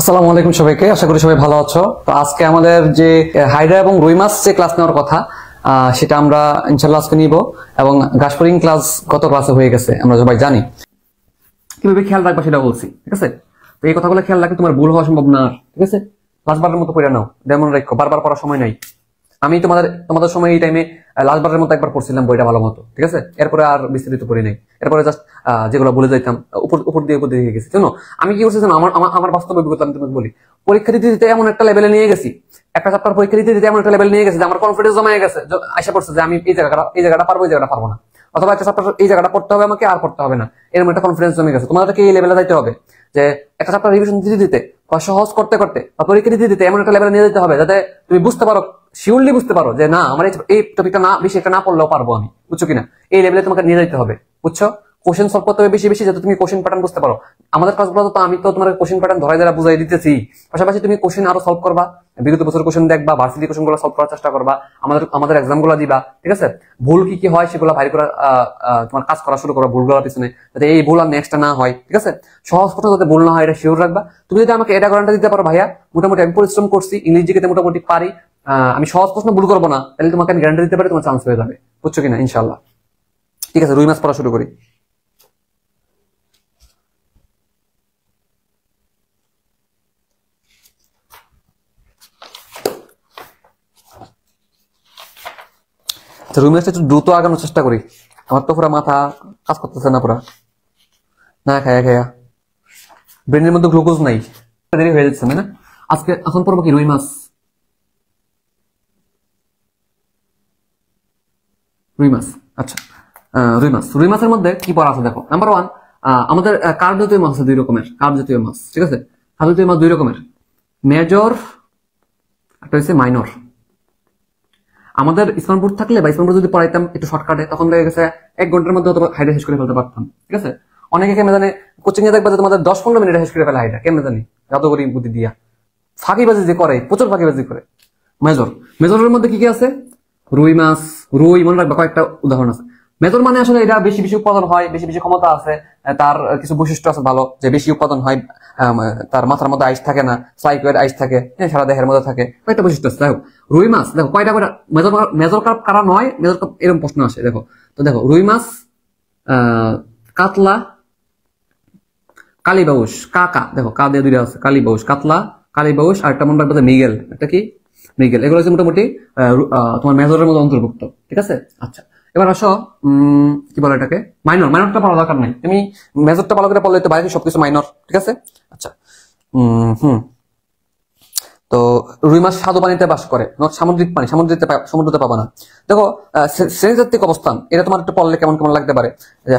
আসসালামু আলাইকুম সবাইকে, আশা করি সবাই ভালো আছো। তো আজকে আমাদের যে হাইড্রা এবং রুই মাছ যে ক্লাস নেওয়ার কথা সেটা আমরা ইনশাআল্লাহ আজকে নিব। এবং ঘাসফড়িং ক্লাস গত ক্লাসে হয়ে গেছে, আমরা সবাই জানি। কিভাবে খেয়াল রাখবা সেটা বলছি, ঠিক আছে? তো এই কথাগুলো খেয়াল রাখলে তোমার ভুল হওয়া সম্ভব না, ঠিক আছে? লাস্টবারের মতো পড়ে নাও, যেমন রাখো, বারবার পড়ার সময় নাই। আমি তোমাদের সময় এই টাইমে লাস্টবারের মতো একবার পড়ছিলাম বইটা ভালো মতো, ঠিক আছে? এরপরে আর বিস্তারিত পড়ি নাই। এরপরে জাস্ট যেগুলো বলে যাইতাম উপর দিয়ে গেছি। জানো আমি কি করছি জানো? আমার বাস্তব অভিজ্ঞতা আমি তোমাকে বলি। পরীক্ষা দিতে এমন একটা লেভেলে নিয়ে গেছি, একটা চ্যাপ্টার পরীক্ষা দিতে এমন একটা লেভেল নিয়ে গেছে যে আমার কনফিডেন্স জমা গেছে, আশা করছে যে আমি এই জায়গাটা পারবো, এই জায়গাটা পারবো না, অথবা একটা চ্যাপ্টার এই জায়গাটা পড়তে হবে আমাকে, আর পড়তে হবে না, এরকম একটা কনফিডেন্স জমে গেছে। তোমাদেরকে এই লেভেলে যাইতে হবে যে একটা চ্যাপ্টার রিভিশন দিতে বা সহজ করতে বা পরীক্ষা দিতে এমন একটা লেভেলে নিয়ে যেতে হবে যাতে তুমি বুঝতে পারো, শিওরলি বুঝতে পারো যে না, আমার এই টপিকটা না, বেশি একটা না পড়লেও পারবো আমি, বুঝছো কিনা? এই লেভেলে তোমাকে নিয়ে যেতে হবে, বুঝছো? কোশ্চেন সলভ করতে হবে বেশি বেশি, যাতে তুমি কোশ্চেন প্যাটার্ন বুঝতে পারো। আমাদের ক্লাসগুলো তো আমি তো তোমার কোশ্চেন প্যাটার্ন ধরাই ধরা বুঝাই দিতেছি, পাশাপাশি তুমি কোশ্চেন আরো সলভ করবা, বিগত বছর কোশ্চেন দেখবা, ভার্সিটি কোশ্চেন গুলো সলভ করার চেষ্টা করবা, আমাদের এক্সাম গুলো দিবা, ঠিক আছে? ভুল কি হয় সেগুলো ভারী করে তোমার কাজ করা শুরু করো ভুলগুলোর পিছনে, যাতে এই ভুল আর নেক্সট না হয়, ঠিক আছে? সহজ কথা যাতে ভুল না হয় এটা শিওর রাখবা। তুমি যদি আমাকে এটা গ্যারান্টি দিতে পারো, ভাইয়া মোটামুটি আমি পরিশ্রম করছি, ইংলিশ জিকে মোটামুটি পারি, আমি সহজ প্রশ্ন ভুল করবো না, তাহলে তোমাকে আমি গ্যারান্টি দিতে পারি তোমার চান্স হয়ে যাবে, বুঝছো কিনা? ইনশাল্লাহ। ঠিক আছে, রুই মাছ পড়া শুরু করি। রুই মাছটা একটু দ্রুত আগানোর চেষ্টা করি, আমার তো পুরো মাথা কাজ করতেছে না, পুরা না খায়া ব্রেনের মধ্যে গ্লুকোজ নাই, দেরি হয়ে যাচ্ছে না। আজকে এখন পড়বো কি? রুই মাছ। আচ্ছা, রুই মাছের মধ্যে কি পড়া আছে দেখো। নাম্বার ওয়ান, আমাদের কার্প জাতীয় মাছ আছে দুই রকমের, কার্প জাতীয় মাছ, ঠিক আছে? কার্প জাতীয় মাছ দুই রকমের, মেজর, একটা হচ্ছে মাইনর। আমাদের ইসলামপুর থাকলে বা ইসলামপুর যদি পড়াইতাম একটু শর্টকাটে, তখন দেখা গেছে 1 ঘন্টার মধ্যে হাইড্রা শেষ করে ফেলতে পারতাম, ঠিক আছে? অনেকে কেমন জানে কোচিং এ দেখবা যে তোমাদের 10-15 মিনিটে শেষ করে ফেলে হাইড্রা, কেমন জানি জাদুকরি বুদ্ধি দিয়া ফাঁকিবাজি যে করে, প্রচুর ফাঁকিবাজি করে। মেজরের মধ্যে কি কি আছে? রুই মাছ, রুই মনে রাখবা, কয়েকটা উদাহরণ আছে। মেজর মানে আসলে এটা বেশি বেশি উৎপাদন হয়, বেশি বেশি ক্ষমতা আছে, তার কিছু বৈশিষ্ট্য আছে ভালো, যে বেশি উৎপাদন হয়, তার মাথার মধ্যে আইস থাকে না, সাইকোয়েড আইস থাকে, সারা দেহের মধ্যে থাকে, কয়েকটা বৈশিষ্ট্য আছে। দেখো রুই মাছ, দেখো কয়টা মেজর কার্প কারা নয়, মেজর কার্প এরকম প্রশ্ন আসে। দেখো তো দেখো রুই মাছ, কাতলা, কালীবাউস, কাকা, দেখো কা দিয়ে দুইটা আছে, কালীবাউস, কাতলা, কালীবাউস, আর একটা মনে রাখবে যে মৃগেল, একটা কি মৃগেল। এগুলো হচ্ছে মোটামুটি তোমার মেজরের মধ্যে অন্তর্ভুক্ত, ঠিক আছে? আচ্ছা, এবার আসো কি বলে এটাকে, মাইনরটা পড়া দরকার নাই, তুমি মেজরটা ভালো করে পড়লে তো বাইরে সবকিছু মাইনর, ঠিক আছে? আচ্ছা, তো রুই মাছ স্বাদু পানিতে বাস করে, সামুদ্রিক পানি, সমুদ্রতে পাবা না। দেখো শ্রেণীতাত্ত্বিক অবস্থান, এটা তোমার একটু পড়লে কেমন কেমন লাগতে পারে।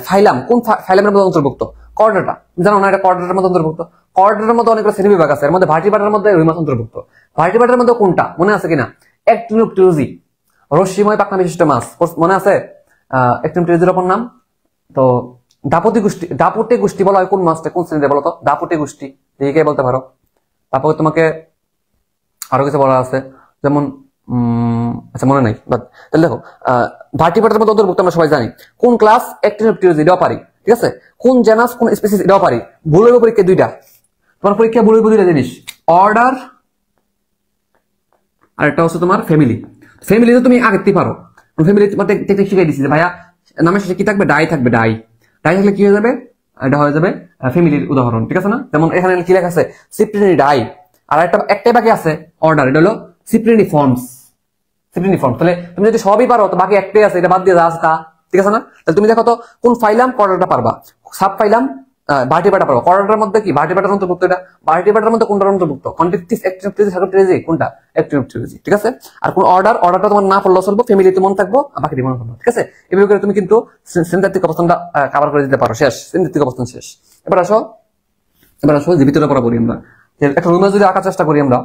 ফাইলাম, কোন ফাইলামের মধ্যে অন্তর্ভুক্ত? কর্ডাটা, জানো না এটা কর্ডাটার মধ্যে অন্তর্ভুক্ত? কর্ডাটার মধ্যে অনেকগুলো শ্রেণী বিভাগ আছে, এর মধ্যে ভার্টিব্রাটার মধ্যে রুই মাছ অন্তর্ভুক্ত। ভার্টিব্রাটার মধ্যে কোনটা মনে আছে কিনা? অ্যাক্টিনোপটেরোজি, রশ্মিময় পাখনা বিশিষ্ট মাছ, মনে আছে? অ্যাক্টিনোপটেরোজির অপর নাম তো দাপুটে গোষ্ঠী বলা হয় কোন মাছটা, কোন শ্রেণীতে বলো তো? দাপুটে গোষ্ঠী, ঠিক বলতে পারো। তারপরে তোমাকে আরো কিছু বলা আছে, যেমন আচ্ছা মনে নাই, তাহলে দেখো ভার্টিব্রাটার মধ্যে অন্তর্ভুক্ত আমরা সবাই জানি। কোন ক্লাস? অ্যাক্টিনোপটেরোজি, এটাও পারি, ঠিক আছে? কোন জেনাস, কোন স্পিসিস, এটাও পারি। ভুল হইব পরীক্ষা দুইটা, তোমার পরীক্ষা ভুল হইব দুইটা জিনিস, অর্ডার আর একটা হচ্ছে তোমার ফ্যামিলি। ফ্যামিলি তো তুমি আগে পারো, ফ্যামিলি তোমার টেকনিক শিখাই দিচ্ছি যে ভাইয়া নামের শেষে কি থাকবে? ডাই থাকবে, ডাই থাকলে কি হয়ে যাবে? এটা হয়ে যাবে ফ্যামিলির উদাহরণ, ঠিক আছে না? যেমন এখানে কি লেখা আছে? সিপ্রিনি ডাই, আর একটাই বাকি আছে অর্ডার, এটা হলো সিপ্রিনি ফর্মস। তাহলে তুমি যদি সবই পারো তো বাকি একটাই আছে, এটা বাদ দিয়ে যা, ঠিক আছে না? তাহলে তুমি দেখো তো কোন ফাইলাম কর্ডারটা পারবা, সাব ফাইলাম ভার্টিব্রাটা পারবা। কর্ডারটার মধ্যে কি? ভার্টিব্রাটার অন্তর্ভুক্ত। এটা ভার্টিব্রাটার মধ্যে কোনটার অন্তর্ভুক্ত? কন্ট্রাকটিভ, অ্যাক্টিনোপটেরোজি, সার্কোপটেরোজি, কোনটা? অ্যাক্টিনোপটেরোজি, ঠিক আছে? আর কোন অর্ডারটা তোমার না পড়লেও চলবে, ফ্যামিলিতে মনে থাকবো, বাকি মনে থাকবো, ঠিক আছে? এভাবে করে তুমি কিন্তু শ্রেণীতাত্ত্বিক অবস্থানটা কভার করে দিতে পারো। শেষ, শ্রেণীতাত্ত্বিক অবস্থান শেষ। এবার আসো যে ভিতরে পড়া করি আমরা, একটা রুই মাছ যদি আঁকার চেষ্টা করি আমরা।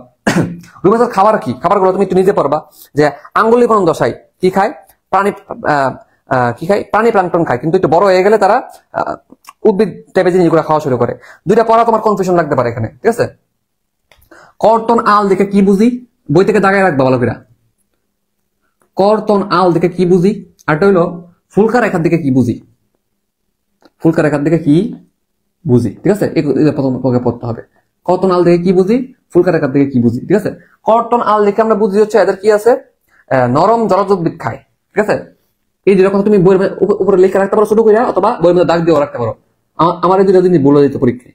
রুই মাছের খাবার কি? খাবারগুলো তুমি একটু নিজে পড়বা, যে আঙ্গুলিকরণ দশায় কি খায়? প্রাণী প্লাঙ্কটন খায়, কিন্তু একটু বড় হয়ে গেলে তারা উদ্ভিদ টাইপের জিনিসগুলো খাওয়া শুরু করে। দুইটা পড়া তোমার কনফিউশন লাগতে পারে এখানে, ঠিক আছে? কর্তন আল দেখে কি বুঝি? বই থেকে দাগায় রাখবা ভালো করে। কর্তন আল দেখে কি বুঝি? আরটা হইলো ফুলকা রেখার দিকে কি বুঝি? ঠিক আছে? প্রথম পড়তে হবে। কর্তন আল দেখে কি বুঝি, ফুলকা রেখার দেখে কি বুঝি, ঠিক আছে। কর্তন আল দেখে আমরা বুঝি হচ্ছে এদের কি আছে, নরম জলজ উদ্ভিদ খায়, ঠিক আছে। এই দুটো কথা তুমি বইয়ের উপরে লিখে রাখতে পারো ছোট করে, অথবা বইয়ের মধ্যে দাগ দিয়েও রাখতে পারো। আমার এই দুটো জিনিস বলে দিত পরীক্ষায়,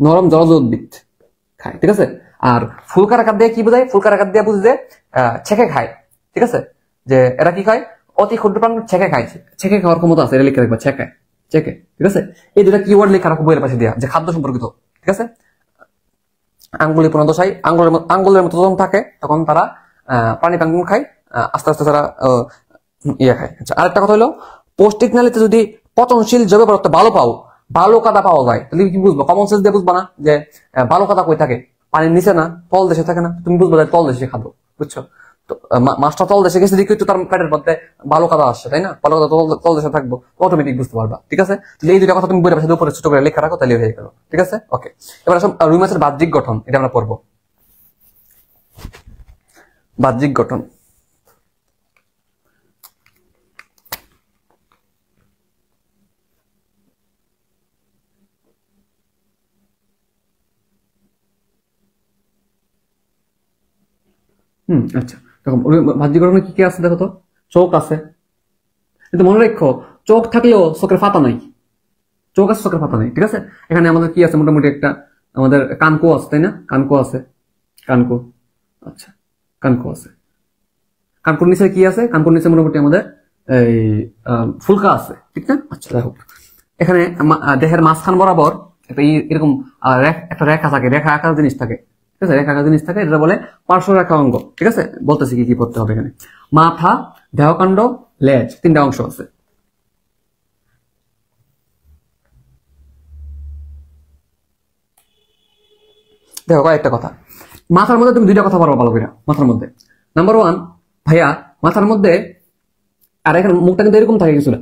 নরম জলজ উদ্ভিদ খায়, ঠিক আছে। আর ফুলকা রেখার দিয়ে কি বোঝায়, ফুলকা রেখার দিয়ে বুঝি যে ছেঁকে খায়, ঠিক আছে। যে এরা কি খায়, অতি ক্ষুদ্র প্রাণ ছেঁকে খায়, ছেঁকে খাওয়ার ক্ষমতা আছে, এটা লিখে রাখবা, ছেঁকে ছেঁকে, ঠিক আছে। এই দুটা কিওয়ার্ড লিখে রাখো বইয়ের পাশে দিয়া, যে খাদ্য সম্পর্কিত, ঠিক আছে। আঙ্গুলি প্রণদশাই, আঙ্গুলের মতো যখন থাকে তখন তারা প্রাণী প্রাঙ্গন খায়, আস্তে আস্তে তারা ইয়ে খায়। আচ্ছা, আরেকটা কথা হলো, পৌষ্টিক নালীতে যদি পচনশীল জৈব পদার্থ ভালো পাও, ভালো কাদা পাওয়া যায়, তাহলে কি বুঝবো, কমন সেন্স দিয়ে বুঝবা না যে ভালো কাদা কই থাকে, পানির নিচে না, তল দেশে থাকে না, তুমি বুঝবো যে তল দেশে খাবো, বুঝছো। তো মাছটা তল দেশে গেছে দেখি তো তার পেটের মধ্যে ভালো কাদা আসছে, তাই না, ভালো কাদা তল দেশে থাকবো, অটোমেটিক বুঝতে পারবা, ঠিক আছে। এই দুটা কথা তুমি বইয়ের পাশে উপরে ছোট করে লেখা রাখো, তাহলে হয়ে গেল, ঠিক আছে। ওকে, এবার আসলে রুই মাছের বাহ্যিক গঠন, এটা আমরা পড়বো। বাহ্যিক গঠন, আচ্ছা দেখো বাহ্যিক গঠনে কি কি আছে দেখো তো। চোখ আছে, কিন্তু মনে রাখো চোখ থাকলেও চোখের পাতা নাই, চোখ আছে চোখের পাতা নাই, ঠিক আছে। এখানে আমাদের কি আছে, মোটামুটি একটা আমাদের কানকো আছে, তাই না, কানকো আছে, কানকো, আচ্ছা কানকো আছে। কানকুর নিচে কি আছে, কানকুর নিচে মোটামুটি আমাদের এই ফুলকা আছে, ঠিক না। আচ্ছা দেখো এখানে দেহের মাঝখান বরাবর একটা এরকম একটা রেখা থাকে, রেখা আকার জিনিস থাকে, ঠিক আছে, রেখা আকার জিনিস থাকে, এটা বলে পার্শ্বরেখা অঙ্গ, ঠিক আছে। বলতেছি কি কি পড়তে হবে এখানে, মাথা, দেহকাণ্ড, লেজ, তিনটা অংশ আছে। দেখো কয়েকটা কথা, মাথার মধ্যে তুমি দুইটা কথা পারবো ভালো করে, মাথার মধ্যে নাম্বার ওয়ান, ভাইয়া মাথার মধ্যে, আর এখানে মুখটা কিন্তু এরকম থাকে কিছুটা,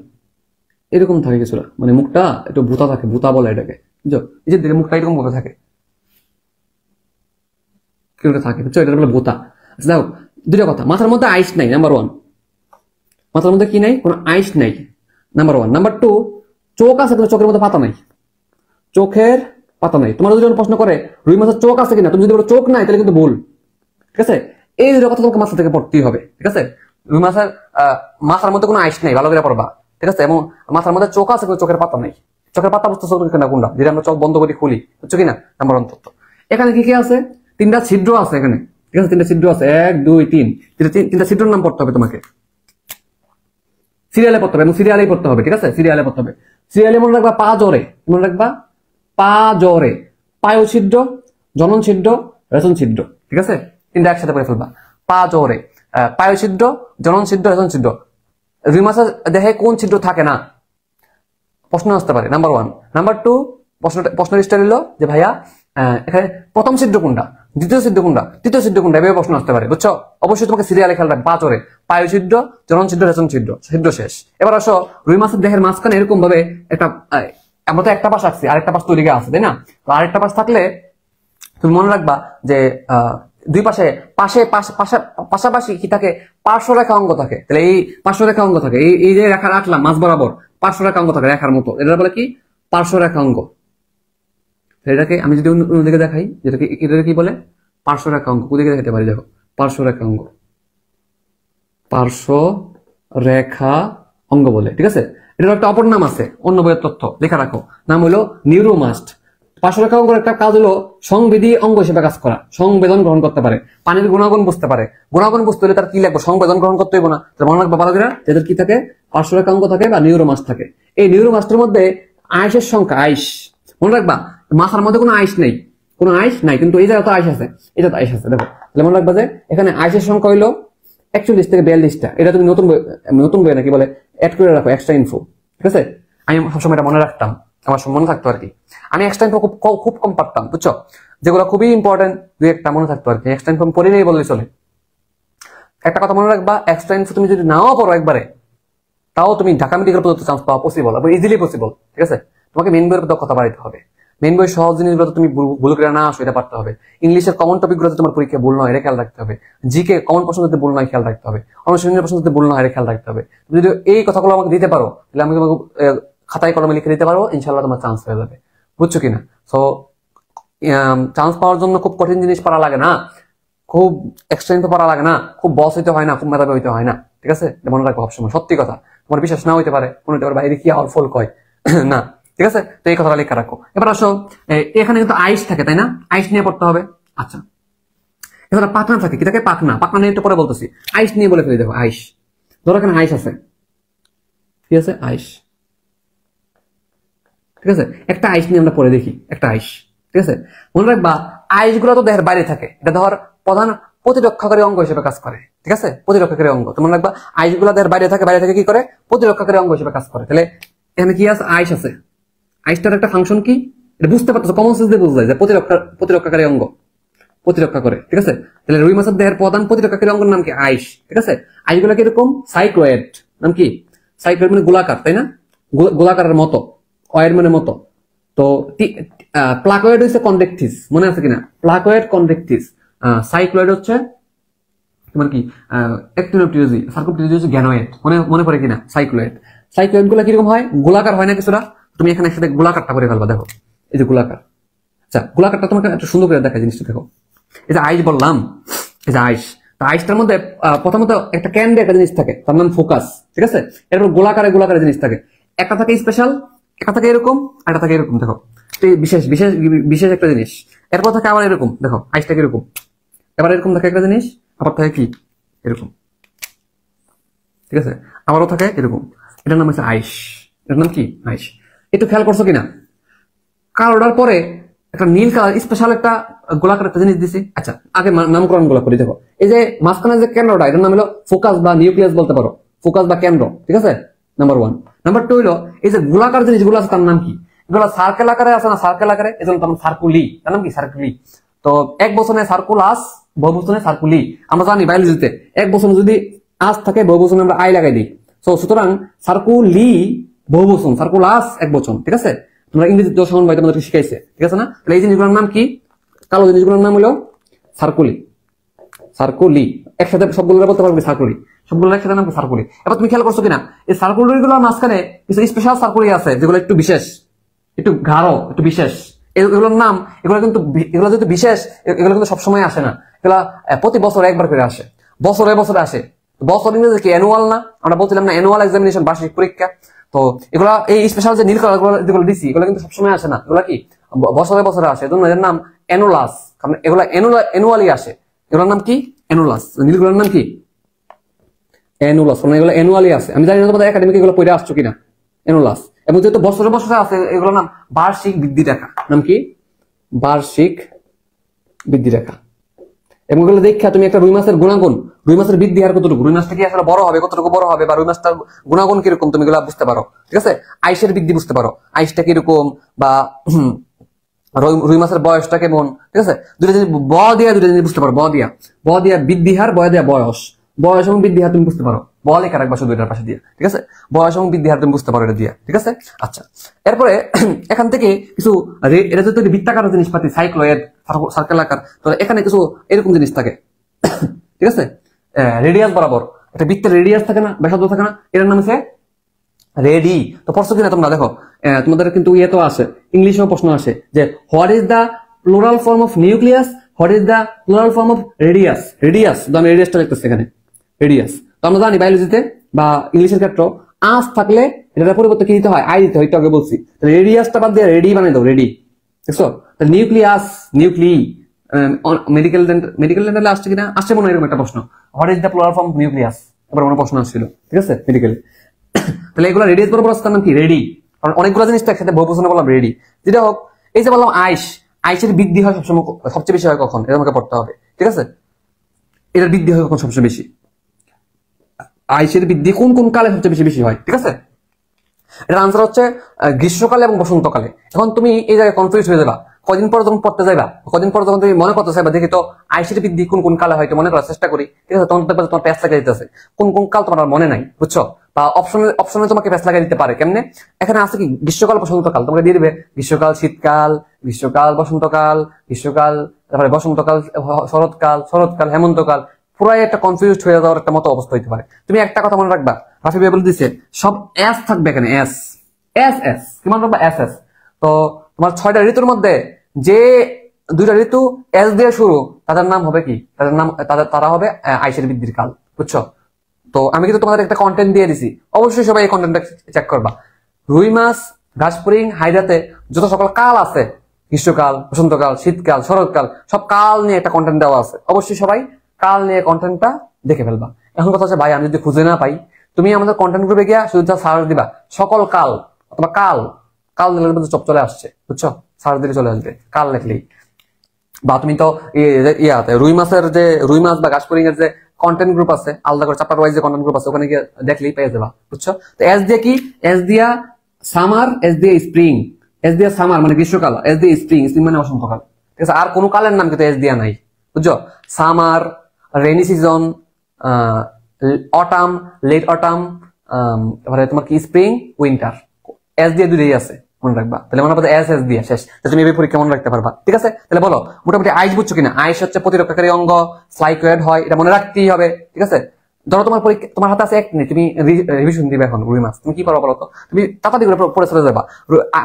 এরকম থাকে কিছুটা, মানে মুখটা একটু ভূতা থাকে, ভূতা বলে এটাকে, বুঝছো, এই যে মুখটা এরকম ভাবে থাকে, কিরকম থাকে, বুঝছো, এটা বলে ভূতা। আচ্ছা দেখো দুইটা কথা, মাথার মধ্যে আইস নাই, নাম্বার ওয়ান, মাথার মধ্যে কি নাই, কোনো আইস নাই, নাম্বার ওয়ান। নাম্বার টু, চোখ আছে কিন্তু চোখের মধ্যে পাতা নাই, চোখের পাতা নাই। তোমার যদি প্রশ্ন করে রুই মাছের চোখ আছে কিনা, তুমি যদি বলো চোখ নাই, তাহলে কিন্তু ভুল, ঠিক আছে। এই দুটো কথা তোমাকে মাথা থেকে পড়তেই হবে, ঠিক আছে। রুই মাছের মাথার মধ্যে কোনো আইস নাই, ভালো করে পড়বা, ঠিক আছে। এবং মাথার মধ্যে চোখ আছে কিন্তু চোখের পাতা নাই, চোখের পাতা বুঝতে চোখ না কোনটা, যেটা আমরা চোখ বন্ধ করে খুলি, বুঝছো কিনা, নাম্বার ওয়ান তথ্য। এখানে কি কি আছে, তিনটা ছিদ্র আছে এখানে, ঠিক আছে, তিনটা ছিদ্র আছে, 1 2 3, তিনটা ছিদ্রের নাম পড়তে হবে তোমাকে, সিরিয়ালে পড়তে হবে, এবং সিরিয়ালেই পড়তে হবে, ঠিক আছে, সিরিয়ালে পড়তে হবে। সিরিয়ালে মনে রাখবা পা জোরে, মনে রাখবা পা জোরে, পায়ু ছিদ্র, জনন ছিদ্র, রেচন ছিদ্র, ঠিক আছে, তিনটা একসাথে পড়ে ফেলবা। পা জোরে, পায়ু ছিদ্র, জনন ছিদ্র, রেচন ছিদ্র। রুই মাছের দেহে কোন ছিদ্র থাকে না, প্রশ্ন আসতে পারে, নাম্বার ওয়ান। নাম্বার টু, প্রশ্নের স্টাইল হলো যে ভাইয়া এখানে প্রথম ছিদ্র কোনটা, দ্বিতীয় ছিদ্র কোনটা, তৃতীয় ছিদ্র কোনটা, এভাবে প্রশ্ন আসতে পারে, বুঝছো। অবশ্যই তোমাকে সিরিয়ালে খেয়াল রাখবে, পা চড়ে, পায়ু ছিদ্র, জনন ছিদ্র, রেচন ছিদ্র, ছিদ্র শেষ। এবার আসো, রুই মাছের দেহের মাঝখানে এরকম ভাবে একটা, আমরা তো একটা পাশ রাখছি, আরেকটা পাশ তৈরি আছে, তাই না। তো আরেকটা পাশ থাকলে তুমি মনে রাখবা যে দুই পাশে পাশে পাশাপাশি কি থাকে, পার্শ্বরেখা অঙ্গ থাকে। তাহলে এই পার্শ্বরেখা অঙ্গ থাকে, এই যে রেখা রাখলাম মাঝ বরাবর, পার্শ্বরেখা অঙ্গ থাকে রেখার মতো, এটা বলে কি, পার্শ্বরেখা অঙ্গ। এটাকে আমি যদি অন্যদিকে দেখাই, যেটাকে এটাকে কি বলে, পার্শ্বরেখা অঙ্গ। কোদিকে দেখাতে পারি, দেখো পার্শ্বরেখা অঙ্গ, পার্শ্ব রেখা অঙ্গ বলে, ঠিক আছে। এটার একটা অপর নাম আছে, অন্য বইয়ের তথ্য লেখা রাখো, নাম হলো নিউরোমাস্ট। পার্শ্বরেখা অঙ্গের একটা কাজ হলো সংবেদী অঙ্গ হিসেবে কাজ করা, সংবেদন গ্রহণ করতে পারে, পানির গুণাগুণ বুঝতে পারে। গুণাগুণ বুঝতে হলে তার কি লাগবে, সংবেদন গ্রহণ করতে হইব না। মনে রাখবা বালাদিরা, যাদের কি থাকে, পার্শ্বরেখা অঙ্গ থাকে বা নিউরোমাস্ট থাকে। এই নিউরোমাস্টের মধ্যে আইসের সংখ্যা, আইস মনে রাখবা, মাথার মধ্যে কোনো আইস নেই, কোনো আইস নাই, কিন্তু এই জায়গায় তো আইস আছে, এটা তো আইস আছে, দেখো। তাহলে মনে রাখবা যে এখানে আইসের সংখ্যা হইলো 41 থেকে 42টা। এটা তুমি নতুন বই নাকি বলে অ্যাড করে রাখো, এক্সট্রা ইনফো, ঠিক আছে। আমি সবসময় এটা মনে রাখতাম, আমার মনে থাকতো আর কি। আমি এক্সট্রা ইনফো খুব কম পারতাম, বুঝছো, যেগুলো খুবই ইম্পর্টেন্ট দুই একটা মনে থাকতো আর কি। এক্সট্রা ইনফো পড়ে নেই বললে চলে। একটা কথা মনে রাখবা, এক্সট্রা ইনফো তুমি যদি নাও পড়ো একবারে, তাও তুমি ঢাকা মেডিকেল পর্যন্ত চান্স পাওয়া পসিবল, এবং ইজিলি পসিবল, ঠিক আছে। তোমাকে মেন বইয়ের দক্ষতা বাড়াইতে হবে, মেন বই সহজ জিনিসগুলো তুমি ভুল করে না আসো, এটা পারতে হবে। ইংলিশের কমন টপিকগুলো তোমার পরীক্ষায় ভুল নয়, এটা খেয়াল রাখতে হবে। জিকে কমন প্রশ্ন যদি ভুল নয়, খেয়াল রাখতে হবে। অনুশীলনের প্রশ্ন যদি ভুল নয়, এটা খেয়াল রাখতে হবে। যদি এই কথাগুলো আমাকে দিতে পারো, তাহলে আমি তোমাকে খাতায় কলমে লিখে দিতে পারো, ইনশাল্লাহ তোমার চান্স হয়ে যাবে, বুঝছো কিনা। সো চান্স পাওয়ার জন্য খুব কঠিন জিনিস পড়া লাগে না, খুব এক্সট্রেন্থ পড়া লাগে না, খুব বস হইতে হয় না, খুব মেধাবী হইতে হয় না, ঠিক আছে? মনে রাখবো সবসময়, সত্যি কথা। তোমার বিশ্বাস না হইতে পারে, মনে হতে পারে বাইরে কি আর ফল কয় না, ঠিক আছে? তো এই কথাটা লেখা রাখো। এবার আসো, এখানে কিন্তু আইস থাকে, তাই না? আইস নিয়ে পড়তে হবে। আচ্ছা, এখানে পাখনা থাকে, কি থাকে? পাখনা। পাখনা নিয়ে একটু পরে বলতেছি, আইস নিয়ে বলে ফেলি। দেখো আইস, ধরো এখানে আইস আছে, ঠিক আছে? আইস, ঠিক আছে? একটা আইস নিয়ে আমরা পরে দেখি, একটা আইস, ঠিক আছে? মনে রাখবা আইস গুলো তো দেহের বাইরে থাকে, এটা ধর প্রধান প্রতিরক্ষাকারী অঙ্গ হিসেবে কাজ করে, ঠিক আছে? প্রতিরক্ষাকারী অঙ্গ। তো মনে রাখবা আইস গুলা দেহের বাইরে থাকে, বাইরে থেকে কি করে? প্রতিরক্ষাকারী অঙ্গ হিসেবে কাজ করে। তাহলে এখানে কি আছে? আইস আছে। আইসটার একটা ফাংশন কি এটা বুঝতে পারতেছো? কমন সেন্স দিয়ে বুঝতে যায় যে প্রতিরক্ষাকারী অঙ্গ, প্রতিরক্ষা করে, ঠিক আছে? তাহলে রুই মাছের দেহের প্রধান প্রতিরক্ষাকারী অঙ্গের নাম কি? আইস, ঠিক আছে? আইস গুলা কিরকম? সাইক্লোয়েড। নাম কি? সাইক্লোয়েড মানে গোলাকার, তাই না? গোলাকারের মতো, অয়ের মানে মতো। তো প্লাকয়েড হচ্ছে কনভেক্টিস, মনে আছে কিনা? প্লাকয়েড কনভেক্টিস, সাইক্লয়েড হচ্ছে তোমার কি অ্যাক্টিনোপ্টিওজি, সার্কোপ্টিওজি হচ্ছে গ্যানোয়েড। মনে পড়ে কিনা? সাইক্লয়েড। সাইক্লয়েড গুলা কিরকম হয়? গোলাকার হয় না কিছুটা? তুমি এখানে একসাথে গোলাকারটা করে ফেলবা। দেখো এই যে গোলাকার। আচ্ছা, গোলাকারটা তোমাকে একটু সুন্দর করে দেখা জিনিসটা। দেখো এই যে আইস বললাম, এই যে আইস, তো আইসটার মধ্যে প্রথমত একটা ক্যান্ডে একটা জিনিস থাকে, তার নাম ফোকাস, ঠিক আছে? এরপর গোলাকারে গোলাকারে জিনিস থাকে, একটা থাকে স্পেশাল, একটা থাকে এরকম, একটা থাকে এরকম। দেখো বিশেষ বিশেষ বিশেষ একটা জিনিস। এরপর থাকে আবার এরকম, দেখো আইসটা কিরকম, এবার এরকম থাকে একটা জিনিস, আবার থাকে কি এরকম, ঠিক আছে? আবারও থাকে এরকম। এটার নাম হচ্ছে আইস। এটার নাম কি? আইস। একটু খেয়াল করছো কিনা? কালোটার পরে একটা নীল কালার স্পেশাল একটা গোলাকার একটা জিনিস দিছি। আচ্ছা, আগে নামকরণ গুলো করি। দেখো এই যে মাঝখানে যে কেন্দ্রটা, এটার নাম হলো ফোকাস বা নিউক্লিয়াস বলতে পারো, ফোকাস বা কেন্দ্র, ঠিক আছে? নাম্বার 1। নাম্বার 2 হলো এই যে গোলাকার জিনিসগুলো আছে, তার নাম কি? এগুলো সার্কেল আকারে আছে না, সার্কেল আকারে, এজন্য তার নাম সার্কুলি। তার নাম কি? সার্কুলি। তো এক বচনে সার্কুলাস, বহুবচনে সার্কুলি। আমরা জানি বায়োলজিতে এক বচনে যদি আস থাকে, বহুবচনে আমরা আই লাগাই দিই। সুতরাং সার্কুলি বহুবচন, সার্কুলাস এক বচন, ঠিক আছে? তোমরা ইংরেজি দর্শন ভাই তোমাদেরকে শিখাইছে, ঠিক আছে না? তাহলে এই জিনিসগুলোর নাম কি? কালো জিনিসগুলোর নাম হলো সার্কুলি। সার্কুলি একসাথে সবগুলো বলতে পারবে, সার্কুলি সবগুলো একসাথে নাম কি? সার্কুলি। এবার তুমি খেয়াল করছো কিনা এই সার্কুলি গুলোর মাঝখানে কিছু স্পেশাল সার্কুলি আছে যেগুলো একটু বিশেষ, একটু গাঢ়, একটু বিশেষ। এগুলোর নাম, এগুলো কিন্তু, এগুলো যেহেতু বিশেষ, এগুলো কিন্তু সবসময় আসে না, এগুলা প্রতি বছর একবার করে আসে, বছরে বছরে আসে। বছর ইংরেজি কি? অ্যানুয়াল না? আমরা বলছিলাম না অ্যানুয়াল এক্সামিনেশন, বার্ষিক পরীক্ষা। তো এগুলা এই স্পেশাল যে নীল কালার যেগুলো দিছি, এগুলো কিন্তু সবসময় আসে না, এগুলা কি বছরে বছরে আসে। এজন্য এর নাম অ্যানুলাস, কারণ এগুলা অ্যানুয়ালি আসে। এগুলোর নাম কি? অ্যানুলাস। নীলগুলোর নাম কি? অ্যানুলাস। মানে এগুলো অ্যানুয়ালি আসে। আমি জানি না তোমাদের একাডেমিক এগুলো পড়ে আসছো কিনা, অ্যানুলাস। এবং যেহেতু বছরে বছরে আছে, এগুলোর নাম বার্ষিক বৃদ্ধি রেখা। নাম কি? বার্ষিক বৃদ্ধি রেখা। এবং এগুলো দেখা তুমি একটা রুই মাছের গুণাগুণ, রুই মাছের বৃদ্ধি হার কতটুকু, রুই মাছটা কি আসলে বড় হবে, কতটুকু বড় হবে, বা রুই মাছটার গুণাগুণ কিরকম, তুমি এগুলো বুঝতে পারো, ঠিক আছে? আইসের বৃদ্ধি বুঝতে পারো, আইসটা কিরকম, বা রুই মাছের বয়সটা কেমন, ঠিক আছে? দুটো জিনিস দুটো জিনিস বুঝতে পারো। ব দিয়া বৃদ্ধি হার, বয় দিয়া বয়স। বয়স এবং বৃদ্ধি হার তুমি বুঝতে পারো, লেখা রাখবা শুধু এটার পাশে দিয়ে, ঠিক আছে? বয়স এবং বৃদ্ধি হার তুমি বুঝতে পারো এটা দিয়ে, ঠিক আছে? আচ্ছা, এরপরে এখান থেকে কিছু, এটা যেহেতু বৃত্তাকার জিনিসপাতি, সাইক্লয়েড, সার্কেল আকার, তো এখানে কিছু এরকম জিনিস থাকে, ঠিক আছে? রেডিয়াস বরাবর একটা বৃত্তের রেডিয়াস থাকে না, ব্যাসার্ধ থাকে না, এটার নাম হচ্ছে রেডি। তো পড়ছো কিনা তোমরা? দেখো তোমাদের কিন্তু ইয়ে তো আসে, ইংলিশেও প্রশ্ন আসে যে what is the plural form of nucleus, what is the plural form of radius. Radius, তো আমি রেডিয়াসটা লিখতেছি এখানে, রেডিয়াস। তো আমরা জানি বায়োলজিতে বা ইংলিশের ক্ষেত্রে আস থাকলে এটার পরিবর্তে কি দিতে হয়? আই দিতে হয়, একটু আগে বলছি। রেডিয়াসটা বাদ দিয়ে রেডি বানিয়ে দাও, রেডি, দেখছো? নিউক্লিয়াস, নিউক্লি, মেডিকেল ডেন্টালে আসছে কিনা, আসছে মনে হয় এরকম একটা প্রশ্ন, what is the plural form of nucleus, এবার মনে প্রশ্ন আসছিল, ঠিক আছে? মেডিকেলে। তাহলে এগুলো রেডিয়াস বরাবর আসছে, নাম কি? রেডি। কারণ অনেকগুলো জিনিস তো একসাথে বহুবচনে বললাম, রেডি। যেটা হোক, এই যে বললাম আইস, আইসের বৃদ্ধি হয় সবসময়, সবচেয়ে বেশি হয় কখন, এটা আমাকে পড়তে হবে, ঠিক আছে? এটার বৃদ্ধি হয় কখন সবচেয়ে বেশি? আইসের বৃদ্ধি কোন কোন কালে সবচেয়ে বেশি বেশি হয়, ঠিক আছে? এটার আনসার হচ্ছে গ্রীষ্মকালে এবং বসন্তকালে। এখন তুমি এই জায়গায় কনফিউজ হয়ে যাবা, কদিন পর যখন পড়তে যাইবা, কদিন পর যখন তুমি মনে করতে চাইবা, দেখি তো আইসের বৃদ্ধি কোন কোন কালে হয়, মনে করার চেষ্টা করি, ঠিক আছে? তখন দেখবে তোমার প্যাচ লাগাই দিতেছে, কোন কোন কাল তোমার মনে নাই, বুঝছো? বা অপশনে তোমাকে প্যাচ লাগাই দিতে পারে। কেমনে? এখানে আছে কি গ্রীষ্মকাল, বসন্তকাল, তোমাকে দিয়ে দিবে গ্রীষ্মকাল, শীতকাল, গ্রীষ্মকাল, বসন্তকাল, গ্রীষ্মকাল, তারপরে বসন্তকাল, শরৎকাল, হেমন্তকাল। পুরাই একটা কনফিউজ হয়ে যাওয়ার একটা মতো অবস্থা হইতে পারে। তুমি একটা কথা মনে রাখবা, রাফি ভাই বলে দিচ্ছে সব এস থাকবে এখানে, এস এস এস, কি মনে রাখবা? S S. তো তোমার 6টা ঋতুর মধ্যে যে দুইটা ঋতু এস দিয়ে শুরু, তাদের নাম হবে কি? তারা হবে আইসের বৃদ্ধির কাল। বুঝছো? তো আমি কিন্তু তোমাদের একটা কন্টেন্ট দিয়ে দিছি, অবশ্যই সবাই এই কন্টেন্টটা চেক করবা। রুই মাছ, ঘাসফড়িং, হাইডাতে যত সকল কাল আছে, গ্রীষ্মকাল, বসন্তকাল, শীতকাল, শরৎকাল, সব কাল নিয়ে একটা কন্টেন্ট দেওয়া আছে। অবশ্যই সবাই কাল নিয়ে কন্টেন্টটা দেখে ফেলবা। এখন কথা হচ্ছে ভাই, আমি যদি খুঁজে না পাই, তুমি আমাদের কন্টেন্ট গ্রুপে গিয়া শুধু সার্চ দিবা সকল কাল অথবা কাল, কাল দিলে চপ চলে আসছে। বুঝছো? সার্চ দিলে চলে আসবে কাল লেখলেই। বা তুমি তো ইয়াতে রুই মাছ বা ঘাসফড়িং এর যে কন্টেন্ট গ্রুপ আছে, আলাদা করে চ্যাপ্টার ওয়াইজ যে কন্টেন্ট গ্রুপ আছে, ওখানে গিয়ে দেখলেই পেয়ে যাবা। বুঝছো? তো এস দিয়ে কি? এস দিয়া সামার, এস দিয়ে স্প্রিং, এস দিয়া সামার মানে গ্রীষ্মকাল, এস দিয়ে স্প্রিং, স্প্রিং মানে বসন্তকাল। ঠিক আছে? আর কোন কালের নাম কিন্তু এস দিয়া নাই। বুঝছো? Summer, rainy season, autumn, late autumn, তারপরে তোমার কি স্প্রিং, উইন্টার, এস দিয়ে দুইটাই আছে, মনে রাখবা। তাহলে মনে রাখবা এস এস দিয়ে শেষ, তুমি এই পরীক্ষা মনে রাখতে পারবা। ঠিক আছে? তাহলে বলো মোটামুটি আইস বুঝছো কিনা? আইস হচ্ছে প্রতিরক্ষাকারী অঙ্গ, সাইক্লোয়েড হয়, এটা মনে রাখতেই হবে। ঠিক আছে? ধরো তোমার পরীক্ষা, তোমার হাতে আছে 1 মিনিট, তুমি রিভিশন দিবে এখন রুই মাছ, তুমি কি পারো বলো তো? তুমি তাড়াতাড়ি করে পড়ে চলে যাবা।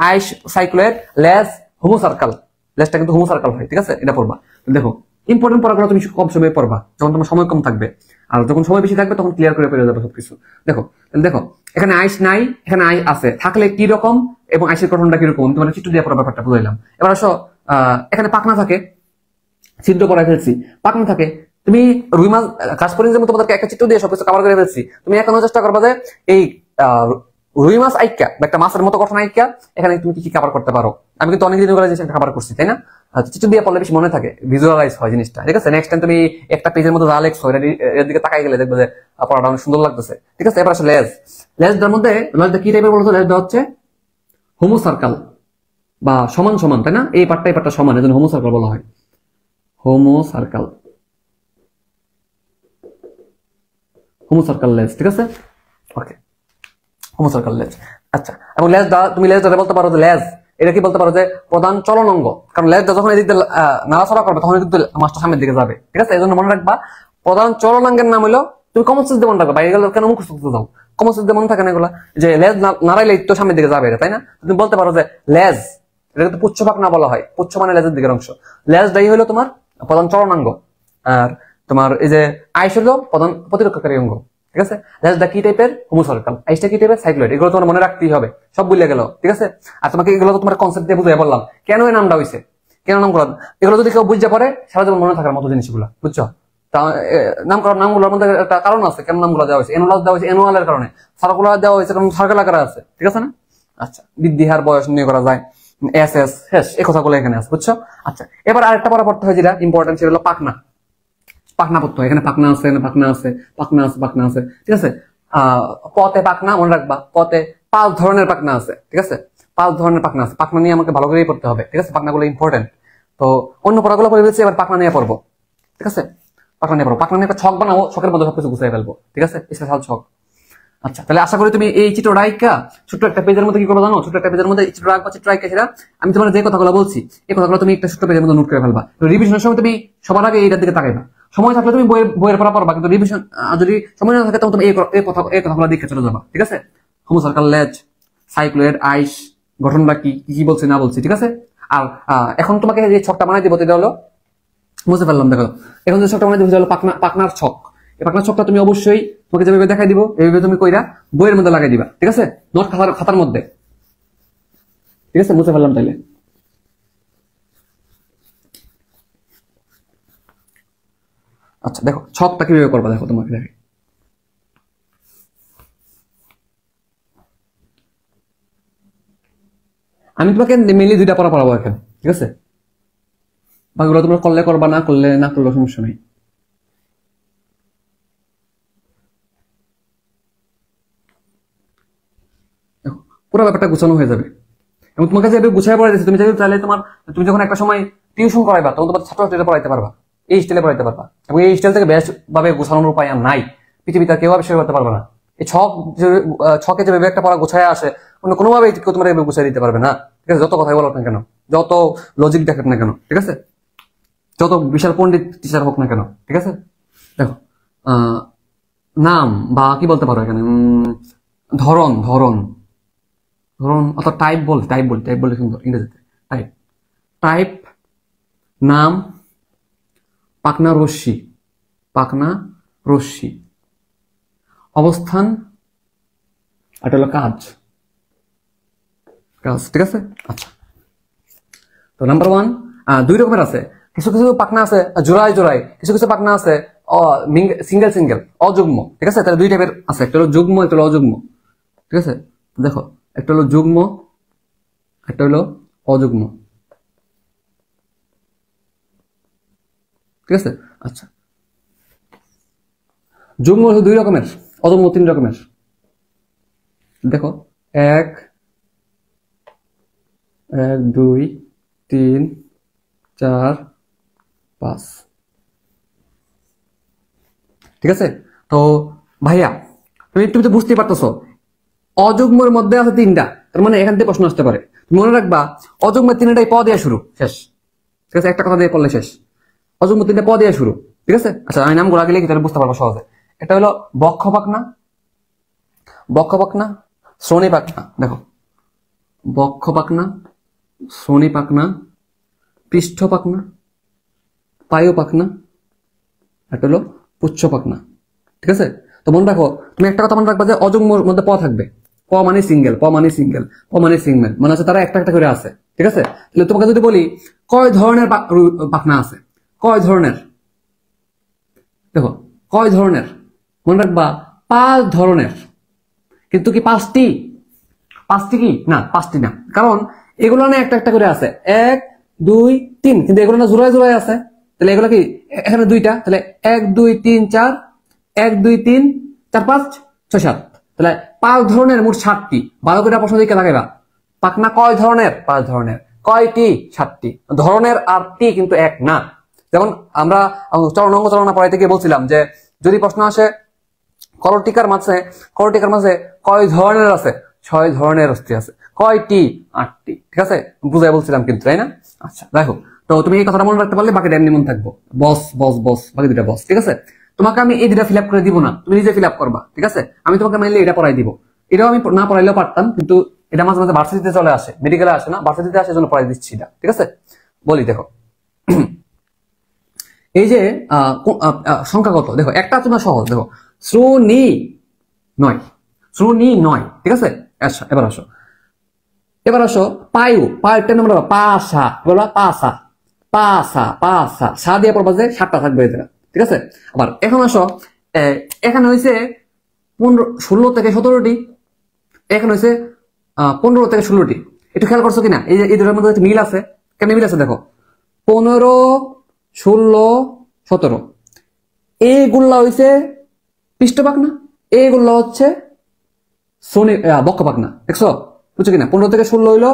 আইস, সাইক্লোয়েড, লেজ, হোমো সার্কেল, লেজটা কিন্তু হোমো সার্কেল হয়। ঠিক আছে? এটা পড়বা। দেখো ইম্পর্টেন্ট পড়াগুলো তুমি কম সময়ে পড়বা, যখন তোমার সময় কম থাকবে। আর যখন সময় বেশি থাকবে তখন ক্লিয়ার করে পেরে যাবে সবকিছু। দেখো দেখো, এখানে আইস নাই, এখানে আই আছে, থাকলে কি রকম এবং আইসের গঠনটা কিরকম, তোমার চিত্র দিয়ে পড়া ব্যাপারটা বুঝাইলাম। এবার আসো, এখানে পাখনা থাকে, ছিদ্র করাই ফেলছি, পাখনা থাকে। তুমি রুই মাছ, ঘাসফড়িং যেমন তোমাদেরকে একটা চিত্র দিয়ে সবকিছু কভার করে ফেলছি, তুমি এখনো চেষ্টা করবা যে এই রুই মাছ আইকা বা একটা মাছের মতো গঠন আইকা এখানে তুমি কি কভার করতে পারো। আমি কিন্তু অনেক দিন করে কভার করছি, তাই না? চিত্র দিয়ে পড়লে বেশি মনে থাকে, ভিজুয়ালাইজ হয় জিনিসটা। ঠিক আছে? নেক্সট টাইম তুমি একটা পেজের মধ্যে যা লেখছো এর দিকে তাকাই গেলে দেখবে যে পড়াটা অনেক সুন্দর লাগতেছে। ঠিক আছে? এবার আসলে লেজটার মধ্যে লেজটা কি টাইপের বলতো? লেজটা হচ্ছে হোমো সার্কেল বা সমান সমান, তাই না? এই পার্টটা সমান, এজন্য হোমো সার্কেল বলা হয়। হোমো সার্কেল, হোমো সার্কেল লেজ। ঠিক আছে? ওকে, হোমো সার্কেল লেজ। আচ্ছা, এবং তুমি লেজ ধরে বলতে পারো যে লেজ, এটা কি বলতে পারো যে প্রধান চলন অঙ্গ, কারণ লেজটা যখন এদিক দিয়ে নাড়াচড়া করবে তখন কিন্তু মাছটা সামনের দিকে যাবে। ঠিক আছে? এই জন্য মনে রাখবা প্রধান চলন অঙ্গের নাম হলো, তুমি কমন সেন্স দিয়ে মনে রাখবা, বাইরে গেলে কেন মুখস্থ করতে যাও, কমন সেন্স দিয়ে মনে থাকে না এগুলা, যে লেজ নাড়াইলে তো সামনের দিকে যাবে, তাই না? তুমি বলতে পারো যে লেজ, এটা কিন্তু পুচ্ছ পাখনা বলা হয়, পুচ্ছ মানে লেজের দিকের অংশ, লেজটাই হলো তোমার প্রধান চলনাঙ্গ। আর তোমার এই যে আইস হলো প্রধান প্রতিরক্ষাকারী অঙ্গ। ঠিক আছে? লেজটা কি টাইপের? Homo circle. আইসটা কি টাইপের? সাইক্লোয়েড। এগুলো তোমার মনে রাখতেই হবে, সব ভুলে গেল। ঠিক আছে? আর তোমাকে এগুলো তো তোমার কনসেপ্ট দিয়ে বুঝিয়ে বললাম কেন এই নামটা হইছে, কেন নাম করা। এগুলো যদি কেউ বুঝতে পারে সারা জীবন মনে থাকার মতো জিনিসগুলো। বুঝছো? নামগুলোর মধ্যে একটা কারণ আছে কেন নামগুলো দেওয়া হয়েছে। এনুয়াল দেওয়া হয়েছে এনুয়ালের কারণে, সার্কুলার দেওয়া হয়েছে কারণ সার্কেল আকারে আছে। ঠিক আছে না? আচ্ছা, বৃদ্ধি হার, বয়স নিয়ে করা যায়, এস এস শেষ, এই কথাগুলো এখানে আছে। বুঝছো? আচ্ছা, এবার আরেকটা পড়া পড়তে হয় যেটা ইম্পর্টেন্ট, সেটা হলো পাখনা। পাখনা পড়তে হয়। এখানে পাখনা আছে, পাখনা আছে, পাখনা আছে, পাখনা আছে। ঠিক আছে? পথে পাখনা মনে রাখবা, পথে 5 ধরনের পাখনা আছে। ঠিক আছে? 5 ধরনের পাখনা আছে। পাখনা নিয়ে আমাকে ভালো করেই পড়তে হবে। ঠিক আছে? পাখনাগুলো ইম্পর্টেন্ট। তো অন্য পড়াগুলো পড়ে ফেলছি, এবার পাখনা নিয়ে পড়বো। ঠিক আছে? পাখনা নিয়ে পড়বো। পাখনা নিয়ে একটা ছক বানাবো, ছকের মধ্যে সবকিছু গুছিয়ে ফেলবো। ঠিক আছে? স্পেশাল ছক। আচ্ছা, তাহলে আশা করি তুমি এই চিত্র রাইকা ছোট্ট একটা পেজের মধ্যে কি করবো জানো? ছোট্ট একটা পেজের মধ্যে চিত্র রাখবা, চিত্র রাইকা সেটা আমি তোমার যে কথাগুলো বলছি এই কথাগুলো তুমি একটা ছোট্ট পেজের মধ্যে নোট করে ফেলবা। রিভিশনের সময় তুমি সবার আগে এইটার দিকে তাকাইবা। সময় থাকলে তুমি বইয়ের পড়া পড়বা, কিন্তু রিভিশন যদি সময় না থাকে তখন তুমি এই কথাগুলো দেখে চলে যাবা। ঠিক আছে? হোমো সার্কেল, লেজ, সাইক্লোয়েড, আইস, গঠনটা কি কি বলছি না বলছি। ঠিক আছে? আর এখন তোমাকে যে ছকটা বানাই দিব এটা হলো, বুঝতে পারলাম। দেখো এখন যে ছকটা বানাই দিব হলো পাখনার ছক। এই পাখনার ছকটা তুমি অবশ্যই তোমাকে যেভাবে দেখাই দিব এইভাবে তুমি কইরা বইয়ের মধ্যে লাগাই দিবা। ঠিক আছে? নোট খাতার মধ্যে। ঠিক আছে? বুঝতে পারলাম তাইলে। আচ্ছা, দেখো ছকটা কিভাবে করবা, দেখো তোমাকে দেখে। আমি তোমাকে মেনলি 2টা পড়া পড়াবো এখানে। ঠিক আছে? বাকিগুলো তোমরা করলে করবা, না করলে সমস্যা নেই। দেখো পুরো ব্যাপারটা গুছানো হয়ে যাবে এবং তোমার কাছে গুছাই পড়া যাচ্ছে। তুমি চাইলে তুমি যখন একটা সময় টিউশন করাইবা তখন তোমার ছাত্রছাত্রীরা পড়াইতে পারবা, এই স্টাইলে পড়াইতে পারবা। এবং এই স্টাইল থেকে বেস্ট ভাবে গুছানোর উপায় আর নাই পৃথিবীতে, কেউ আবিষ্কার করতে পারবে না। এই ছকে যেভাবে একটা পড়া গুছায় আসে অন্য কোনোভাবে কেউ তোমার গুছাই দিতে পারবে না। ঠিক আছে? যত কথাই বলো না কেন, যত লজিক দেখেন না কেন, ঠিক আছে, যত বিশাল পণ্ডিত টিচার হোক না কেন। ঠিক আছে? দেখো নাম বা কি বলতে পারো এখানে, ধরন ধরন ধরন অর্থাৎ টাইপ বলতে সুন্দর ইংরেজিতে টাইপ। টাইপ, নাম, পাকনা রশ্মি, পাকনা রশ্মি, অবস্থান, এটা হলো কাজ, কাজ। ঠিক আছে, আচ্ছা। তো নাম্বার 1 দুই রকমের আছে, কিছু কিছু পাকনা আছে জোড়ায় জোড়ায়, কিছু কিছু পাকনা আছে সিঙ্গেল সিঙ্গেল, অযুগ্ম। ঠিক আছে, তাহলে দুই টাইপের আছে, একটা হলো যুগ্ম, একটা হলো অযুগ্ম। ঠিক আছে, দেখো একটা হলো যুগ্ম, একটা হলো অযুগ্ম। ঠিক আছে, আচ্ছা। যুগ্ম হলো দুই রকমের, অযুগ্ম 3 রকমের। দেখো 1 1 2 3 4 5। ঠিক আছে, তো ভাইয়া তুমি তো বুঝতেই পারতেছো অযুগ্মের মধ্যে আছে 3টা, তার মানে এখান থেকে প্রশ্ন আসতে পারে। মনে রাখবা অযুগ্মের 3টাই প দিয়ে শুরু, শেষ। ঠিক আছে, একটা কথা দিয়ে পড়লে শেষ। অযুগ্ম 3টা প দিয়ে শুরু। ঠিক আছে, আচ্ছা আমি নাম গোলা গেলে কি তাহলে বুঝতে পারবো সহজে। এটা হলো বক্ষ পাকনা, বক্ষ পাকনা, শ্রোণী পাকনা। দেখো বক্ষ পাকনা, শ্রোণী পাকনা, পৃষ্ঠ পাকনা, পায়ু পাকনা, একটা হলো পুচ্ছ পাকনা। ঠিক আছে, তো মনে রাখো তুমি একটা কথা মনে রাখবা যে অযুগ্মর মধ্যে প থাকবে, প মানে সিঙ্গেল, প মানে সিঙ্গেল, প মানে সিঙ্গেল, মানে হচ্ছে তারা একটা একটা করে আছে। ঠিক আছে, তাহলে তোমাকে যদি বলি কয় ধরনের পাখনা আছে, কয় ধরনের, দেখো কয় ধরনের, মনে রাখবা 5 ধরনের। কিন্তু কি 5টি, 5টি কি না, 5টি না, কারণ এগুলো না একটা একটা করে আছে, 1 2 3, কিন্তু এগুলো না জোড়ায় জোড়ায় আছে। তাহলে এগুলো কি এখানে 2টা, তাহলে 1 2 3 4, 1 2 3 4 5 6 7, তাহলে 5 ধরনের মোট 7টি। ভালো করে প্রশ্ন দিকে লাগাইবা, পাকনা কয় ধরনের, 5 ধরনের, কয়টি, 7টি। ধরনের আর টি কিন্তু এক না। যেমন আমরা চলনাঙ্গ চলনা পড়াইতে গিয়ে বলছিলাম যে যদি প্রশ্ন আসে করটিকার মাঝে, করটিকার মাঝে কয় ধরনের আছে, 6 ধরনের অস্থি আছে, কয়টি, 8টি। ঠিক আছে, বুঝাই বলছিলাম কিন্তু, তাই না? আচ্ছা দেখো, তো তুমি এই কথাটা মনে রাখতে পারলে বাকিটা এমনি মনে থাকবো, বস বস বস, বাকি দুটা বস। ঠিক আছে, তোমাকে আমি এই দুটা ফিল আপ করে দিব না, তুমি নিজে ফিল আপ করবা। ঠিক আছে, আমি তোমাকে মাইলে এটা পড়াই দিব, এটাও আমি না পড়াইলেও পারতাম, কিন্তু এটা মাঝে মাঝে ভার্সিটিতে চলে আসে, মেডিকেলে আসে না, ভার্সিটিতে আসে, জন্য পড়াই দিচ্ছি এটা। ঠিক আছে, বলি দেখো এই যে সংখ্যাগত, দেখো একটা তোমার সহজ, দেখো শ্রোণী 9, শ্রোণী 9। ঠিক আছে, আচ্ছা এবার আসো, এবার আসো পায়ু, পায়ুটা আমরা পাশা বলবা, পাশা পাশা পাশা, সা দিয়ে পড়বা যে 7টা থাকবে এই জায়গা। ঠিক আছে, আবার এখন আসো, এখানে হয়েছে 16 থেকে 17টি, এখানে হয়েছে 15 থেকে 16টি। একটু খেয়াল করছো কিনা, এই যে এই দুটোর মধ্যে মিল আছে, কেন মিল আছে দেখো, 15 16 17, এইগুলা হয়েছে পৃষ্ঠপাকনা, এইগুলা হচ্ছে বক্ষ পাকনা। দেখছো বুঝছো কিনা, 15 থেকে 16 হইলো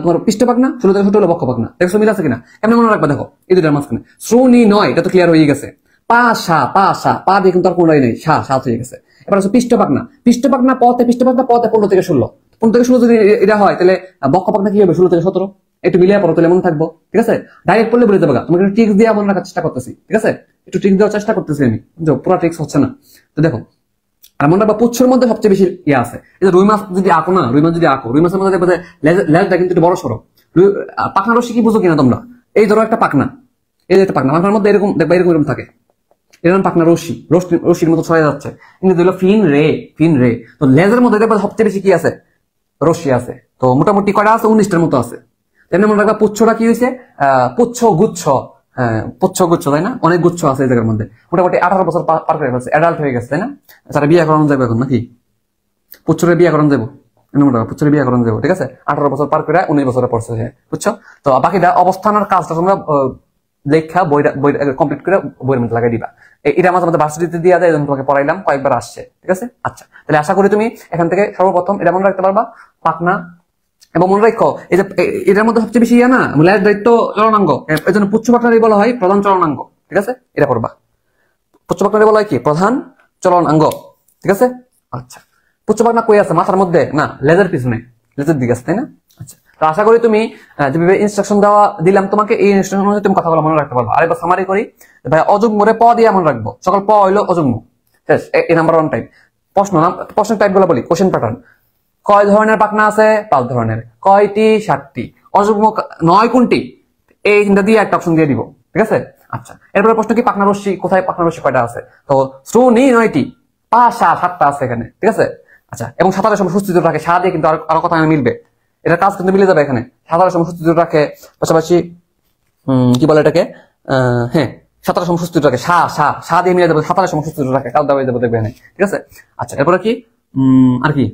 তোমার পৃষ্ঠপাকনা, 16 থেকে 17 হলো বক্ষ পাকনা। দেখছো মিল আছে কিনা, এমনি মনে রাখবা। দেখো এই দুটার মাঝখানে শ্রোণী 9, এটা তো ক্লিয়ার হয়ে গেছে। পাশা পাশা, পা দিয়ে কিন্তু আর কোনটাই নেই, সা সাত হয়ে গেছে। এবার হচ্ছে পৃষ্ঠপাকনা, পৃষ্ঠপাকনা পথে, পৃষ্ঠপাকনা পথে 15 থেকে 16, 15 থেকে 16 যদি এটা হয় তাহলে বক্ষ পাকনা কি হবে, 16 থেকে 17। একটু মিলিয়ে পড়ো তাহলে মনে থাকবো। ঠিক আছে, ডাইরেক্ট পড়লে বলে দেবো, তোমাকে একটু ট্রিক্স দিয়ে মনে রাখার চেষ্টা করতেছি। ঠিক আছে, একটু ট্রিক্স দেওয়ার চেষ্টা করতেছি আমি, পুরো ট্রিক্স হচ্ছে না। তো দেখো আর মনে রাখবা পুচ্ছর মধ্যে সবচেয়ে বেশি ইয়ে আছে। এই যে রুই মাছ যদি আঁকো না, রুই মাছ যদি আঁকো, রুই মাছের মধ্যে দেখবে লেজটা কিন্তু একটু বড় সড়ো। পাখনা রশ্মি কি বুঝো কিনা তোমরা, এই ধরো একটা পাখনা, এই যে একটা পাখনা, পাখনার মধ্যে এরকম দেখবা, এরকম এরকম থাকে, এরকম পাখনা রশ্মি, রশ্মির মতো ছড়াই যাচ্ছে, কিন্তু হলো ফিন রে, ফিন রে। তো লেজের মধ্যে দেখবা সবচেয়ে বেশি কি আছে, রশ্মি আছে। তো মোটামুটি কয়টা আছে, 19টার মতো আছে। তেমনি মনে রাখবা পুচ্ছটা কি হয়েছে, পুচ্ছ গুচ্ছ, পুচ্ছ গুচ্ছ, তাই না, অনেক গুচ্ছ আছে এই জায়গার মধ্যে। মোটামুটি 18 বছর পার করে ফেলছে, অ্যাডাল্ট হয়ে গেছে, তাই না? তারা বিয়ে করানো যাবে এখন নাকি, পুচ্ছরে বিয়ে করানো যাবো, পুচ্ছরে বিয়ে করানো যাবো। ঠিক আছে, 18 বছর পার করে 19 বছরে পড়ছে, বুঝছো? তো বাকিটা অবস্থান আর কাজটা তোমরা লেখা বইটা কমপ্লিট করে বইয়ের মধ্যে লাগাই দিবা। এটা মাঝে মাঝে ভার্সিটিতে দিয়ে দেয়, তোমাকে পড়াইলাম, কয়েকবার আসছে। ঠিক আছে, আচ্ছা তাহলে আশা করি তুমি এখান থেকে সর্বপ্রথম এটা মনে রাখতে পারবা, পাকনা। এবং মনে রাখো এই যে এটার মধ্যে সবচেয়ে বেশি ইয়া না, লেজ দায়িত্ব চলনাঙ্গ, এই জন্য পুচ্ছ পাকনারি বলা হয় প্রধান চলনাঙ্গ। ঠিক আছে, এটা পড়বা, পুচ্ছ পাকনারি বলা হয় কি প্রধান চলনাঙ্গ। ঠিক আছে, আচ্ছা পুচ্ছ পাকনা কই আছে, মাথার মধ্যে না, লেজের পিছনে, লেজের দিকে আছে, তাই না? আচ্ছা, তো আশা করি তুমি যেভাবে ইনস্ট্রাকশন দেওয়া দিলাম তোমাকে, এই ইনস্ট্রাকশন অনুযায়ী তুমি কথাগুলো মনে রাখতে পারবো। আরেকবার সামারি করি, ভাই অযুগ্মরে প দিয়ে মনে রাখবো, সকল প হইলো অযুগ্ম, শেষ। এই নাম্বার 1 টাইপ প্রশ্নের টাইপ গুলো বলি, কোশ্চেন প্যাটার্ন। কয় ধরনের পাখনা আছে, 5 ধরনের, কয়টি, 7টি, অযুগ্ম 9 কোনটি, এই তিনটা দিয়ে একটা অপশন দিয়ে দিব, ঠিক আছে। আচ্ছা, এরপরে প্রশ্ন কি পাখনা রশ্মি কোথায়, পাখনা রশ্মি কয়টা আছে? তো শ্রোণী 9টি, পাশা 7টা আছে এখানে, ঠিক আছে। আচ্ছা, এবং সাঁতারের সময় সুস্থিত রাখে, সা দিয়ে কিন্তু আরো কথা মিলবে, এটা কাজ কিন্তু মিলে যাবে এখানে। সাঁতারের সময় সুস্থিত রাখে, পাশাপাশি কি বলে এটাকে, হ্যাঁ সাঁতারের সময় সুস্থিত রাখে, সা দিয়ে মিলে যাবে, সাঁতারের সময় সুস্থিত রাখে, কাল দেওয়া যাবে দেখবে এখানে, ঠিক আছে। আচ্ছা, এরপরে কি আর কি,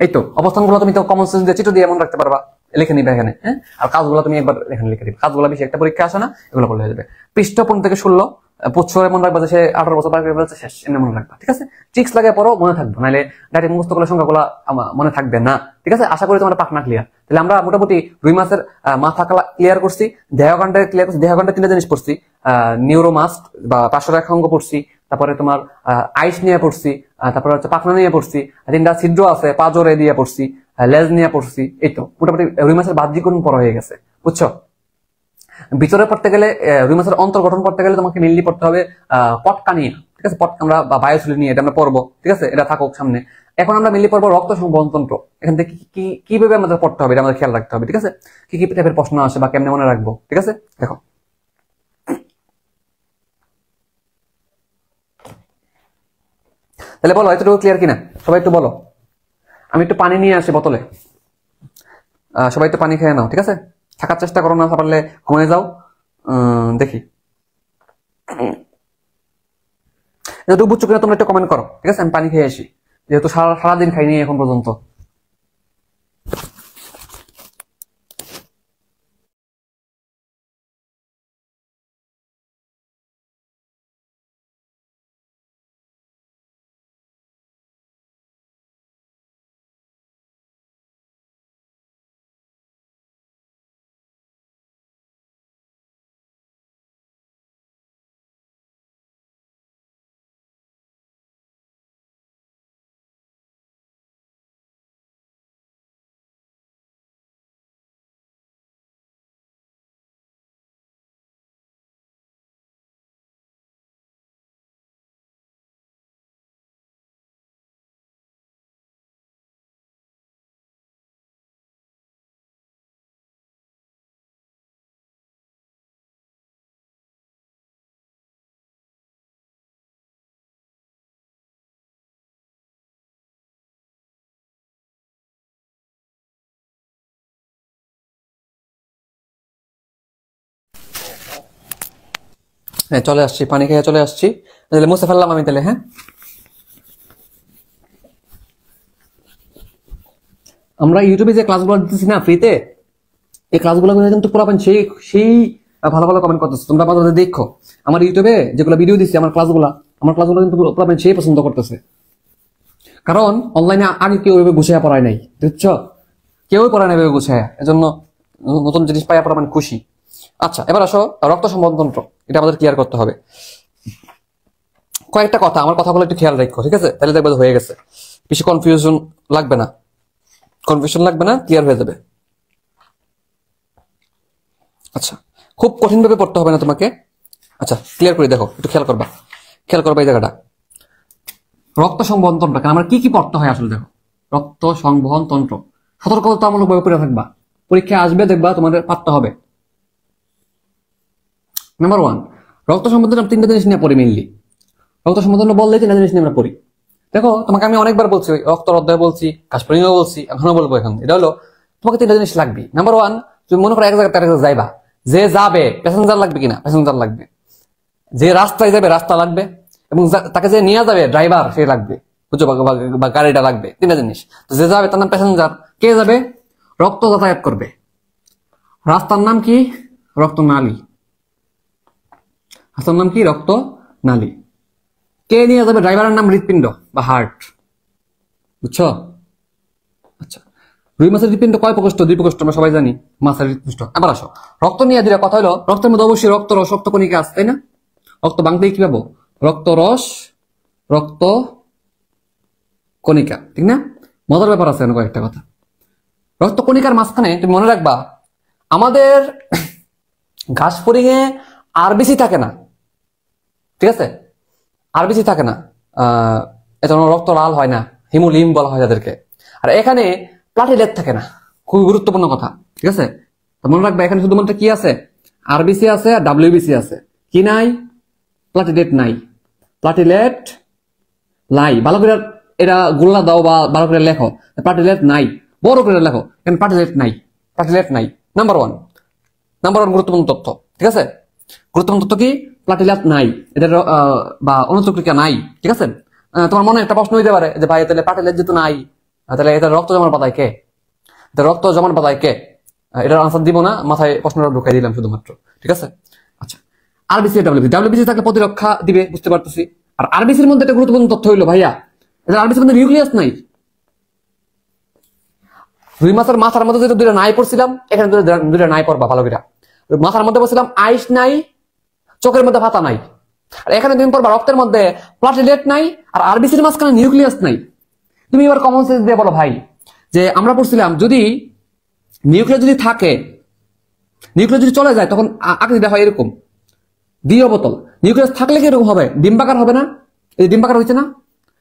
এই তো অবস্থানগুলো তুমি তো কমন সেন্স দিয়ে চিত্র দিয়ে মনে রাখতে পারবা, লিখে নিবে এখানে, হ্যাঁ। আর কাজগুলো তুমি একবার এখানে লিখে দিবে, কাজগুলো বেশি একটা পরীক্ষা আসে না, এগুলো করলে হয়ে যাবে। পৃষ্ঠ 15 থেকে 16 বছরে মনে রাখবা যে সে 18 বছর পার করে ফেলেছে, শেষ, এনে মনে রাখবা, ঠিক আছে। ট্রিক্স লাগে পরও মনে থাকবে, নাহলে ডাইরেক্ট মুখস্থ করলে সংখ্যাগুলো মনে থাকবে না, ঠিক আছে। আশা করি তোমার পাখনা ক্লিয়ার। তাহলে আমরা মোটামুটি রুই মাছের মাথা ক্লিয়ার করছি, দেহকাণ্ডে ক্লিয়ার করছি, দেহকাণ্ডে 3টা জিনিস পড়ছি, নিউরোমাস্ট বা পার্শ্বরেখাঙ্গ পড়ছি, তারপরে তোমার আইস নিয়ে পড়ছি, তারপরে হচ্ছে পাখনা নিয়ে পড়ছি, 3টা ছিদ্র আছে পাজরে দিয়ে পড়ছি, লেজ নিয়ে পড়ছি। এই তো মোটামুটি রুই মাছের বাহ্যিকরণ পড়া হয়ে গেছে, বুঝছো। ভিতরে পড়তে গেলে, রুই মাছের অন্তর গঠন পড়তে গেলে তোমাকে মেনলি পড়তে হবে পটকা নিয়ে, ঠিক আছে। পটকা আমরা বা বায়োসিল নিয়ে এটা আমরা পড়বো, ঠিক আছে, এটা থাকুক সামনে। এখন আমরা মেনলি পড়বো রক্ত সংবহনতন্ত্র, এখান থেকে কিভাবে আমাদের পড়তে হবে এটা আমাদের খেয়াল রাখতে হবে, ঠিক আছে। কি কি টাইপের প্রশ্ন আসে বা কেমনে মনে রাখবো, ঠিক আছে। দেখো, তাহলে বলো এতটুকু ক্লিয়ার কিনা, সবাই একটু বলো। আমি একটু পানি নিয়ে আসি বোতলে, সবাই একটু পানি খেয়ে নাও, ঠিক আছে। থাকার চেষ্টা করো, না পারলে ঘুমিয়ে যাও। দেখি এতটুকু বুঝছো কিনা তোমরা একটু কমেন্ট করো, ঠিক আছে। আমি পানি খেয়ে আসি, যেহেতু সারাদিন খাইনি এখন পর্যন্ত। হ্যাঁ, চলে আসছি, পানি খেয়ে চলে আসছি, তাহলে মুছে ফেললাম আমি তাহলে। হ্যাঁ, আমরা ইউটিউবে যে ক্লাসগুলো দিতেছি না ফ্রিতে, এই ক্লাসগুলো কিন্তু পুরাপান সেই সেই ভালো ভালো কমেন্ট করতেছে, তোমরা আমাদের দেখো। আমার ইউটিউবে যেগুলো ভিডিও দিচ্ছি, আমার ক্লাসগুলো কিন্তু পুরাপান সেই পছন্দ করতেছে, কারণ অনলাইনে আগে কেউ এভাবে গুছিয়ে পড়ায় নাই, বুঝছো, কেউই পড়ায় নাই এভাবে গুছিয়ে, এজন্য নতুন জিনিস পাই পুরাপান খুশি। আচ্ছা, এবার আসো রক্ত সম্বহনতন্ত্র, এটা আমাদের ক্লিয়ার করতে হবে। কয়েকটা কথা, আমার কথাগুলো একটু খেয়াল রাখো, ঠিক আছে, তাহলে দেখবে হয়ে গেছে, বেশি কনফিউশন লাগবে না, ক্লিয়ার হয়ে যাবে। আচ্ছা, খুব কঠিন ভাবে পড়তে হবে না তোমাকে। আচ্ছা, ক্লিয়ার করে দেখো, একটু খেয়াল করবা এই জায়গাটা, রক্ত সংবহন তন্ত্র আমরা কি কি পড়তে হয় আসলে। দেখো, রক্ত সংবহন তন্ত্র সতর্কতামূলক ভাবে পড়ে থাকবা, পরীক্ষায় আসবে দেখবা তোমাদের পারতে হবে। নাম্বার 1, রক্ত সম্বন্ধে 3টা জিনিস নিয়ে পড়ি মেইনলি। রক্ত সম্বন্ধে বললে 3টা জিনিস নিয়ে আমরা পড়ি। দেখো, তোমাকে আমি অনেকবার বলছি, রক্তর অধ্যায় বলছি, কাশপরিংও বলছি, এখনো বলবো। এখন এটা হলো তোমাকে 3টা জিনিস লাগবে। নাম্বার 1, তুমি মনে করো এক জায়গায় যাইবা, যে যাবে প্যাসেঞ্জার লাগবে কিনা, প্যাসেঞ্জার লাগবে। যে রাস্তায় যাবে রাস্তা লাগবে, এবং তাকে যে নিয়ে যাবে ড্রাইভার সে লাগবে, বুঝছো, বা গাড়িটা লাগবে। 3টা জিনিস। তো যে যাবে তার নাম প্যাসেঞ্জার, কে যাবে, রক্ত যাতায়াত করবে, রাস্তার নাম কি, রক্ত নালী, রাস্তার নাম কি, রক্ত নালী। কে নিয়ে যাবে, ড্রাইভারের নাম হৃৎপিণ্ড বা হার্ট, বুঝছো। আচ্ছা, রুই মাছের হৃৎপিণ্ড কয় প্রকোষ্ঠ, 2 প্রকোষ্ঠ, আমরা সবাই জানি মাছের হৃৎপিণ্ড। আবার আসো রক্ত নিয়ে দুইটা কথা হলো, রক্তের মধ্যে অবশ্যই রক্তরস, রক্তকণিকা আছে, তাই না। রক্ত বাংলায় কি পাবো, রক্তরস, রক্ত কণিকা, ঠিক না। মজার ব্যাপার আছে কয়েকটা কথা। রক্ত কণিকার মাঝখানে তুমি মনে রাখবা, আমাদের ঘাসফড়িংয়ে আরবিসি থাকে না, ঠিক আছে, আরবিসি থাকে না, এজন্য রক্ত লাল হয় না, হিমোলিম বলা হয় যাদেরকে। আর এখানে প্লাটিলেট থাকে না, খুবই গুরুত্বপূর্ণ কথা, ঠিক আছে। তো মনে রাখবে এখানে শুধুমাত্র কি আছে, আরবিসি আছে আর ডাব্লিউবিসি আছে, কি নাই, প্লাটিলেট নাই, প্লাটিলেট নাই। ভালো করে এটা গোল্লা দাও বা ভালো করে লেখো, প্লাটিলেট নাই, বড় করে লেখো, এখানে প্লাটিলেট নাই, প্লাটিলেট নাই। নাম্বার ওয়ান গুরুত্বপূর্ণ তথ্য, ঠিক আছে। গুরুত্বপূর্ণ তথ্য কি, প্লাটিলেট নাই, এদের বা অনুচক্রিকা নাই, ঠিক আছে। তোমার মনে একটা প্রশ্ন হইতে পারে যে ভাই তাহলে প্লাটিলেট যেহেতু নাই, তাহলে এটা রক্ত জমাট বাঁধায় কে, এটা রক্ত জমাট বাঁধায় কে, এটার আনসার দিব না, মাথায় প্রশ্নটা ঢুকাই দিলাম শুধুমাত্র, ঠিক আছে। আচ্ছা, আরবিসি ডাব্লিউবিসি থাকলে প্রতিরক্ষা দিবে, বুঝতে পারতেছি। আর আরবিসির মধ্যে একটা গুরুত্বপূর্ণ তথ্য হইলো ভাইয়া, এটা আরবিসির মধ্যে নিউক্লিয়াস নাই। রুই মাছের মাথার মধ্যে যেটা দুইটা নাই পড়ছিলাম, এখানে দুইটা নাই পড়বা ভালো করে। মাথার মধ্যে বলছিলাম আইস নাই, চোখের মধ্যে পাতা নাই। আর এখানে তুমি পড়বা রক্তের মধ্যে প্লাটিলেট নাই, আর আরবিসির মাঝখানে নিউক্লিয়াস নাই। তুমি এবার কমন সেন্স দিয়ে বলো ভাই, যে আমরা পড়ছিলাম যদি নিউক্লিয়াস যদি থাকে, নিউক্লিয়াস যদি চলে যায় তখন আকৃতিটা হয় এরকম দ্বিতীয় বোতল। নিউক্লিয়াস থাকলে কি এরকম হবে, ডিম্বাকার হবে না? এই ডিম্বাকার হয়েছে না,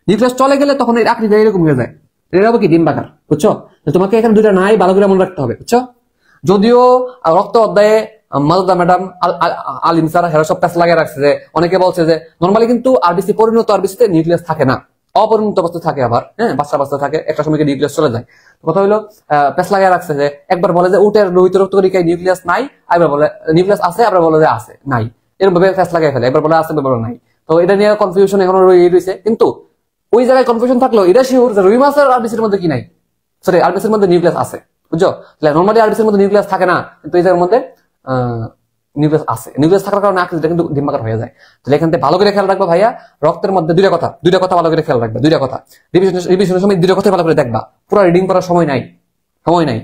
নিউক্লিয়াস চলে গেলে তখন এই আকৃতি এরকম হয়ে যায়, এটা হবে কি ডিম্বাকার, বুঝছো। তোমাকে এখানে দুইটা নাই ভালো করে মনে রাখতে হবে, বুঝছো। যদিও রক্ত অধ্যায়ে মাজদা ম্যাডাম আলিম স্যার হেরা সব প্যাচ লাগিয়ে রাখছে যে অনেকে বলছে যে নর্মালি কিন্তু আরবিসি পরিণত আরবিসিতে নিউক্লিয়াস থাকে না, অপরিণত অবস্থা থাকে, আবার হ্যাঁ বাচ্চা থাকে, একটা সময় নিউক্লিয়াস চলে যায়। কথা হলো প্যাচ লাগিয়ে রাখছে যে একবার বলে যে উটের লোহিত রক্তকণিকায় নিউক্লিয়াস নাই, একবার বলে নিউক্লিয়াস আছে, আবার বলে যে আছে নাই, এরকম ভাবে প্যাচ লাগিয়ে ফেলে, একবার বলে আছে, একবার বলে নাই। তো এটা নিয়ে কনফিউশন এখনো রয়েছে, কিন্তু ওই জায়গায় কনফিউশন থাকলো এটা শিওর যে রুই মাছের আরবিসির মধ্যে কি নাই, সরি আরবিসির মধ্যে নিউক্লিয়াস আছে, বুঝছো। নর্মালি আরবিসির মধ্যে নিউক্লিয়াস থাকে না, কিন্তু এই জায়গার মধ্যে নিউক্লিয়াস আছে। নিউক্লিয়াস থাকার কারণে আকৃতিটা কিন্তু ডিম্বাকার হয়ে যায়। তাহলে এখান থেকে ভালো করে খেয়াল রাখবো ভাইয়া, রক্তের মধ্যে দুইটা কথা ভালো করে খেয়াল রাখবে, দুইটা কথা রিভিশনের সময় দুইটা কথা ভালো করে দেখবা, পুরো রিডিং করার সময় নাই,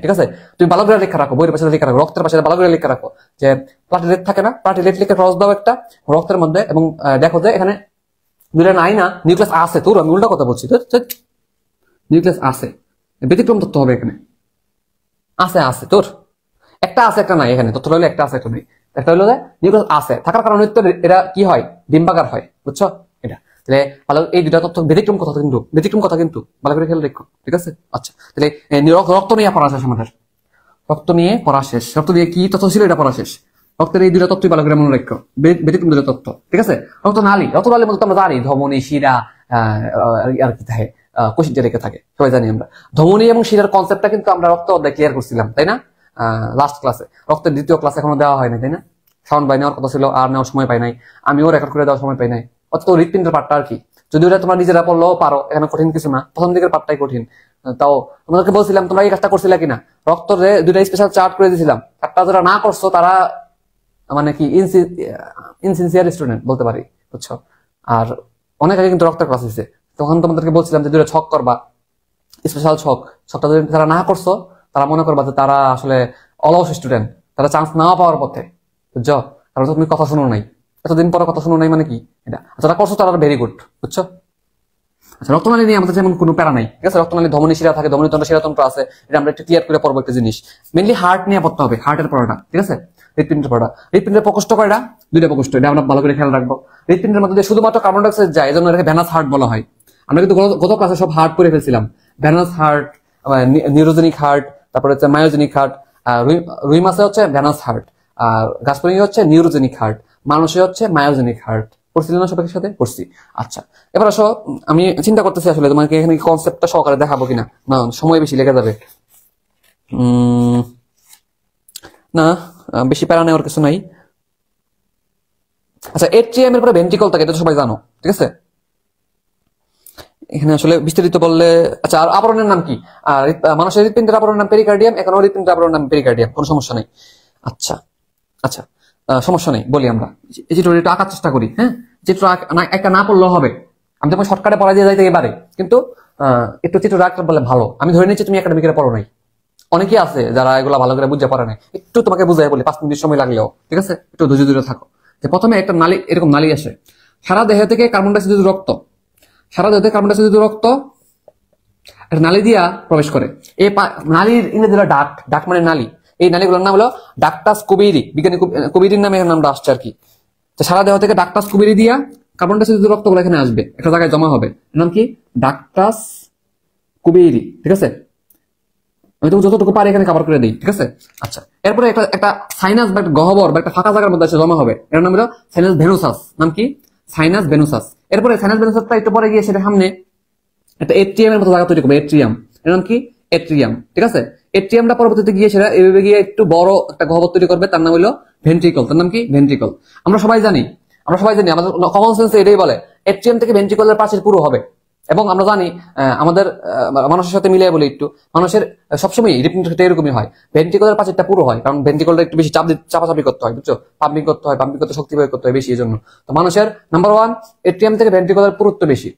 ঠিক আছে। তুমি ভালো করে লেখা রাখো, বইয়ের পাশে লেখা রাখো, রক্তের পাশে ভালো করে লেখা রাখো যে প্লাটিলেট থাকে না, প্লাটিলেট লিখে ক্রস দাও একটা রক্তের মধ্যে, এবং দেখো যে এখানে দুইটা নাই না, নিউক্লিয়াস আছে। তোর আমি উল্টা কথা বলছি, নিউক্লিয়াস আছে, ব্যতিক্রম তথ্য হবে এখানে, আছে তোর একটা আছে একটা নাই, এখানে তথ্য হলো একটা আছে একটা নাই। একটা হলো যে নিউক্লিয়াস আছে থাকার কারণে তো এটা কি হয়, ডিম্বাকার হয়, বুঝছো। এটা তাহলে ভালো, এই দুটা তথ্য ব্যতিক্রম কথা কিন্তু ভালো করে খেয়াল রাখো, ঠিক আছে। আচ্ছা, তাহলে রক্ত নিয়ে পড়া শেষ আমাদের, রক্ত নিয়ে পড়া শেষ। রক্ত দিয়ে কি তথ্য ছিল এটা পড়া শেষ। রক্তের এই দুটা তথ্যই ভালো করে মনে রাখো, ব্যতিক্রম দুটা তথ্য, ঠিক আছে। রক্ত নালীর মধ্যে আমরা জানি ধমনী, শিরা আর কি থাকে, কোষিকা রেখে থাকে, সবাই জানি আমরা। ধমনী এবং শিরার কনসেপ্টটা কিন্তু আমরা রক্ত অধ্যায়ে ক্লিয়ার করছিলাম, তাই না, লাস্ট ক্লাসে। রক্তের দ্বিতীয় ক্লাস এখনো দেওয়া হয়নি, তাই না। সাউন্ড বাই নেওয়ার কথা ছিল, আর নেওয়ার সময় পাই নাই, আমিও রেকর্ড করে দেওয়ার সময় পাই নাই। অত হৃৎপিণ্ডের পার্টটা আর কি, যদি ওটা তোমরা নিজেরা পড়লেও পারো, এখানে কঠিন কিছু না, প্রথম দিকের পার্টটাই কঠিন। তাও তোমাদেরকে বলছিলাম তোমরা এই কাজটা করছিলা কিনা, রক্তরে দুইটা স্পেশাল চার্ট করে দিয়েছিলাম, চারটা যারা না করছো তারা মানে কি ইনসিনসিয়ার স্টুডেন্ট বলতে পারি, বুঝছো। আর অনেক আগে কিন্তু রক্তের ক্লাস হয়েছে, তখন তোমাদেরকে বলছিলাম যে দুইটা ছক করবা, স্পেশাল ছকটা যদি তারা না করছো, তারা মনে করবা যে তারা আসলে অলস স্টুডেন্ট, তারা চান্স না পাওয়ার পথে, বুঝছো। তারা তুমি কথা শুনো নাই, এতদিন পরে কথা শুনো নাই মানে কি এটা, যারা করছো তারা ভেরি গুড, বুঝছো। আচ্ছা, রক্তনালী নিয়ে আমাদের যেমন কোনো প্যারা নাই, ঠিক আছে। রক্তনালী ধমনী শিরা থাকে, ধমনীতন্ত্র শিরাতন্ত্র আছে, এটা আমরা একটু ক্লিয়ার করে পড়বো একটা জিনিস। মেনলি হার্ট নিয়ে পড়তে হবে, হার্টের পড়াটা, ঠিক আছে। হৃৎপিণ্ডের পড়া, হৃৎপিণ্ডের প্রকোষ্ঠ কয়টা, দুইটা প্রকোষ্ঠ, এটা আমরা ভালো করে খেয়াল রাখবো। হৃৎপিণ্ডের মধ্যে শুধুমাত্র কার্বন ডাই অক্সাইড যায়, এজন্য এটাকে ভেনাস হার্ট বলা হয়। আমরা কিন্তু গত ক্লাসে সব হার্ট করে ফেলছিলাম, ভেনাস হার্ট, নিউরোজেনিক হার্ট, তারপরে হচ্ছে মায়োজেনিক হার্ট। রুই মাছে হচ্ছে ভেনাস হার্ট, আর গাছপানি হচ্ছে নিউরোজেনিক হার্ট, মানুষে হচ্ছে মায়োজেনিক হার্ট। পড়ছিলেন না সবাইকে সাথে পড়ছি। আচ্ছা, এবার আসো, আমি চিন্তা করতেছি আসলে তোমাকে এখানে কনসেপ্টটা সহকারে দেখাবো কিনা, না সময় বেশি লেগে যাবে। না, বেশি প্যারা নেওয়ার কিছু নাই। আচ্ছা, এট্রিয়াম এর পরে ভেন্ট্রিকল থাকে, এটা তো সবাই জানো, ঠিক আছে। এখানে আসলে বিস্তারিত বললে, আচ্ছা, আর আবরণের নাম কি, আর মানুষের হৃৎপিণ্ডের আবরণের নাম পেরিকার্ডিয়াম, এখানে হৃৎপিণ্ডের আবরণের নাম পেরিকার্ডিয়াম, কোনো সমস্যা নেই। আচ্ছা, সমস্যা নেই, বলি আমরা এই চিত্রটা একটু আঁকার চেষ্টা করি। হ্যাঁ, চিত্র একটা না পড়লেও হবে, আমি তোমার শর্টকাটে পড়া দিয়ে যাইতে পারে, কিন্তু একটু চিত্র রাখতে বলে ভালো। আমি ধরে নিচ্ছি তুমি একাডেমিকে পড়ো নাই, অনেকেই আছে যারা এগুলো ভালো করে বুঝতে পারে নাই, একটু তোমাকে বুঝাই বলি 5 মিনিট সময় লাগলেও, ঠিক আছে। একটু ধৈর্য ধরে থাকো। যে প্রথমে একটা নালী, এরকম নালী আসে, সারা দেহ থেকে কার্বন ডাই অক্সাইড রক্ত, সারা দেহ থেকে কার্বন ডাই অক্সাইড রক্ত একটা নালী দিয়া প্রবেশ করে। এই নালীর ইংরেজি হলো ডাক মানে নালী। এই নালীগুলোর নাম হলো ডাক্টাস কুবেরি, বিজ্ঞানী কুবেরির নামে এর নামটা আসছে আর কি। সারা দেহ থেকে ডাক্টাস কুবেরি দিয়া কার্বন ডাই অক্সাইড রক্তগুলো এখানে আসবে, একটা জায়গায় জমা হবে, এর নাম কি ডাক্টাস কুবেরি, ঠিক আছে। আমি তো যতটুকু পারি এখানে কভার করে দিই, ঠিক আছে। আচ্ছা, এরপরে একটা সাইনাস বা একটা গহ্বর বা একটা ফাঁকা জায়গার মধ্যে এসে জমা হবে, এর নাম হলো সাইনাস ভেনুসাস। নাম কি? সাইনাস ভেনুসাস। এরপরে সাইনাস ভেনুসাসটা একটু পরে গিয়ে সেটা সামনে একটা এট্রিয়াম এর মতো জায়গা তৈরি করবে, এট্রিয়াম। এর নাম কি? এট্রিয়াম, ঠিক আছে। এট্রিয়ামটা পরবর্তীতে গিয়ে সেটা এভাবে গিয়ে একটু বড় একটা গহ্বর তৈরি করবে, তার নাম হলো ভেন্ট্রিকল। তার নাম কি? ভেন্ট্রিকল। আমরা সবাই জানি আমাদের কমন সেন্সে এটাই বলে এট্রিয়াম থেকে ভেন্ট্রিকলের প্রাচীর পুরো হবে। এবং আমরা জানি আমাদের মানুষের সাথে মিলিয়ে বলি একটু, মানুষের সবসময় হৃৎপিণ্ডের ক্ষেত্রে এরকমই হয়, ভেন্ট্রিকলের প্রাচীরটা পুরো হয়, কারণ ভেন্ট্রিকলটা একটু বেশি চাপাচাপি করতে হয়, বুঝছো, পাম্পিং করতে শক্তি প্রয়োগ করতে হয় বেশি, এই জন্য। তো মানুষের নাম্বার 1 এট্রিয়াম থেকে ভেন্ট্রিকলের পুরুত্ব বেশি।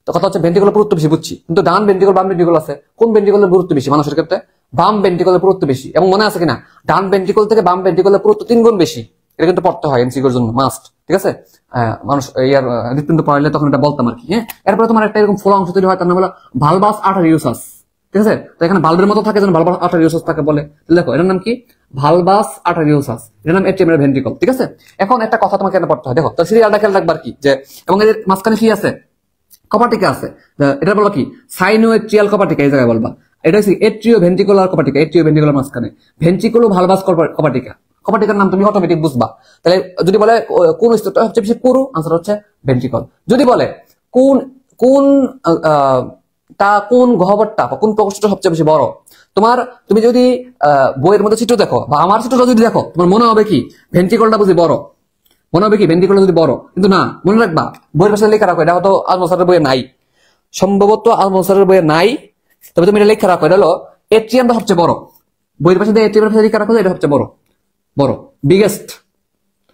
তো কথা হচ্ছে ভেন্ট্রিকলের পুরুত্ব বেশি বুঝছি, কিন্তু ডান ভেন্ট্রিকল বাম ভেন্ট্রিকল আছে, কোন ভেন্ট্রিকলের পুরুত্ব বেশি মানুষের ক্ষেত্রে? বাম ভেন্ট্রিকলের পুরুত্ব বেশি। এবং মনে আছে কিনা, ডান ভেন্ট্রিকল থেকে বাম ভেন্ট্রিকলের পুরুত্ব 3 গুণ বেশি। এটা কিন্তু পড়তে হয় এমসিকিউর জন্য, মাস্ট, ঠিক আছে। মানুষ ইয়ার হৃৎপিণ্ড পড়াইলে তখন এটা বলতাম আর কি। হ্যাঁ, এরপরে তোমার একটা এরকম ফোলা অংশ তৈরি হয়, তার নাম হলো ভালভাস আর্টারিওসাস, ঠিক আছে। তো এখানে ভালভের মতো থাকে, যেন ভালভাস আর্টারিওসাস তাকে বলে। দেখো এটার নাম কি? ভালভাস আর্টারিওসাস। এটার নাম এট্রিয়ামের ভেন্ট্রিকল, ঠিক আছে। এখন একটা কথা তোমাকে এখানে পড়তে হয়, দেখো তো সিরিয়ালটা খেয়াল রাখবার কি, যে এবং এদের মাঝখানে কি আছে? কপাটিকা আছে। এটা বলবা কি? সাইনোএট্রিয়াল কপাটিকা, এই জায়গায় বলবা। এটা হচ্ছে এট্রিও ভেন্ট্রিকুলার কপাটিকা, এট্রিও ভেন্ট্রিকুলার মাঝখানে ভেন্ট্রিকুলো ভালভাস কপাটিকা। কপাটিকার নাম তুমি অটোমেটিক বুঝবা। তাহলে যদি বলে কোন স্তরটা সবচেয়ে বেশি পুরু, আনসার হচ্ছে ভেন্ট্রিকল। যদি বলে কোন কোন কোন গহ্বরটা বা কোন প্রকোষ্ঠটা সবচেয়ে বেশি বড়, তুমি যদি বইয়ের মধ্যে চিত্র দেখো বা আমার চিত্রটা যদি দেখো, তোমার মনে হবে কি ভেন্ট্রিকলটা বুঝি বড়, মনে হবে কি ভেন্ট্রিকলটা যদি বড়। কিন্তু না, মনে রাখবা বইয়ের পাশে লেখা রাখো, এটা হয়তো আজমল স্যারের বইয়ে নাই, সম্ভবত আজমল স্যারের বইয়ে নাই, তবে তুমি এটা লেখা রাখো, এটা হলো এট্রিয়ামটা সবচেয়ে বড়। বইয়ের পাশে এট্রিয়ামের পাশে লেখা রাখো, এটা সবচেয়ে বড় বিগেস্ট,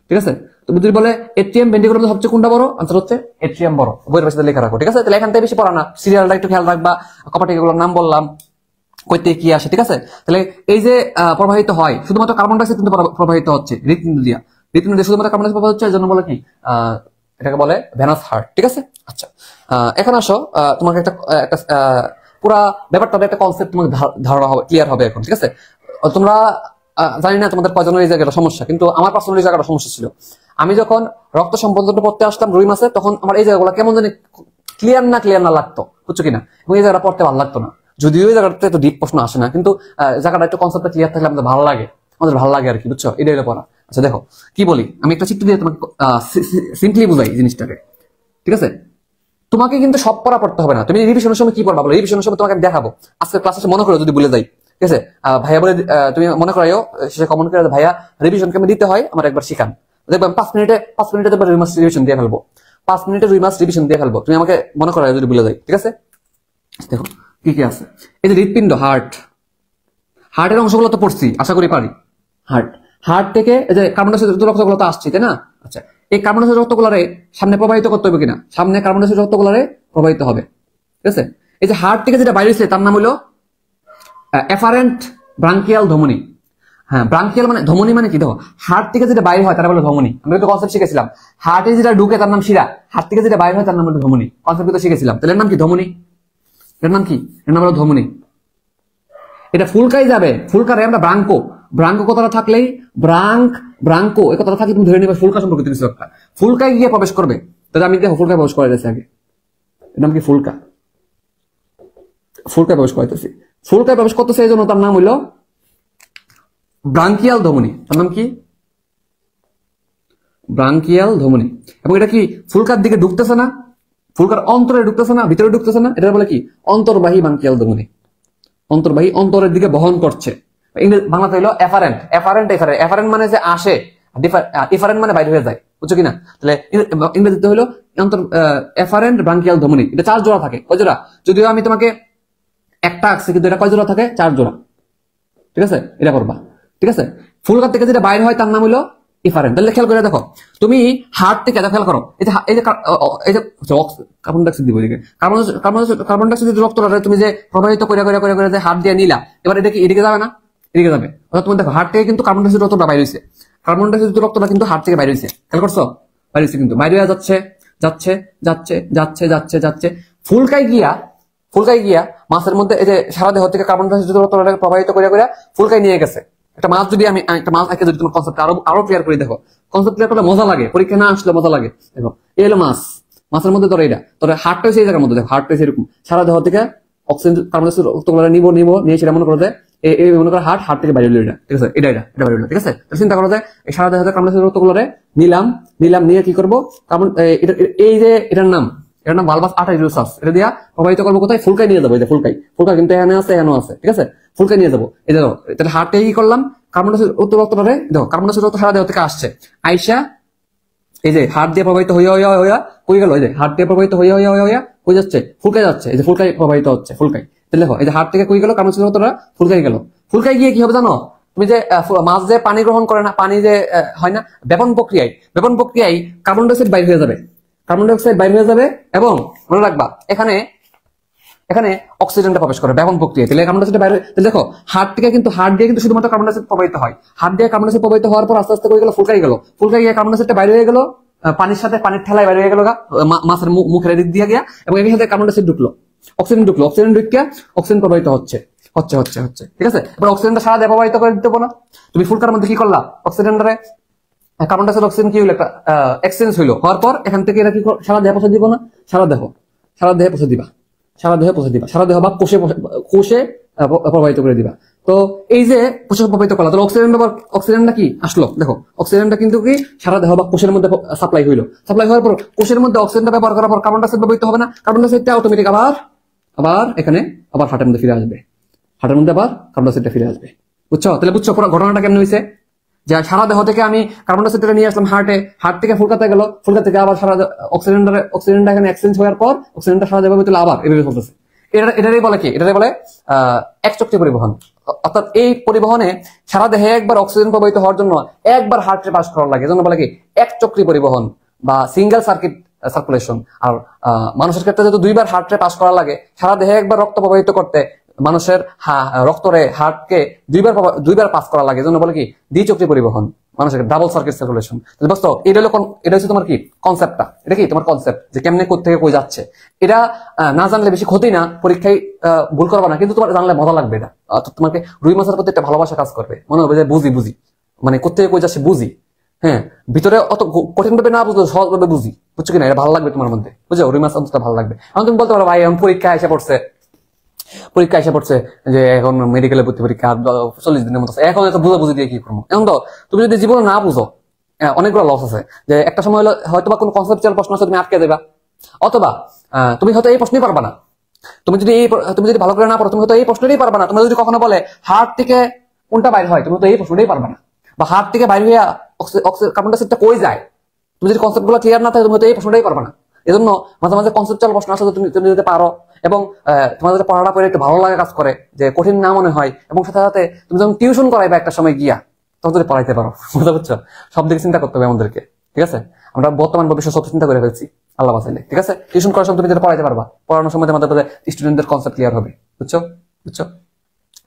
ঠিক আছে। তুমি যদি বলে এট্রিয়াম ভেন্ট্রিকল সবচেয়ে কোনটা বড়, আনসার হচ্ছে এট্রিয়াম বড়। বইয়ের পাশে লেখা রাখো, ঠিক আছে। তাহলে এখান থেকে বেশি পড়া না, সিরিয়ালটা একটু খেয়াল রাখবা, কপাটিকাগুলোর নাম বললাম, কইতে কি আসে, ঠিক আছে। তাহলে এই যে প্রবাহিত হয় শুধুমাত্র কার্বন ডাইঅক্সাইড কিন্তু প্রবাহিত হচ্ছে হৃৎপিণ্ড দিয়া, হৃৎপিণ্ড দিয়ে শুধুমাত্র কার্বন ডাইঅক্সাইড প্রবাহিত হচ্ছে, এই জন্য বলে কি এটাকে বলে ভেনাস হার্ট, ঠিক আছে। আচ্ছা, এখন আসো, তোমাকে একটা পুরা ব্যাপারটা একটা কনসেপ্ট তোমাকে ধারণা হবে, ক্লিয়ার হবে এখন, ঠিক আছে। তোমরা জানি না তোমাদের কয়জনের এই জায়গাটা সমস্যা, কিন্তু আমার পার্সোনালি জায়গাটা সমস্যা ছিল। আমি যখন রক্ত সম্বন্ধটা পড়তে আসতাম রুই মাসে, তখন আমার এই জায়গাগুলো কেমন জানি ক্লিয়ার না লাগতো, বুঝছো কিনা। এবং এই জায়গাটা পড়তে ভালো লাগতো না, যদিও এই জায়গাটা একটু ডিপ প্রশ্ন আসে না, কিন্তু জায়গাটা একটু কনসেপ্টটা ক্লিয়ার থাকলে আমাদের ভালো লাগে আর কি, বুঝছো, এটাই হলো পড়া। আচ্ছা দেখো কি বলি, আমি একটা চিত্র দিয়ে তোমাকে সিম্পলি বুঝাই জিনিসটাকে, ঠিক আছে। তোমাকে কিন্তু সব পড়তে হবে না, তুমি রিভিশনের সময় কি পড়বা বলো, রিভিশনের সময় তোমাকে দেখাবো আজকে ক্লাসে, মনে করো যদি ভুলে যাই, ঠিক আছে, ভাইয়া বলে তুমি মনে করাইও, সে কমেন্ট করে ভাইয়া রিভিশন কেমন দিতে হয় আমার একবার শিখান, দেখবেন 5 মিনিটে রিভিশন দিয়ে ফেলবো, 5 মিনিটে রিভিশন দিয়ে ফেলবো, তুমি আমাকে মনে করাইও যদি ভুলে যাই, ঠিক আছে। দেখো কি কি আছে, এই যে হৃৎপিণ্ড, হার্টের অংশগুলো তো পড়ছি, আশা করি পারি। হার্ট থেকে এই যে কার্বন ডাইঅক্সাইড রক্তগুলো তো আসছে, তাই না। আচ্ছা, এই কার্বন ডাইঅক্সাইড রক্তগুলোরে সামনে প্রবাহিত করতে হবে কিনা, সামনে কার্বন ডাইঅক্সাইড রক্তগুলোরে প্রবাহিত হবে, ঠিক আছে। এই যে হার্ট থেকে যেটা বাইরে হচ্ছে তার নাম হলো এফারেন্ট ব্রাঙ্কিয়াল ধমনী। হ্যাঁ, ব্রাঙ্কিয়াল মানে ধমনী, মানে কি দেখো, হার্ট থেকে যেটা বাইরে হয় তারা বলে ধমনী। আমরা তো কনসেপ্ট শিখেছিলাম, হার্টে যেটা ঢুকে তার নাম শিরা, হার্ট থেকে যেটা বাইরে হয় তার নাম হলো ধমনী, কনসেপ্ট তো শিখেছিলাম। তাহলে এর নাম কি? ধমনী। এর নাম কি? এর নাম হলো ধমনী। এটা ফুলকাই যাবে, ফুলকারে আমরা ব্রাঙ্কো কথাটা থাকলেই ব্রাঙ্কো এই কথাটা থাকলে তুমি ধরে নিবে ফুলকা সম্পর্কিত কিছু একটা, ফুলকায় গিয়ে প্রবেশ করবে। তাহলে আমি দেখো ফুলকায় প্রবেশ করে গেছে আগে, এর নাম কি? ফুলকায় প্রবেশ করাইতেছি, ফুলকায় প্রবেশ করতেছে, এই জন্য তার নাম হইলো ব্রাঙ্কিয়াল ধমনী। তার নাম কি? ব্রাঙ্কিয়াল ধমনী। এবং এটা কি ফুলকার দিকে ঢুকতেছে না, ফুলকার অন্তরে ঢুকতেছে না, ভিতরে ঢুকতেছে না, এটা বলে কি? অন্তর্বাহী ব্রাঙ্কিয়াল ধমনী। অন্তর্বাহী, অন্তরের দিকে বহন করছে। বাংলাতে হইলো এফারেন্ট মানে যে আসে, ডিফারেন্ট মানে বাইরে হয়ে যায়, বুঝছো কিনা। তাহলে ইংরেজিতে হইলো এফারেন্ট ব্রাঙ্কিয়াল ধমনী। এটা 4 জোড়া থাকে, কয় জোড়া? যদিও আমি তোমাকে একটা আঁকছি, কিন্তু এটা কয় জোড়া থাকে? 4 জোড়া, ঠিক আছে। এটা করবা, ঠিক আছে। ফুলকার থেকে যেটা বাইরে হয় তার নাম হইলো ইফারেন্ট। তাহলে খেয়াল করে দেখো, তুমি হার্ট থেকে খেয়াল করো, এই যে কার্বন ডাইঅক্সাইড দিব, কার্বন ডাইঅক্সাইড রক্তটা তুমি যে প্রবাহিত করে যে হার্ট দিয়ে নিলা, এবার এটা কি এদিকে যাবে না? এদিকে যাবে। অর্থাৎ তুমি দেখো হার্ট থেকে কিন্তু কার্বন ডাইঅক্সাইড রক্তটা বাইরে হয়েছে, কার্বন ডাইঅক্সাইড রক্তটা কিন্তু হার্ট থেকে বাইরে হয়েছে, খেয়াল করছো? বাইরে হয়েছে, কিন্তু বাইরে হয়ে যাচ্ছে ফুলকায় গিয়া মাছের মধ্যে এই যে সারা দেহ থেকে কার্বন ডাইঅক্সাইড রক্তটা প্রবাহিত করে ফুলকায় নিয়ে গেছে। একটা মাছ যদি আমি একটা মাছ আঁকে, যদি তোমার কনসেপ্ট আরো ক্লিয়ার করে দেখো, কনসেপ্ট ক্লিয়ার করলে মজা লাগে, পরীক্ষা না আসলে মজা লাগে। দেখো এই হলো মাছের মধ্যে ধরো এটা, তোর হার্টটা হচ্ছে এই জায়গার মধ্যে, দেখো হার্টটা হচ্ছে এরকম, সারা দেহ থেকে অক্সিজেন কার্বন ডাইঅক্সাইড রক্তগুলো নিয়ে সেটা মনে করে এই মনে করো হার্ট থেকে বাইরে হলো এটা, ঠিক আছে, এটা বাইরে হলো, ঠিক আছে। তাহলে চিন্তা করা যায় এই সারা দেহ কার্বন ডাইঅক্সাইড রক্তগুলোরে নিলাম নিয়ে কি করবো, কার্বন এই যে এটার নাম ভালভাস আর্টেরিওসাস, এটা দিয়া প্রবাহিত করবো কোথায়, ফুলকায় নিয়ে যাবো। এই যে ফুলকাই কিন্তু এখানে আছে, ঠিক আছে, ফুলকায় নিয়ে যাবো। এই দেখো তাহলে হার্টে কি করলাম, কার্বন ডাইঅক্সাইড রক্তটারে দেখো, কার্বন ডাইঅক্সাইড রক্ত সারা দেহ থেকে আসছে, আইসা এই যে হার্ট দিয়ে প্রবাহিত হইয়া কই গেল, এই যে হার্ট দিয়ে প্রবাহিত হইয়া কই যাচ্ছে, ফুলকায় যাচ্ছে। এই যে ফুলকায় প্রবাহিত হচ্ছে, ফুলকাই। তাহলে দেখো এই যে হার্ট থেকে কই গেল, কার্বন ডাইঅক্সাইড রক্তটা ফুলকায় গেল। ফুলকায় গিয়ে কি হবে জানো, তুমি যে মাছ যে পানি গ্রহণ করে না, পানি যে হয় না বেপন প্রক্রিয়ায় কার্বন ডাইঅক্সাইড বাইর হয়ে যাবে, এবং মনে রাখবা এখানে অক্সিজেনটা প্রবেশ করে বেপন প্রক্রিয়া। তাহলে কার্বন ডাইঅক্সাইড বাইরে, তাহলে দেখো হার্ট দিয়ে কিন্তু শুধুমাত্র কার্বন ডাইঅক্সাইড প্রবাহিত হয়। হার্ট দিয়ে কার্বন ডাইঅক্সাইড প্রবাহিত হওয়ার পর আস্তে আস্তে কই গেল, ফুলকায় গিয়ে কার্বন ডাইঅক্সাইডটা বাইরে হয়ে গেল, পানির সাথে পানির ঠেলায় বাইরে হয়ে গেল মাছের মুখের দিক দিয়ে গিয়া, এবং এর সাথে কার্বন ডাইঅক্সাইড ঢুকলো, অক্সিজেন ঢুকিয়া অক্সিজেন প্রবাহিত হচ্ছে, ঠিক আছে। এবার অক্সিজেনটা সারা দেহ প্রবাহিত করে দিতে না, তুমি ফুলকার মধ্যে কি করলা, অক্সিজেনটারে কার্বন ডাইঅক্সাইড অক্সিজেন কি হলো, একটা এক্সচেঞ্জ হইলো, হওয়ার পর এখান থেকে এরা কি সারা দেহ পৌঁছে দিব না, সারা দেহে পৌঁছে দিবা, সারা দেহ বা কোষে প্রবাহিত করে দিবা। তো এই যে কোষে প্রবাহিত করলা, তাহলে অক্সিজেনটা কি আসলো, দেখো অক্সিজেনটা কিন্তু কি সারা দেহ বা কোষের মধ্যে সাপ্লাই হওয়ার পর কোষের মধ্যে অক্সিজেনটা ব্যবহার করার পর কার্বন ডাইঅক্সাইড ব্যবহৃত হবে না, কার্বন ডাইঅক্সাইডটা অটোমেটিক আবার এখানে হার্টের মধ্যে ফিরে আসবে, হার্টের মধ্যে আবার কার্বন ডাইঅক্সাইডটা ফিরে আসবে। বুঝছো? তাহলে বুঝছো পুরো ঘটনাটা কেমন হয়েছে, যে সারা দেহ থেকে আমি কার্বন ডাইঅক্সাইডটা নিয়ে আসলাম হার্ট থেকে ফুলকাতে গেল, ফুলকা থেকে আবার সারা অক্সিজেনটা এখানে এক্সচেঞ্জ হওয়ার পর অক্সিজেনটা সারা দেহ ভিতরে আবার এভাবে চলতেছে। এটারই বলে কি, এটারই বলে একচক্রী পরিবহন। অর্থাৎ এই পরিবহনে সারা দেহে একবার অক্সিজেন প্রবাহিত হওয়ার জন্য একবার হার্টে পাস করার লাগে, এজন্য বলে কি একচক্রী পরিবহন বা সিঙ্গেল সার্কিট সার্কুলেশন। আর মানুষের ক্ষেত্রে যেহেতু দুইবার হার্টে পাস করা লাগে, সারা দেহে একবার রক্ত প্রবাহিত করতে মানুষের রক্তরে হার্টকে দুইবার পাস করা লাগে, এজন্য বলে কি দ্বিচক্রী পরিবহন, মানুষের ডাবল সার্কিট সার্কুলেশন। বুঝছো? এটা হচ্ছে তোমার কি কনসেপ্টটা, এটা কি তোমার কনসেপ্ট, যে কেমনে কোথা থেকে কই যাচ্ছে। এটা না জানলে বেশি ক্ষতি না, পরীক্ষায় ভুল করবা না, কিন্তু তোমার জানলে মজা লাগবে। এটা অর্থাৎ তোমাকে রুই মাছের প্রতি একটা ভালোবাসা কাজ করবে, মনে হবে যে বুঝি মানে কোথা থেকে কই যাচ্ছে বুঝি। হ্যাঁ, ভিতরে অত কঠিন ভাবে না বুঝলো, সহজ ভাবে বুঝি, বুঝছো কিনা, এটা ভালো লাগবে তোমার মধ্যে, বুঝছো? রুই মাছ অন্তত ভালো লাগবে। এখন তুমি বলতে পারো ভাই এখন পরীক্ষা এসে পড়ছে যে এখন মেডিকেলে ভর্তি পরীক্ষা 40 দিনের মতো, এখন এত বুঝি দিয়ে কি করবো। এখন তো তুমি যদি জীবনে না বুঝো, অনেকগুলো লস আছে। যে একটা সময় হয়তো বা কোনো কনসেপচুয়াল প্রশ্ন আছে, তুমি আটকে দেবা, অথবা তুমি হয়তো এই প্রশ্নই পারবা না। তুমি যদি ভালো করে না পড়ো, তুমি হয়তো এই প্রশ্নটাই পারবা না। তুমি যদি কখনো বলে হার্ট থেকে কোনটা বাইর হয়, তুমি তো এই প্রশ্নটাই পারবা না। বা হার্ট থেকে বাইর হইয়া কার্বন ডাইঅক্সাইডটা কই যায়, তুমি যদি কনসেপ্ট গুলো ক্লিয়ার না থাকে, তুমি হয়তো এই প্রশ্নটাই পারবা না। এজন্য মাঝে মাঝে কনসেপচুয়াল প্রশ্ন আসলে তুমি যদি পারো, এবং তোমাদের পড়াটা করে একটু ভালো লাগে কাজ করে, যে কঠিন না মনে হয়, এবং সাথে সাথে তুমি যখন টিউশন করাইবা একটা সময় গিয়া, তখন যদি পড়াইতে পারো, বুঝতে পারছো? সব দিকে চিন্তা করতে হবে আমাদেরকে, ঠিক আছে? আমরা বর্তমান ভবিষ্যৎ সব চিন্তা করে ফেলছি, আল্লাহ বাঁচাইলে, ঠিক আছে? টিউশন করার সময় তুমি যেটা পড়াইতে পারবা, পড়ানোর সময় আমাদের স্টুডেন্টদের কনসেপ্ট ক্লিয়ার হবে, বুঝছো?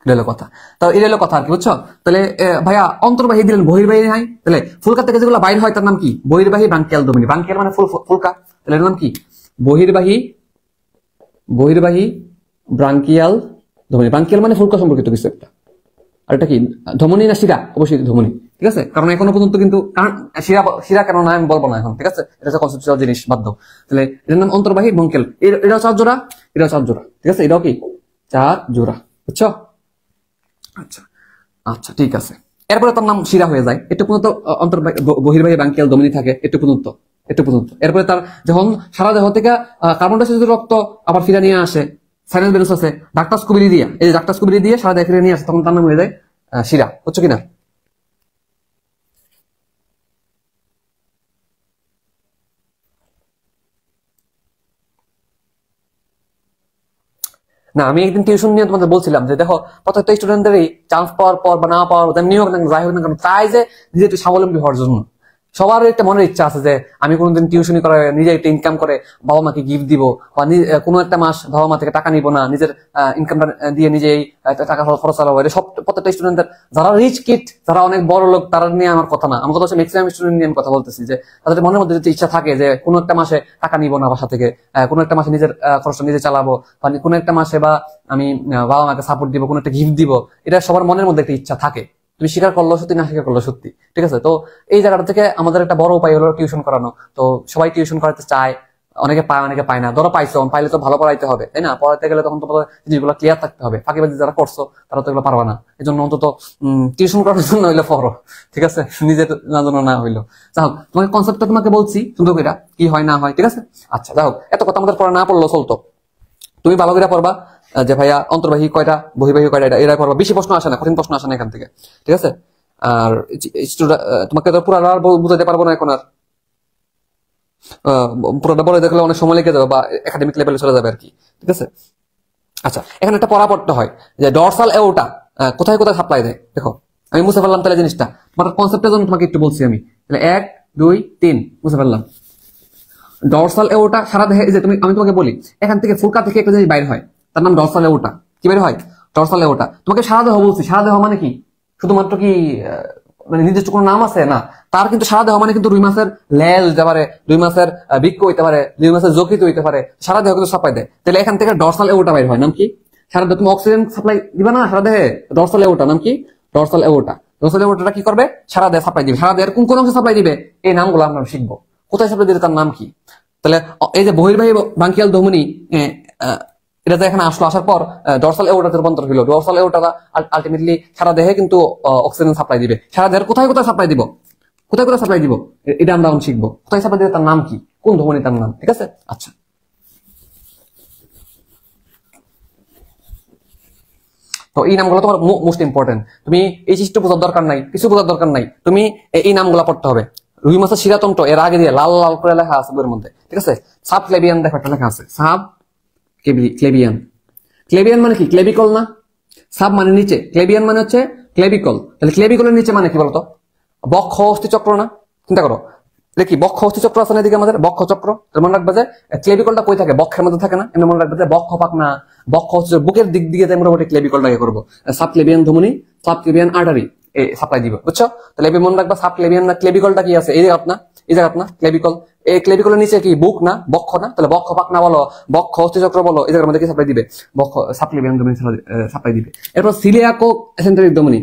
এটা হলো কথা। তো এটা হলো কথা আর কি, বুঝছো? তাহলে ভাইয়া অন্তর্বাহী দিলেন, বহির্বাহী নাই। তাহলে ফুলকা থেকে যেগুলো বাইর হয় তার নাম কি? বহির্বাহী ব্রাঙ্কিয়াল ধমনী। ব্রাঙ্কিয়াল মানে ফুলকা, তাহলে এর নাম কি? বহির্বাহী ব্রাঙ্কিয়াল ধমনী। ব্রাঙ্কিয়াল মানে ফুলকা সম্পর্কিত কিছু একটা। আর এটা কি ধমনী না শিরা? অবশ্যই ধমনী, ঠিক আছে? কারণ এখনো পর্যন্ত কিন্তু শিরা কেন না আমি বলবো না এখন, ঠিক আছে? এটা হচ্ছে কনসেপচুয়াল জিনিস, বাদ দাও। তাহলে এটার নাম অন্তর্বাহী ব্রাঙ্কিয়াল। এটা 4 জোড়া, এটা 4 জোড়া, ঠিক আছে? এটাও কি 4 জোড়া, বুঝছো? আচ্ছা ঠিক আছে। এরপরে তার নাম শিরা হয়ে যায়, একটু পর্যন্ত বহির্বাহী ব্রাঙ্কিয়াল ধমনী থাকে একটু পর্যন্ত। এরপরে তার যখন সারা দেহ থেকে কার্বন ডাইঅক্সাইড রক্ত আবার ফিরে নিয়ে আসে, সাইনাস ভেনাস আছে, ডাক্টাস কুবিলি দিয়ে, এই যে ডাক্টাস কুবিলি দিয়ে সারা দেহ ফিরে নিয়ে আসে, তখন তার নাম হয়ে যায় শিরা, বুঝছো কিনা? না, আমি একদিন টিউশন নিয়ে তোমাদের বলছিলাম যে দেখো, প্রত্যেকটা স্টুডেন্টদেরই চান্স পাওয়ার পর বা না পাওয়ার, যেমনি হোক না যাই হোক না কেন, চাই যে নিজে একটু স্বাবলম্বী হওয়ার জন্য। সবার একটা মনের ইচ্ছা আছে যে আমি কোনোদিন টিউশনি করে নিজে একটা ইনকাম করে বাবা মাকে গিফট দিব, বা কোনো একটা মাস বাবা মা থেকে টাকা নিব না, নিজের ইনকামটা দিয়ে নিজেই টাকা খরচ চালাবো। এটা সব প্রত্যেকটা স্টুডেন্টদের, যারা রিচ কিড, যারা অনেক বড় লোক, তারা নিয়ে আমার কথা না, আমার কথা হচ্ছে ম্যাক্সিমাম স্টুডেন্ট নিয়ে আমি কথা বলতেছি, যে তাদের মনের মধ্যে যদি ইচ্ছা থাকে যে কোনো একটা মাসে টাকা নিব না বাসা থেকে, কোনো একটা মাসে নিজের খরচটা নিজে চালাবো, বা কোনো একটা মাসে বা আমি বাবা মাকে সাপোর্ট দিব, কোনো একটা গিফট দিব, এটা সবার মনের মধ্যে একটা ইচ্ছা থাকে। তুমি স্বীকার করলো সত্যি, না স্বীকার করলো সত্যি, ঠিক আছে? তো এই জায়গাটা থেকে আমাদের একটা বড় উপায় হলো টিউশন করানো। তো সবাই টিউশন করাতে চায়, অনেকে পায় অনেকে পায় না। ধরো পাইছো, পাইলে তো ভালো পড়াইতে হবে, তাই না? পড়াইতে গেলে তখন তোমাদের জিনিসগুলো ক্লিয়ার থাকতে হবে। ফাঁকিবাজি যারা করছো তারা তো এগুলো পারবা না। এই জন্য অন্তত টিউশন করার জন্য হইলে পড়ো, ঠিক আছে? নিজের না জন্য না হইলো। যাই হোক, তোমাকে কনসেপ্টটা তোমাকে বলছি সুন্দর করে, কি হয় না হয়, ঠিক আছে? আচ্ছা যাই হোক, এত কথা আমাদের পড়া না পড়লো চলতো। তুমি ভালো করে পড়বা যে ভাইয়া অন্তর্বাহী কয়টা, বহির্বাহী কয়টা, এরা পড়বা। বেশি প্রশ্ন আসে না, কঠিন প্রশ্ন আসে না এখান থেকে, ঠিক আছে? আর তোমাকে তো পুরো আর বুঝাতে পারবো না এখন আর, পুরোটা বলে দেখলে অনেক সময় লেগে যাবে বা একাডেমিক লেভেলে চলে যাবে আর কি, ঠিক আছে? আচ্ছা, এখানে একটা পড়া পড়তে হয় যে ডরসাল এওটা কোথায় কোথায় সাপ্লাই দেয়। দেখো আমি মুছে ফেললাম তাহলে জিনিসটা, তোমার কনসেপ্টের জন্য তোমাকে একটু বলছি আমি। তাহলে 1 2 3 মুছে ফেললাম। ডরসাল এওটা সারা দেহে, যে আমি তোমাকে বলি এখান থেকে ফুলকা থেকে একটা জিনিস বাইর হয়, তার নাম ডরসাল এওটা। কি বের হয়? ডরসাল এওটা। তোমাকে সারা দেহ বলছি, সারা দেহ মানে কি শুধুমাত্র কি মানে নির্দিষ্ট কোনো নাম আছে না, তার কিন্তু সারা দেহ মানে কিন্তু রুই মাছের লেজ হইতে পারে, রুই মাছের বৃক্ষ হইতে পারে, রুই মাছের যকৃত হইতে পারে, সারা দেহ কিন্তু সাপ্লাই দেয়। তাহলে এখান থেকে ডরসাল এওটা বাইর হয়, নাম কি? সারা দেহ তুমি অক্সিজেন সাপ্লাই দিবা না সারা দেহে, ডরসাল এওটা। নাম কি? ডরসাল এওটা। ডরসাল এওটাটা কি করবে? সারা দেহ সাপ্লাই দিবে। সারা দেহের কোন কোন অংশে সাপ্লাই দিবে, এই নামগুলো আমরা শিখবো। কোথায় সাপ্লাই দিলে তার নাম কি। তাহলে এই যে বহির্বাহী ব্রাঙ্কিয়াল ধমনী, এটা তো এখানে আসলো, আসার পর ডরসাল এওটাতে রূপান্তর হলো। ডরসাল এওটাটা আলটিমেটলি সারা দেহে কিন্তু অক্সিজেন সাপ্লাই দিবে। সারা দেহের কোথায় কোথায় সাপ্লাই দিব, কোথায় কোথায় সাপ্লাই দিব, এটা আমরা শিখবো। কোথায় সাপ্লাই দিবে তার নাম কি, কোন ধমনী তার নাম, ঠিক আছে? আচ্ছা, তো এই নামগুলো তোমার মোস্ট ইম্পর্টেন্ট। তুমি এই চিজটা বোঝার দরকার নাই, কিছু বোঝার দরকার নাই, তুমি এই নামগুলো পড়তে হবে। রুই মাছের শিরাতন্ত্র এর আগে দিয়ে লাল লাল করে লেখা আছে বইয়ের মধ্যে, ঠিক আছে? সাব ক্লেবিয়ান দেখো একটা লেখা আছে, সাব ক্লেবিয়ান। ক্লেবিয়ান মানে কি? ক্লেবিকল না? সাব মানে নিচে, ক্লেবিয়ান মানে হচ্ছে ক্লেবিকল। তাহলে ক্লেবিকলের নিচে মানে কি বলতো? বক্ষ অস্থি চক্র না? চিন্তা করো, দেখি বক্ষ অস্থি চক্র আছে না এদিকে আমাদের, বক্ষ চক্র। মনে রাখবে যে ক্লেবিকলটা কই থাকে? বক্ষের মধ্যে থাকে না? এমনি মনে রাখবে যে বক্ষ পাক না, বক্ষ হচ্ছে বুকের দিক দিয়ে মোটামুটি ক্লেবিকলটাকে করবো। সাব ক্লেবিয়ান ধমনী, সাব ক্লেবিয়ান আর্টারি এই সাপ্লাই দিবে, বুঝছো? তাহলে মনে রাখবা সাব ক্লেবিয়ান না, ক্লেবিকলটা কি আছে এই জায়গা না, এই জায়গা না ক্লেবিকল। এই ক্লেবিকলের নিচে কি বুক না, বক্ষ না? তাহলে বক্ষ পাক না বলো, বক্ষ অস্থি চক্র বলো, এই জায়গার মধ্যে কি সাপ্লাই দিবে? বক্ষ সাব ক্লেবিয়ান ধমনী সাপ্লাই দিবে। এরপর সিলিয়াকো এসেন্টারিক ধমনী,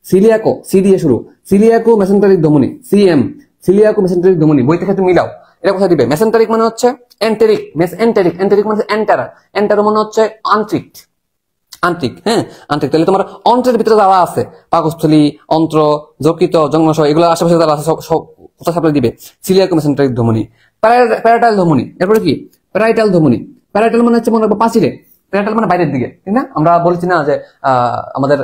সিলিয়াকো সি দিয়ে শুরু, সিলিয়াকো মেসেন্টারিক ধমনী, সিএম, সিলিয়াকো মেসেন্টারিক ধমনী। বই থেকে তুমি মিলাও, এটা কোথায় দিবে? মেসেন্টারিক মানে হচ্ছে এন্টেরিক, এন্টেরিক, এন্টেরিক মানে এন্টারা, এন্টারা মানে হচ্ছে আন্ত্রিক, আন্ত্রিক, হ্যাঁ আন্ত্রিক। তাহলে তোমার অন্ত্রের ভিতরে যারা আছে, পাকস্থলী, অন্ত্র, যকৃত, জন্মাশয়, এগুলো আশেপাশে যারা আছে সব কোথায় সাপ্লাই দিবে? সিলিয়াকো মেসেন্টারিক ধমনী। প্যারাটাইল ধমনী, এরপরে কি? প্যারাইটাল ধমনী। প্যারাইটাল মানে হচ্ছে মনে রাখবো পাঁচিলে, প্যারাইটাল মানে বাইরের দিকে, ঠিক না? আমরা বলছি না যে আমাদের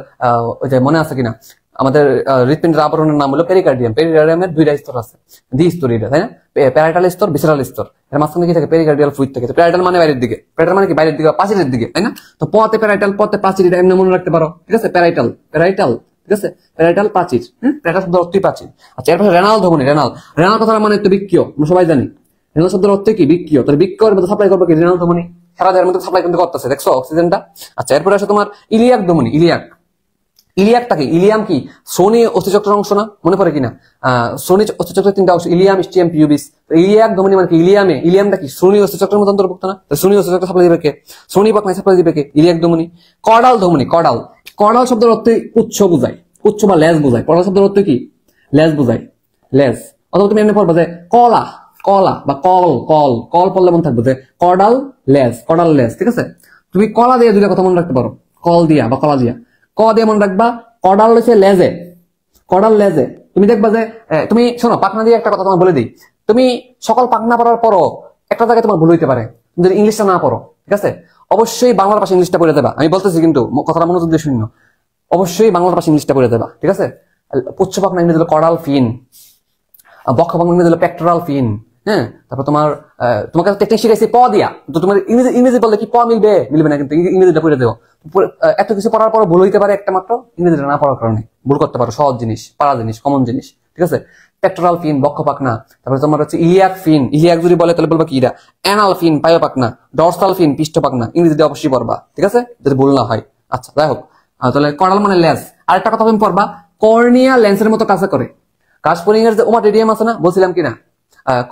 ওই যে মনে আছে কিনা, আমাদের হৃৎপিণ্ডের আবরণের নাম হলো পেরিকার্ডিয়াম। পেরিকার্ডিয়ামের দুইটা স্তর আছে, দ্বিস্তর এটা, তাই না? প্যারাইটাল স্তর, ভিসেরাল স্তর। এর মাঝখানে কি থাকে? পেরিকার্ডিয়াল ফ্লুইড থাকে। প্যারাইটাল মানে বাইরের দিকে, প্যারাইটাল মানে কি? বাইরের দিকে, পাঁচিলের দিকে, তাই না? তো পথে প্যারাইটাল, পথে পাঁচিল, এটা এমনি মনে রাখতে পারো, ঠিক আছে? প্যারাইটাল, প্যারাইটাল, ঠিক আছে? প্যারাইটাল পাঁচিল, প্যারাইটাল শব্দ অর্থই পাঁচিল। আচ্ছা, এরপর রেনাল ধমনী। রেনাল, রেনাল কথার মানে তো বৃক্কীয়, আমরা সবাই জানি। রেনাল শব্দের অর্থ কি? বৃক্কীয়। তাহলে বৃক্কীর মধ্যে সাপ্লাই করবে কি? রেনাল ধমনী। সারা দেহের মধ্যে সাপ্লাই কিন্তু করতেছে, দেখছো অক্সিজেনটা। আচ্ছা, এরপরে আসে তোমার ইলিয়াক ধমনী। ইলিয়াক, ইলিয়াকটা কি? ইলিয়াম কি? শ্রোণী অস্থিচক্রের অংশ না? মনে পড়ে কিনা? শ্রোণী অস্থিচক্রের তিনটা অংশ, ইলিয়াম, স্টিয়াম, পিউবিস। ইলিয়াক ধমনী মানে কি? ইলিয়ামে, ইলিয়ামটা কি? শ্রোণী অস্থিচক্রের মধ্যে অন্তর্ভুক্ত না? শ্রোণী অস্থিচক্র সাপ্লাই দিবে কে? শ্রোণী পাক নাই সাপ্লাই দিবে কে? ইলিয়াক ধমনী। কর্ডাল ধমনী। কর্ডাল, কর্ডাল শব্দের অর্থ উচ্চ বোঝায়, উচ্চ বা লেজ বোঝায়। কর্ডাল শব্দের অর্থ কি? লেজ বোঝায়, লেজ। অথবা তুমি এমনি পড়বা যে কলা, কলা বা কল, কল, কল পড়লে মনে থাকবে যে কর্ডাল লেজ, কর্ডাল লেজ, ঠিক আছে? তুমি কলা দিয়ে দুইটা কথা মনে রাখতে পারো, কল দিয়া বা কলা দিয়া। ক দিয়ে মনে রাখবা কর্ডাল হচ্ছে লেজে, কর্ডাল লেজে। তুমি দেখবা যে তুমি শোনো, পাখনা দিয়ে একটা কথা তোমার বলে দিই। তুমি সকল পাখনা পড়ার পরও একটা জায়গায় তোমার ভুল হইতে পারে, যদি ইংলিশটা না পড়ো, ঠিক আছে? অবশ্যই বাংলার পাশে ইংলিশটা পড়ে দেবা, আমি বলতেছি কিন্তু কথাটা মনোযোগ দিয়ে শুনো। অবশ্যই বাংলার পাশে ইংলিশটা পড়ে দেবা, ঠিক আছে? পুচ্ছ পাখনা ইংরেজি হলো কর্ডাল ফিন, বক্ষ পাখনা ইংরেজি হলো পেক্টোরাল ফিন, হ্যাঁ? তারপর তোমার তোমাকে টেকনিক শিখাইছি প দিয়া, তো তোমার ইংরেজি বললে কি প মিলবে? মিলবে না, কিন্তু ইংরেজিটা পড়ে দেবো। এত কিছু পড়ার পর ভুল হইতে পারে একটা মাত্র, ইংরেজিটা না পড়ার কারণে ভুল করতে পারো। সহজ জিনিস, পারা জিনিস, কমন জিনিস, ঠিক আছে? পেক্টোরাল ফিন, বক্ষ পাখনা। তারপরে তোমার হচ্ছে ইলিয়াক ফিন, ইলিয়াক যদি বলে তাহলে বলবা কি? এটা অ্যানাল ফিন, পায়ু পাখনা। ডরসাল ফিন, পৃষ্ঠ পাখনা। ইংরেজিতে অবশ্যই পড়বা, ঠিক আছে? যদি ভুল না হয়। আচ্ছা, যাই হোক, তাহলে কর্ডাল মানে লেন্স। আরেকটা কথা তুমি পড়বা, কর্নিয়া লেন্সের মতো কাজ করে। কাশপুরিং এর যে ওমাটিডিয়াম আছে না, বলছিলাম কিনা?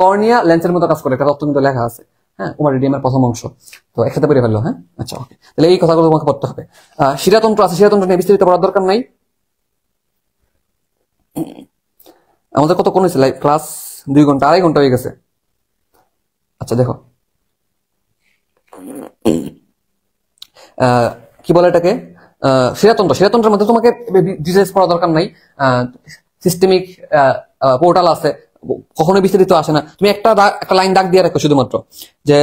কর্নিয়া লেন্সের মতো কাজ করে, একটা তত্ত্ব কিন্তু লেখা আছে, হ্যাঁ? ওমাটিডিয়ামের প্রথম অংশ। তো একসাথে পড়ে ফেললো, হ্যাঁ? আচ্ছা, ওকে। তাহলে এই কথাগুলো তোমাকে পড়তে হবে। শিরাতন্ত্র আছে, শিরাতন্ত্র নিয়ে বিস্তারিত পড়ার দরকার নাই। আমাদের কত কোন হয়েছে? ক্লাস 2 ঘন্টা, 2.5 ঘন্টা হয়ে গেছে। আচ্ছা দেখো, কি বলে এটাকে, শিরাতন্ত্রের মধ্যে তোমাকে ডিটেলস পড়া দরকার নাই। সিস্টেমিক পোর্টাল আছে, কখনো বিস্তারিত আসে না। তুমি একটা লাইন দাগ দিয়ে রাখো শুধুমাত্র যে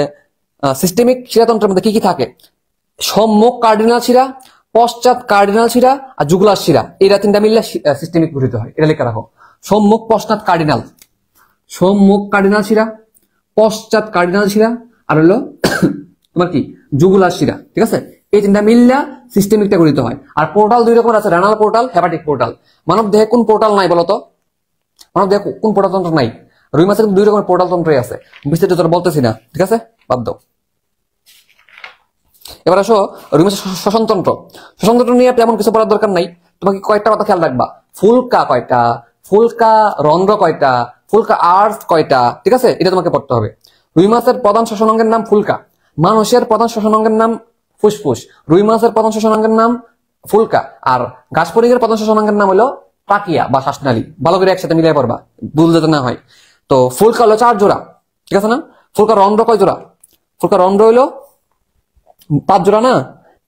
সিস্টেমিক শিরাতন্ত্রের মধ্যে কি কি থাকে। সম্মুখ কার্ডিনাল শিরা, পশ্চাৎ কার্ডিনাল শিরা আর জুগুলার শিরা, এরা তিনটা মিললে সিস্টেমিক গঠিত হয়। এটা লিখে রাখো। সম্মুখ পশ্চাৎ কার্ডিনাল, সম্মুখ কার্ডিনাল শিরা, পশ্চাৎ কার্ডিনাল শিরা আর হলো তোমার কি জুগুলার শিরা। ঠিক আছে, এই তিনটা মিললে সিস্টেমিকটা গঠিত হয়। আর পোর্টাল দুই রকমের আছে, রেনাল পোর্টাল, হেপাটিক পোর্টাল। মানব দেহে কোন পোর্টাল নাই বলতো? মানব দেহে কোন পোর্টাল তন্ত্র নাই? রুই মাছের দুই রকমের পোর্টাল তন্ত্রই আছে, বিস্তারিত তোরা বলতেছি না। ঠিক আছে, বাদ দাও। এবার আসো রুই মাছের শ্বসনতন্ত্র। শ্বসনতন্ত্র নিয়ে তেমন কিছু পড়ার দরকার নাই। তোমাকে কয়েকটা কথা খেয়াল রাখবা। ফুলকা কয়টা, ফুলকা রন্ধ্র কয়টা, ফুলকা আর্স কয়টা, ঠিক আছে, এটা তোমাকে পড়তে হবে। রুই মাছের প্রধান শ্বসনাঙ্গের নাম ফুলকা। মানুষের প্রধান শ্বসনাঙ্গের নাম ফুসফুস। রুই মাছের প্রধান শ্বসনাঙ্গের নাম ফুলকা। আর ঘাসফড়িংয়ের প্রধান শ্বসনাঙ্গের নাম হলো ট্রাকিয়া বা শ্বাসনালী। ভালো করে একসাথে মিলাই পড়বা, ভুল যাতে না হয়। তো ফুলকা হলো 4 জোড়া, ঠিক আছে না? ফুলকা রন্ধ্র কয় জোড়া? ফুলকা রন্ধ্র হইলো 5 জোড়া না?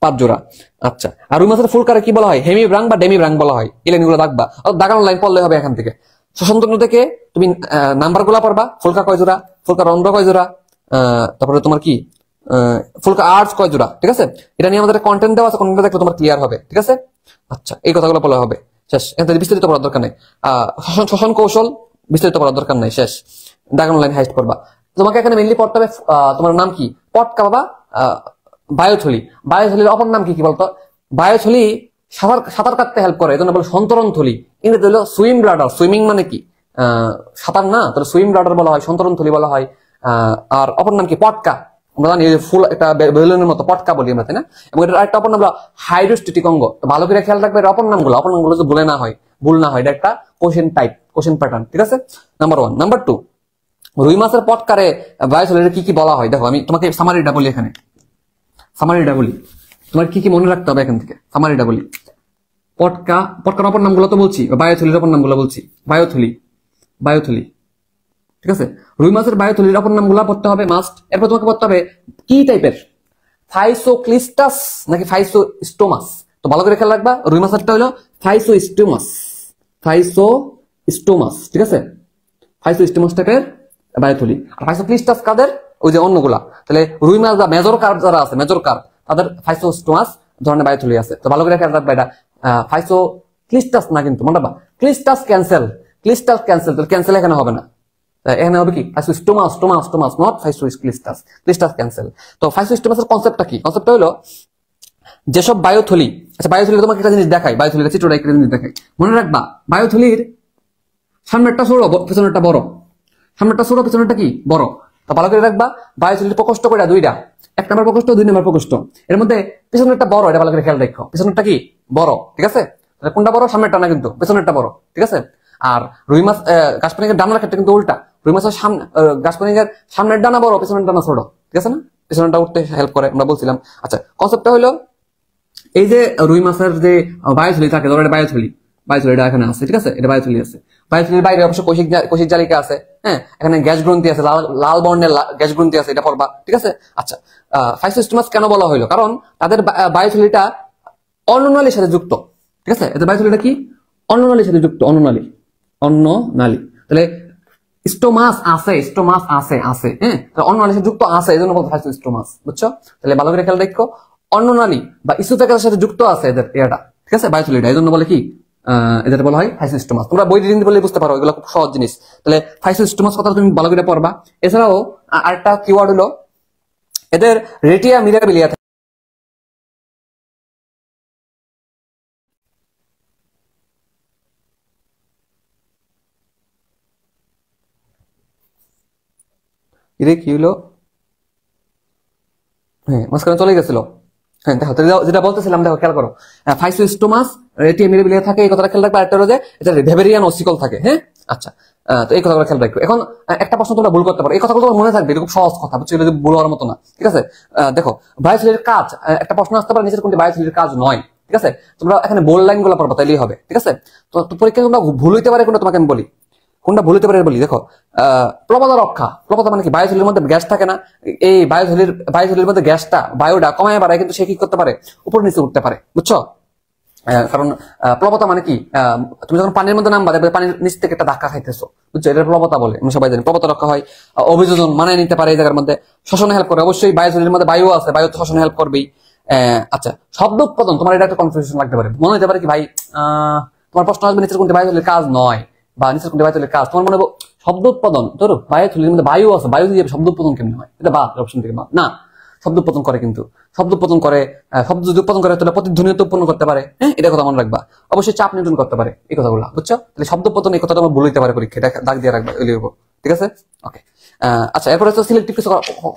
5 জোড়া। আচ্ছা, আর রুই মাছের ফুলকারে কি বলা হয়? হেমিব্রাং বা ডেমিব্রাং বলা হয়। এই লাইনগুলো দাগবা, দাগানো লাইন পড়লে হবে এখান থেকে। শ্বসনতন্ত্র থেকে তুমি নাম্বার গুলা পড়বা। ফুলকা কয় জোড়া, ফুলকা রন্ধ্র কয় জোড়া, তারপরে তোমার কি ফুলকা আর্টস কয় জোড়া। ঠিক আছে, এটা নিয়ে আমাদের কন্টেন্ট দেওয়া আছে, কন্টেন্ট দেখলে তোমার ক্লিয়ার হবে। ঠিক আছে, আচ্ছা, এই কথাগুলো বলা হবে। শেষ, এখান বিস্তারিত পড়ার দরকার নেই। শ্বসন কৌশল বিস্তারিত পড়ার দরকার নেই। শেষ, দাগানো লাইন হাইস্ট করবা। তোমাকে এখানে মেনলি পড়তে হবে তোমার নাম কি, পটকা বাবা, বায়োথলি। বায়োথলির অপর নাম কি কি বলতো? বায়োথলি সাঁতার কাটতে হেল্প করে, এই জন্য বলে সন্তরণ থলি। ইংরেজি হলো সুইম ব্লাডার। সুইমিং মানে কি সাঁতার না, তাহলে সুইম ব্লাডার বলা হয়, সন্তরণ থলি বলা হয়। আর অপর নাম কি? পটকা। আমরা জানি ফুল একটা বেলুনের মতো পটকা বলি আমরা, তাই না? এবং এটার আরেকটা অপর নাম হলো হাইড্রোস্টেটিক অঙ্গ। ভালো করে খেয়াল রাখবে অপর নামগুলো যদি ভুল না হয়। এটা একটা কোশ্চেন টাইপ, কোশ্চেন প্যাটার্ন। ঠিক আছে, নাম্বার 1। নাম্বার 2, রুই মাছের পটকারে বায়োথলির কি কি বলা হয়? দেখো, আমি তোমাকে সামারিটা বলি। এখানে সামারিটা বলি, তোমার কি কি মনে রাখতে হবে এখান থেকে। সামারিটা বলি। পটকার অপর নামগুলো তো বলছি, বায়োথলির অপর নামগুলো বলছি। বায়োথলি, ঠিক আছে। রুই মাছের বায়োথলির অপর নামগুলো পড়তে হবে মাস্ট। এরপর তোমাকে পড়তে হবে কি টাইপের, ফাইসোক্লিস্টাস নাকি ফাইসোস্টোমাস। তো ভালো করে খেয়াল রাখবা, রুই মাছেরটা হলো ফাইসোস্টোমাস, ঠিক আছে। ফাইসোস্টোমাস টাইপের বায়োথলি। আর ফাইসোক্লিস্টাস কাদের? ওই যে অন্যগুলা। তাহলে রুই মাছ বা মেজর কার্প যারা আছে, মেজর কার্প, তাদের ফাইসোস্টোমাস ধরনের বায়োথলি আছে। তো ভালো করে খেয়াল রাখবা, এটা ফাইসোক্লিস্টাস না, কিন্তু মনে রাখবা ক্লিস্টাস ক্যান্সেল, তাহলে ক্যান্সেল এখানে হবে না, এখানে হবে কি ফাইসোস্টোমাস, নট ফাইসোক্লিস্টাস, ক্লিস্টাস ক্যান্সেল। তো ফাইসোস্টোমাসের কনসেপ্টটা কি? কনসেপ্টটা হলো যেসব বায়োথলি, আচ্ছা বায়োথলি তোমাকে একটা জিনিস দেখাই, বায়োথলির চিত্রটা একটা জিনিস দেখাই। মনে রাখবা বায়োথলির সামনেরটা ছোট, পেছনেরটা বড়। সামনেরটা ছোট, পেছনেরটা কি বড়। তো ভালো করে রাখবা, বায়োথলির প্রকোষ্ঠ কয়টা? 2টা। 1 নম্বর প্রকোষ্ঠ, 2 নম্বর প্রকোষ্ঠ। এর মধ্যে পেছনেরটা বড়, এটা ভালো করে খেয়াল রাখো। পেছনেরটা কি বড়, ঠিক আছে। কোনটা বড়? সামনেরটা না, কিন্তু পেছনেরটা বড়, ঠিক আছে। আর রুই মাছ ঘাসপানিকের ডানার ক্ষেত্রে কিন্তু উল্টা। রুই মাছের ঘাসপানিকের সামনের ডানা বড়, পেছনের ডানা ছোট, ঠিক আছে না। পেছনেরটা উঠতে হেল্প করে, আমরা বলছিলাম। আচ্ছা, কনসেপ্টটা হলো এই যে রুই মাছের যে বায়োথলি থাকে, ধরো এটা বায়োথলিটা এখানে আছে, ঠিক আছে, এটা বায়োথলি আছে। বায়োথলির বাইরে অবশ্য কোষিক জালিকা আছে, হ্যাঁ, এখানে গ্যাস গ্রন্থি আছে, লাল বর্ণের গ্যাস গ্রন্থি আছে, এটা পড়বা, ঠিক আছে। আচ্ছা, ফাইসোস্টোমাস কেন বলা হলো? কারণ তাদের বায়োথলিটা অন্ননালীর সাথে যুক্ত, ঠিক আছে। এদের বায়োথলিটা কি? অন্ননালীর সাথে যুক্ত, অন্ননালী। তাহলে স্টোমাস আছে, হ্যাঁ, অন্ননালীর সাথে যুক্ত আছে, এই জন্য বলতে ফাইসোস্টোমাস, বুঝছো? তাহলে ভালো করে খেয়াল রাখো, অন্ননালী বা ইসোফেগাসের সাথে যুক্ত আছে এদের এটা, ঠিক আছে, বায়োথলিটা। এই জন্য বলে কি এদের বলা হয় ফাইসোস্টোমাস। তোমরা বই রিডিং বলে বুঝতে পারো, এগুলো খুব সহজ জিনিস। তাহলে ফাইসোস্টোমাস কথা তুমি ভালো করে পড়বা। এছাড়াও আরেকটা কিওয়ার্ড হলো এদের রেটিয়া মিরাবিলিয়া। এটা কি হলো? হ্যাঁ, মাঝখানে চলে গেছিল। হ্যাঁ, দেখো যেটা বলতেছিলাম, দেখো খেয়াল করো, ফাইসোস্টোমাস রেটিয়া মিরাবিলিয়া থাকে, এই কথাটা খেয়াল রাখবে। আরেকটা হলো যে এটা ভেবেরিয়ান অসিকল থাকে, হ্যাঁ। আচ্ছা, তো এই কথাগুলো খেয়াল রাখবে। এখন একটা প্রশ্ন তোমরা ভুল করতে পারো, এই কথাগুলো তোমার মনে থাকবে, এটা খুব সহজ কথা, বুঝছো, এটা ভুল হওয়ার মতো না, ঠিক আছে। দেখো, বায়োথলির কাজ, একটা প্রশ্ন আসতে পারে, নিচের কোনটি বায়োথলির কাজ নয়, ঠিক আছে। তোমরা এখানে বোল্ড লাইন গুলো পড়বা, তাইলেই হবে, ঠিক আছে। তো পরীক্ষায় তোমরা ভুল হইতে পারে কোনটা, তোমাকে আমি বলি। কোনটা ভুল হতে পারে বলি, দেখো প্লবতা রক্ষা। প্লবতা মানে কি? বায়ুথলির মধ্যে গ্যাস থাকে না, এই বায়ুথলির মধ্যে গ্যাসটা বায়ুটা কমায় বাড়ায়, কিন্তু সে কি করতে পারে? উপর নিচে উঠতে পারে, বুঝছো? কারণ প্লবতা মানে কি, তুমি যখন পানির মধ্যে নামবা দেখবে পানির নিচ থেকে একটা ধাক্কা খাইতেছো, বুঝছো? এটা প্লবতা বলে, আমরা সবাই জানি। প্লবতা রক্ষা হয়। অভিযোজন মানায় নিতে পারে এই জায়গার মধ্যে। শ্বসনে হেল্প করে, অবশ্যই বায়ুথলির মধ্যে বায়ু আছে, বায়ু শ্বসনে হেল্প করবেই। আচ্ছা, শব্দ উৎপাদন, তোমার এটা একটা কনফিউশন লাগতে পারে, মনে হতে পারে কি ভাই তোমার প্রশ্ন আসবে নিচের কোনটি বায়ুথলির কাজ নয়, বা নিচের কোনটি বায়ুথলির কাজ, তোমার মনে হবে শব্দ উৎপাদন। ধরো বায়ুথলির মধ্যে বায়ু আছে, বায়ু দিয়ে শব্দ উৎপাদন কেমন হয়? এটা বা অপশন থেকে বা না, শব্দ উৎপাদন করে, কিন্তু শব্দ উৎপাদন করে, শব্দ যদি উৎপাদন করে তাহলে প্রতিধ্বনি উৎপন্ন করতে পারে। হ্যাঁ, এটা কথা মনে রাখবা। অবশ্যই চাপ নিয়ন্ত্রণ করতে পারে, এই কথাগুলো, বুঝছো? তাহলে শব্দ উৎপাদন, এই কথাটা আমার ভুল হইতে পারে পরীক্ষায়, দাগ দিয়ে রাখবা, লিখবো, ঠিক আছে? ওকে। আচ্ছা, এরপরে হচ্ছে সিলেক্টিভ কিছু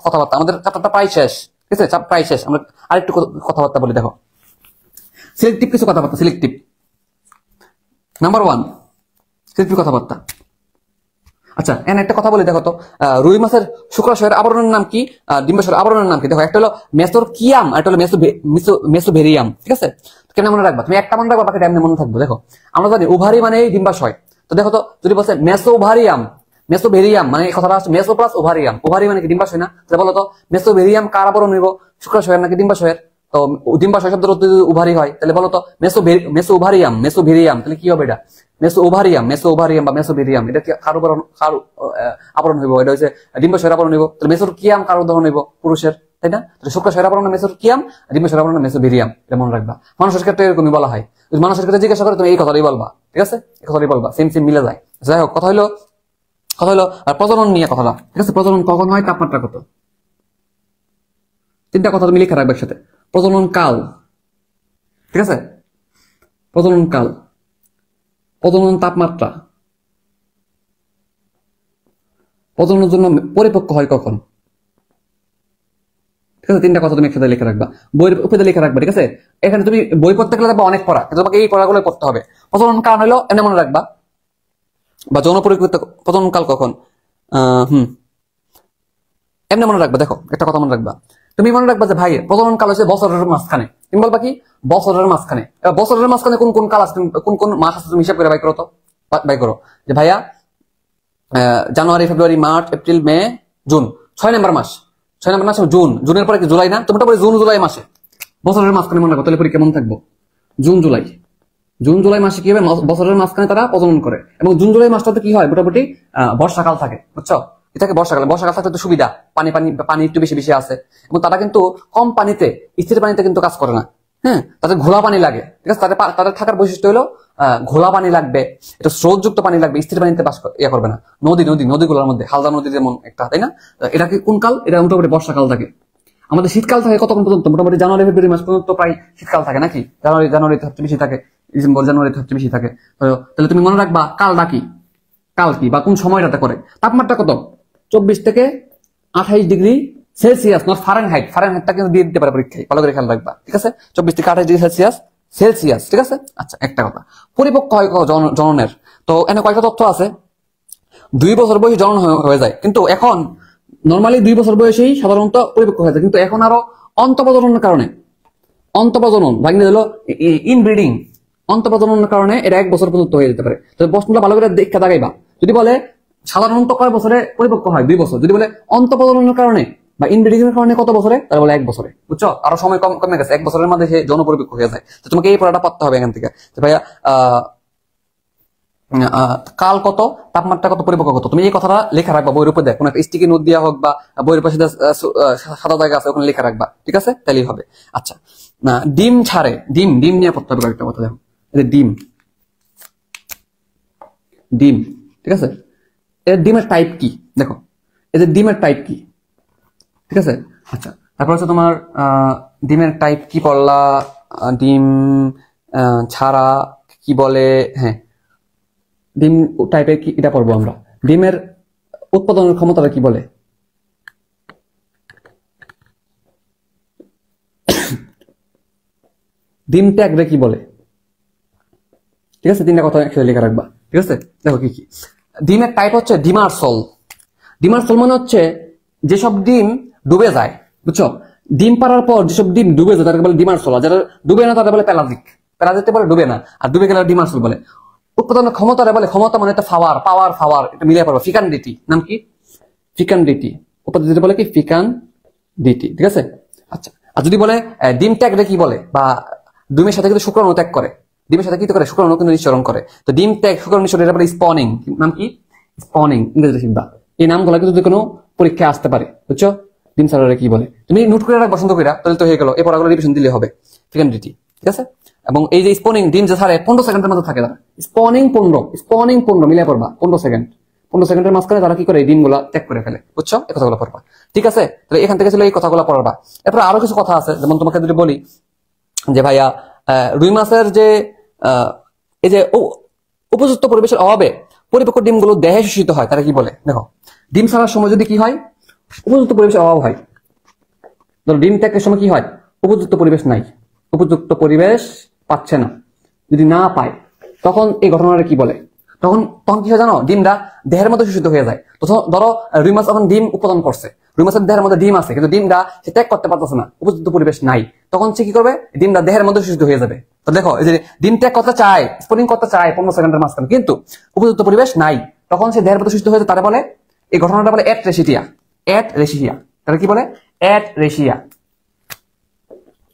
কথাবার্তা। আমাদের চ্যাপ্টারটা প্রায় শেষ, ঠিক আছে? প্রায় শেষ। আমরা আরেকটু কথাবার্তা বলি, দেখো সিলেক্টিভ কিছু কথাবার্তা। সিলেক্টিভ নাম্বার 1, সিলেক্টিভ কথাবার্তা। আচ্ছা, এখানে একটা কথা বলি, দেখো তো রুই মাছের শুক্রাশয়ের আবরণের নাম কি, ডিম্বাশয়ের আবরণের নাম কি? দেখো, একটা হলো মেসোরকিয়াম আর একটা হলো মেসোভেরিয়াম, ঠিক আছে? কেন মনে রাখবা? তুমি একটা মনে রাখবা, বাকিটা এমনি মনে থাকবো। দেখো, আমরা জানি ওভারি মানে ডিম্বাশয়। তো দেখো তো, যদি বলছে মেসোভারিয়াম, মেসোভেরিয়াম মানে কথাটা আসছে মেসো প্লাস ওভারিয়াম। ওভারি মানে কি? ডিম্বাশয় না? তাহলে বলো তো মেসোভেরিয়াম কার আবরণ নিব? শুক্রাশয়ের নাকি ডিম্বাশয়ের? তো ডিম্বাশয় শব্দের অর্থ যদি ওভারি হয়, তাহলে বলো তো মেসোভারিয়াম, মেসোভেরিয়াম, তাহলে কি হবে এটা? মেসোভারিয়াম বা মেসোভেরিয়াম, এটা কি কার আবরণ হইব? এটা হচ্ছে ডিম্বাশয়ের আবরণ হইব। তাহলে মেসোরকিয়াম কার উদাহরণ হইব? পুরুষের, তাই না? তাহলে শুক্রাশয়ের আবরণ মেসোরকিয়াম, ডিম্বাশয়ের আবরণ মেসোভেরিয়াম, এটা মনে রাখবা। মানুষের ক্ষেত্রে এরকমই বলা হয়। যদি মানুষের ক্ষেত্রে জিজ্ঞাসা করে তুমি এই কথাটাই বলবা, ঠিক আছে? এই কথাটাই বলবা, সেম মিলে যায়। যাই হোক, কথা হলো আর প্রজনন নিয়ে কথাটা, ঠিক আছে? প্রজনন কখন হয়, তাপমাত্রা কত, তিনটা কথা তুমি লিখে রাখবে একসাথে। প্রজনন কাল, ঠিক আছে? প্রজনন কাল, প্রজনন তাপমাত্রা, প্রজননের জন্য পরিপক্ক হয় কখন, ঠিক আছে? তিনটা কথা তুমি একসাথে লিখে রাখবা, বইয়ের উপরে লিখে রাখবা, ঠিক আছে? এখানে তুমি বই পড়তে গেলে দেখবা অনেক পড়া, কিন্তু তোমাকে এই পড়াগুলো পড়তে হবে। প্রজনন কাল হলো এমনি মনে রাখবা, বা যৌন পরিপক্ক প্রজনন কাল কখন, এমনি মনে রাখবা। দেখো, একটা কথা মনে রাখবা, তুমি মনে রাখবা যে ভাই প্রজনন কাল হচ্ছে বছরের মাঝখানে। তুমি বলবা কি? বছরের মাঝখানে। এবার বছরের মাঝখানে কোন কোন কাল আছে, কোন কোন মাস আছে তুমি হিসাব করে বাই করো তো, বাই করো। যে ভাইয়া জানুয়ারি, ফেব্রুয়ারি, মার্চ, এপ্রিল, মে, জুন, 6 নম্বর মাস। 6 নম্বর মাস জুন। জুনের পরে কি জুলাই না? তুমি জুন জুলাই মাসে বছরের মাঝখানে মনে রাখো, তাহলে পরে কেমন থাকবো? জুন জুলাই, জুন জুলাই মাসে কি হবে? বছরের মাঝখানে তারা প্রজনন করে। এবং জুন জুলাই মাসটাতে কি হয়? মোটামুটি বর্ষাকাল থাকে, বুঝছো? এটাকে বর্ষাকাল থাকতে একটু সুবিধা, পানি একটু বেশি বেশি আছে, এবং তারা কিন্তু কম পানিতে, স্থির পানিতে কিন্তু কাজ করে না। হ্যাঁ, তাদের ঘোলা পানি লাগে, ঠিক আছে? তাদের থাকার বৈশিষ্ট্য হলো ঘোলা পানি লাগবে, এটা স্রোতযুক্ত পানি লাগবে, স্থির পানিতে বাস করবে না। নদীগুলোর মধ্যে, হালদা নদী যেমন একটা, তাই না? এটা কি কোন কাল? এটা মোটামুটি বর্ষাকাল থাকে। আমাদের শীতকাল থাকে কতক্ষণ পর্যন্ত? মোটামুটি জানুয়ারি ফেব্রুয়ারি মাস পর্যন্ত প্রায় শীতকাল থাকে, নাকি? জানুয়ারিতে সবচেয়ে বেশি থাকে, ডিসেম্বর জানুয়ারিতে সবচেয়ে বেশি থাকে। তাহলে তুমি মনে রাখবা কালটা কি, কাল কি বা কোন সময়টাতে করে। তাপমাত্রা কত? 24 থেকে 28 ডিগ্রি সেলসিয়াস, নট ফারেনহাইট। ফারেনহাইটটা কিন্তু দিয়ে দিতে পারে পরীক্ষায়, ভালো করে খেয়াল রাখবা, ঠিক আছে? 24 থেকে 28 ডিগ্রি সেলসিয়াস, ঠিক আছে? আচ্ছা, একটা কথা, পরিপক্ক হয় জননের। তো এখানে কয়েকটা তথ্য আছে। 2 বছর বয়সে জনন হয়ে যায়, কিন্তু এখন নর্মালি 2 বছর বয়সেই সাধারণত পরিপক্ক হয়ে যায়, কিন্তু এখন আরো অন্তঃপ্রজননের কারণে, অন্তঃপ্রজনন ভাগ্নে হলো ইনব্রিডিং, অন্তঃপ্রজননের কারণে এটা 1 বছর পর্যন্ত হয়ে যেতে পারে। তো প্রশ্নটা ভালো করে দেখা দাগাইবা। যদি বলে সাধারণত কয় বছরে পরিপক্ক হয়? 2 বছর। যদি বলে অন্তঃপ্রজননের কারণে বা ইনব্রিডিং এর কারণে কত বছরে? তাহলে বলে 1 বছরে, বুঝছো? আরো সময় কমে গেছে, 1 বছরের মধ্যে সে যৌন পরিপক্ক হয়ে যায়। তো তোমাকে এই পড়াটা পড়তে হবে এখান থেকে, যে ভাইয়া কাল কত, তাপমাত্রা কত, পরিপক্ক কত, তুমি এই কথাটা লেখা রাখবা বইয়ের উপর। দেখ, কোন একটা স্টিকি নোট দেওয়া হোক বা বইয়ের পাশে সাদা জায়গা আছে, ওখানে লেখা রাখবা, ঠিক আছে? তাহলেই হবে। আচ্ছা, না ডিম ছাড়ে, ডিম নিয়ে পড়তে হবে একটা কথা। দেখো, ডিম, ঠিক আছে? এর ডিমের টাইপ কি? দেখো, এদের ডিমের টাইপ কি, ঠিক আছে? আচ্ছা, তারপর হচ্ছে তোমার ডিমের টাইপ কি পড়লা, ডিম ছাড়া কি বলে? হ্যাঁ, ডিম টাইপের কি এটা পড়বো আমরা। ডিমের উৎপাদনের ক্ষমতাটা কি বলে? ডিম ট্যাগরে কি বলে? ঠিক আছে, তিনটা কথা একসাথে লেখা রাখবা, ঠিক আছে? দেখো কি কি ডিমের টাইপ হচ্ছে ডিমারসল। ডিমারসল মানে হচ্ছে যেসব ডিম ডুবে যায়, বুঝছো? ডিম পাড়ার পর যেসব ডিম ডুবে যায় তাকে বলে ডিমারসল, আর যারা ডুবে না তাদের বলে প্যালাজিক। প্যালাজিকটা বলে ডুবে না, আর ডুবে গেলে ডিমারসল বলে। উৎপাদনের ক্ষমতারে বলে, ক্ষমতা মানে একটা পাওয়ার এটা মিলিয়ে পারবো। ফিকান্ডিটি নাম কি? ফিকান্ডিটি। উৎপাদন যেটা বলে কি? ফিকান্ডিটি। ঠিক আছে। আচ্ছা, আর যদি বলে ডিম ত্যাগটা কি বলে, বা ডিমের সাথে কিন্তু শুক্রাণু ত্যাগ করে, ডিমের সাথে কি করে? শুক্রাণু কিন্তু নিঃসরণ করে। তো ডিম ত্যাগ, শুক্রাণু নিঃসরণ, এটা বলে স্পনিং। নাম কি? স্পনিং। ইংরেজিতে শিখবা। এই নামগুলো কিন্তু কোনো পরীক্ষায় আসতে পারে, বুঝছো? ডিম সারারে কি বলে তুমি নোট করে রাখবা সুন্দর করে, তাহলে তো হয়ে গেল। এরপর আগুলো রিভিশন দিলে হবে। ফিকান্ডিটি। ঠিক আছে। এবং এই যে স্পনিং, ডিম যে ছাড়ে 15 সেকেন্ডের মধ্যে থাকে তারা। স্পনিং 15 মিলিয়ে পড়বা। 15 সেকেন্ড, 15 সেকেন্ডের মাঝখানে তারা কি করে? ডিম গুলা ত্যাগ করে ফেলে, বুঝছো? এই কথাগুলো পড়বা। ঠিক আছে। তাহলে এখান থেকে ছিল এই কথাগুলো পড়বা। এরপর আরো কিছু কথা আছে, যেমন তোমাকে যদি বলি যে ভাইয়া রুই মাছের যে এই যে উপযুক্ত পরিবেশের অভাবে পরিপক্ক ডিমগুলো দেহে শোষিত হয়, তারা কি বলে? দেখো, ডিম ছাড়ার সময় যদি কি হয়? উপযুক্ত পরিবেশের অভাব হয়। ধরো ডিম ত্যাগের সময় কি হয়? উপযুক্ত পরিবেশ নাই, উপযুক্ত পরিবেশ পাচ্ছে না। যদি না পায়, তখন এই ঘটনাটা কি বলে? তখন তখন কি হয় জানো? ডিমটা দেহের মধ্যে শোষিত হয়ে যায়। তো ধরো রুই মাছ এখন ডিম উৎপাদন করছে, রুই মাছের দেহের মধ্যে ডিম আছে, কিন্তু ডিমটা সে ত্যাগ করতে পারতেছে না, উপযুক্ত পরিবেশ নাই। তখন সে কি করবে? ডিমটা দেহের মধ্যে শোষিত হয়ে যাবে। তো দেখো, এই যে ডিম ত্যাগ করতে চায়, স্পনিং করতে চায় 15 সেকেন্ডের মাঝখানে, কিন্তু উপযুক্ত পরিবেশ নাই, তখন সে দেহের মধ্যে শোষিত হয়ে যায়। তারা বলে, এই ঘটনাটা বলে এট রেসিটিয়া। এট রেসিয়া। তারা কি বলে? এট রেসিয়া।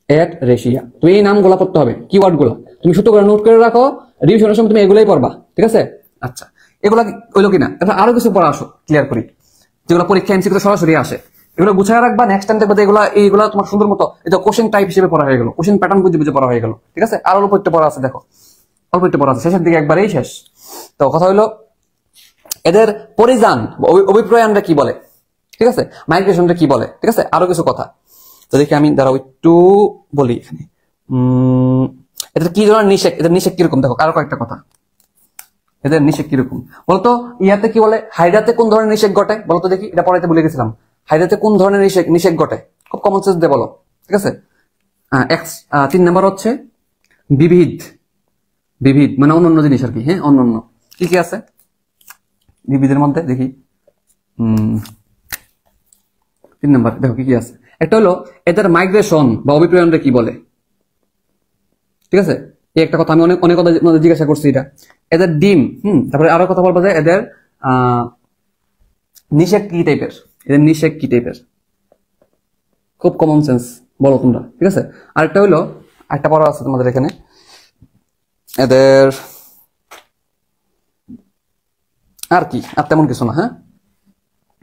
এট রেশিয়া। তুমি এই নামগুলো পড়তে হবে, কিওয়ার্ড গুলো তুমি ছোট করে নোট করে রাখো, রিভিশনের সময় তুমি এগুলাই পড়বা। ঠিক আছে। আচ্ছা, এগুলা হইলো কিনা? এবার আরো কিছু পড়া আসো, ক্লিয়ার করি, যেগুলো পরীক্ষা এমসিকিউ সরাসরি আসে। এগুলো গুছায় রাখবা, নেক্সট টাইম দেখবে এইগুলা তোমার সুন্দর মতো এটা কোশ্চেন টাইপ হিসেবে পড়া হয়ে গেল, কোশ্চেন প্যাটার্ন বুঝে বুঝে পড়া হয়ে গেল। ঠিক আছে। আর অল্প একটু পড়া আছে, দেখো অল্প একটু পড়া আছে, শেষের দিকে একবারেই শেষ। তো কথা হইলো, এদের পরিযান অভিপ্রয়াণটা কি বলে? ঠিক আছে। মাইগ্রেশনটা কি বলে? ঠিক আছে। আরো কিছু কথা তো দেখি আমি, দাঁড়াও একটু বলি এখানে। এদের কি ধরনের নিষেক, এদের নিষেক কিরকম? দেখো আরো কয়েকটা কথা, এদের নিষেক কিরকম বলতো? ইয়াতে কি বলে? হাইড্রাতে কোন ধরনের নিষেক ঘটে বলতো? দেখি, এটা পড়াইতে ভুলে গেছিলাম। হাইড্রাতে কোন ধরনের নিষেক ঘটে? খুব কমন সেন্স দিয়ে বলো। ঠিক আছে। 3 নাম্বার হচ্ছে বিবিধ। বিবিধ মানে অন্যান্য জিনিস আর কি। হ্যাঁ, অন্যান্য কি কি আছে বিবিধের মধ্যে? দেখি 3 নাম্বার দেখো কি কি আছে। একটা হলো এদের মাইগ্রেশন বা অভিপ্রয়াণটা কি বলে? ঠিক আছে। এই একটা কথা আমি অনেক কথা জিজ্ঞাসা করছি এটা। এদের ডিম, তারপরে আরো কথা বলবো যে এদের নিষেক কি টাইপের? এদের নিষেক কি টাইপের? খুব কমন সেন্স বলো তোমরা। ঠিক আছে। আরেকটা হলো, একটা পড়া আছে তোমাদের এখানে, এদের আর কি, আর তেমন কিছু না। হ্যাঁ,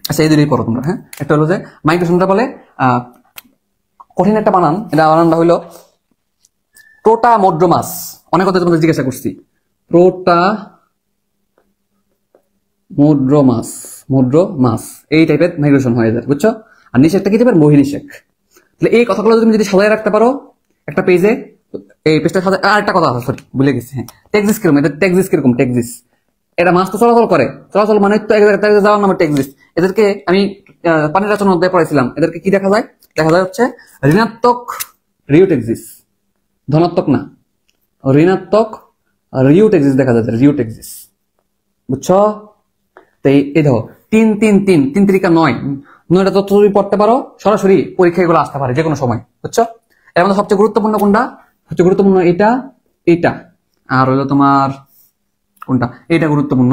আচ্ছা এদেরই পড়ো তোমরা। হ্যাঁ, একটা হলো যে মাইগ্রেশনটা বলে কঠিন একটা বানান, এটা বানানটা হইলো প্রোটামোড্রোমাস। অনেক কথা তোমাদের জিজ্ঞাসা করছি। প্রোটামোড্রোমাস এই টাইপের মাইগ্রেশন হয়ে যায়, বুঝছো? আর নিষেকটা কি টাইপের? মহিনিষেক। তাহলে এই কথাগুলো তুমি যদি সাজায় রাখতে পারো একটা পেজে, এই পেজটা সাজায়। আর একটা কথা আছে, সরি ভুলে গেছি। হ্যাঁ, টেক্সিস কিরকম? এদের টেক্সিস কিরকম? টেক্সিস, এটা মাছ তো চলাচল করে, চলাচল মানে তো যাওয়ার নামে টেক্সিস। এদেরকে আমি পানির রচনা অধ্যায়ে পড়াইছিলাম। এদেরকে কি দেখা যায়? দেখা যায় হচ্ছে ঋণাত্মক রিওটেক্সিস, ধনাত্মক না, ঋণাত্মক রিওটেক্সিস দেখা যায়, রিওটেক্সিস, বুঝছো? তো এই দেখো 3 তিরিকা 9টা তথ্য তুমি পড়তে পারো, সরাসরি পরীক্ষা এগুলো আসতে পারে যে কোনো সময়, বুঝছো? এর মধ্যে সবচেয়ে গুরুত্বপূর্ণ কোনটা? সবচেয়ে গুরুত্বপূর্ণ এটা আর হলো তোমার কোনটা? এটা গুরুত্বপূর্ণ,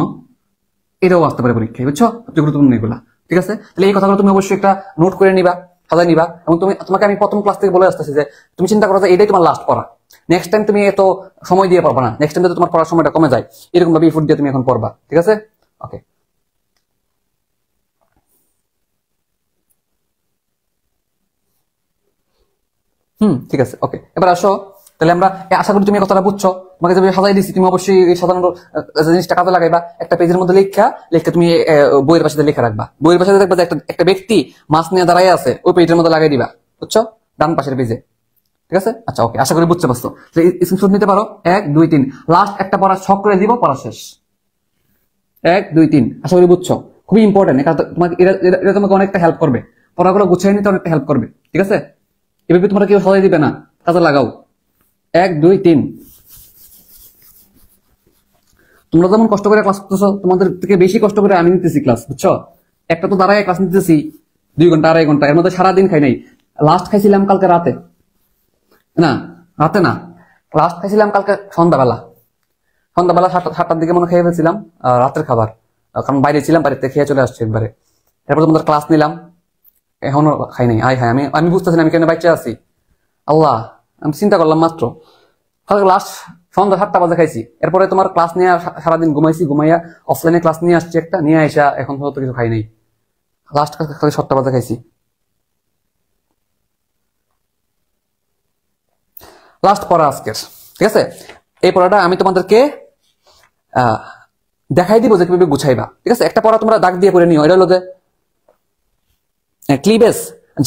এটাও আসতে পারে পরীক্ষায়, বুঝছো? সবচেয়ে গুরুত্বপূর্ণ এগুলা। ঠিক আছে। তাহলে এই কথাগুলো তুমি অবশ্যই একটা নোট করে নিবা, সাজাই নিবা। এবং তোমাকে আমি প্রথম ক্লাস থেকে বলে আসতেছি যে তুমি চিন্তা করো যে এটাই তোমার লাস্ট পড়া, নেক্সট টাইম তুমি এত সময় দিয়ে পড়বা না, নেক্সট টাইম তোমার পড়ার সময়টা কমে যায়, এরকম ভাবে ইফোর্ট দিয়ে তুমি এখন পড়বা। ঠিক আছে। ওকে, ঠিক আছে। ওকে, এবার আসো। তাহলে আমরা আশা করি তুমি কথাটা বুঝছো। তোমাকে যে সাজাই দিচ্ছি, তুমি অবশ্যই এই সাধারণ জিনিসটা কাজে লাগাইবা। একটা পেজের মধ্যে লেখা তুমি বইয়ের পাশে লেখা রাখবা। বইয়ের পাশে দেখবা যে একটা ব্যক্তি মাছ নিয়ে দাঁড়াই আছে, ওই পেজের মধ্যে লাগাই দিবা, বুঝছো? ডান পাশের পেজে। ঠিক আছে। আচ্ছা, ওকে, আশা করি বুঝতে পারছো। স্ক্রিনশট নিতে পারো। 1 2 3 লাস্ট একটা পড়া ছক করে দিব, পড়া শেষ। 1 2 3 আশা করি বুঝছো। খুবই ইম্পর্টেন্ট, তোমাকে এটা তোমাকে অনেকটা হেল্প করবে, পড়াগুলো গুছিয়ে নিতে অনেকটা হেল্প করবে। ঠিক আছে। এভাবে তোমরা কেউ সহায় দিবে না, কাজে লাগাও। 1 2 3 তোমরা যেমন কষ্ট করে ক্লাস করতেছো, তোমাদের থেকে বেশি কষ্ট করে আমি নিতেছি ক্লাস, বুঝছো? একটা তো দাঁড়ায় ক্লাস নিতেছি 2 ঘন্টা 2.5 ঘন্টা, এর মধ্যে সারাদিন খাই নাই। লাস্ট খাইছিলাম কালকে রাতে, না রাতে না, লাস্ট খাইছিলাম কালকে সন্ধ্যাবেলা। সন্ধ্যাবেলা 7টার দিকে মনে খেয়ে ফেলছিলাম রাতের খাবার, কারণ বাইরে ছিলাম, বাড়িতে খেয়ে চলে আসছি একবারে। এরপর তোমাদের ক্লাস নিলাম, এখনো খাই নাই। আয় হায়, আমি বুঝতেছি না আমি কেন বাচ্চা আছি। আল্লাহ, আমি চিন্তা করলাম মাত্র লাস্ট সন্ধ্যা 7টা বাজে খাইছি। এরপরে তোমার ক্লাস নিয়ে সারাদিন ঘুমাইছি, ঘুমাইয়া অফলাইনে ক্লাস নিয়ে আসছি একটা, নিয়ে আসা এখন তো কিছু খাই নাই। লাস্ট খালি 7টা বাজে খাইছি, লাস্ট পড়া আজকের। ঠিক আছে, এই পড়াটা আমি তোমাদেরকে দেখাই দিব যে কিভাবে গুছাইবা। ঠিক আছে, একটা পড়া তোমরা দাগ দিয়ে করে নিও। এটা হলো যে ক্লিবেজ,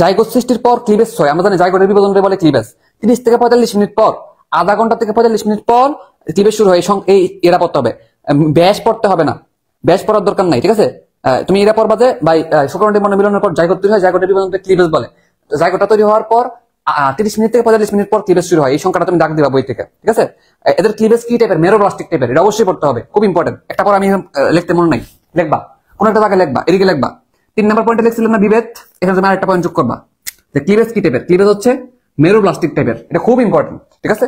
জাইগোট সৃষ্টির পর ক্লিবেজ হয়। আমরা জানি জাইগোটের বিভাজন বলে ক্লিবেজ। 30 থেকে 45 মিনিট পর, আধা ঘন্টা থেকে 45 মিনিট পর ক্লিবেজ শুরু হয়। এই এরা পড়তে হবে, ব্যাস পড়তে হবে না, ব্যাস পড়ার দরকার নাই। ঠিক আছে, তুমি এরা পড়বা যে ভাই শুক্রাণু মিলনের পর জাইগোট তৈরি হয়, জাইগোটের বিভাজন ক্লিবেজ বলে। জাইগোটটা তৈরি হওয়ার পর 30 মিনিট থেকে 45 মিনিট পর ক্লিবেজ শুরু হয়। এই সংখ্যাটা তুমি দাগ দিবা বই থেকে। ঠিক আছে, এদের ক্লিবেজ কি টাইপের? মেরোপ্লাস্টিক টাইপের। এটা অবশ্যই পড়তে হবে, খুব ইম্পর্টেন্ট। একটা পর আমি লিখতে মনে নাই, লিখবা কোন একটা জায়গায়, লিখবা এদিকে লিখবা। 3 নম্বর পয়েন্টে লিখছিলাম না বিভেদ, এখানে তুমি আরেকটা পয়েন্ট যোগ করবা যে ক্লিবেজ কি টাইপের। ক্লিবেজ হচ্ছে মেরোপ্লাস্টিক টাইপের, এটা খুব ইম্পর্টেন্ট। ঠিক আছে,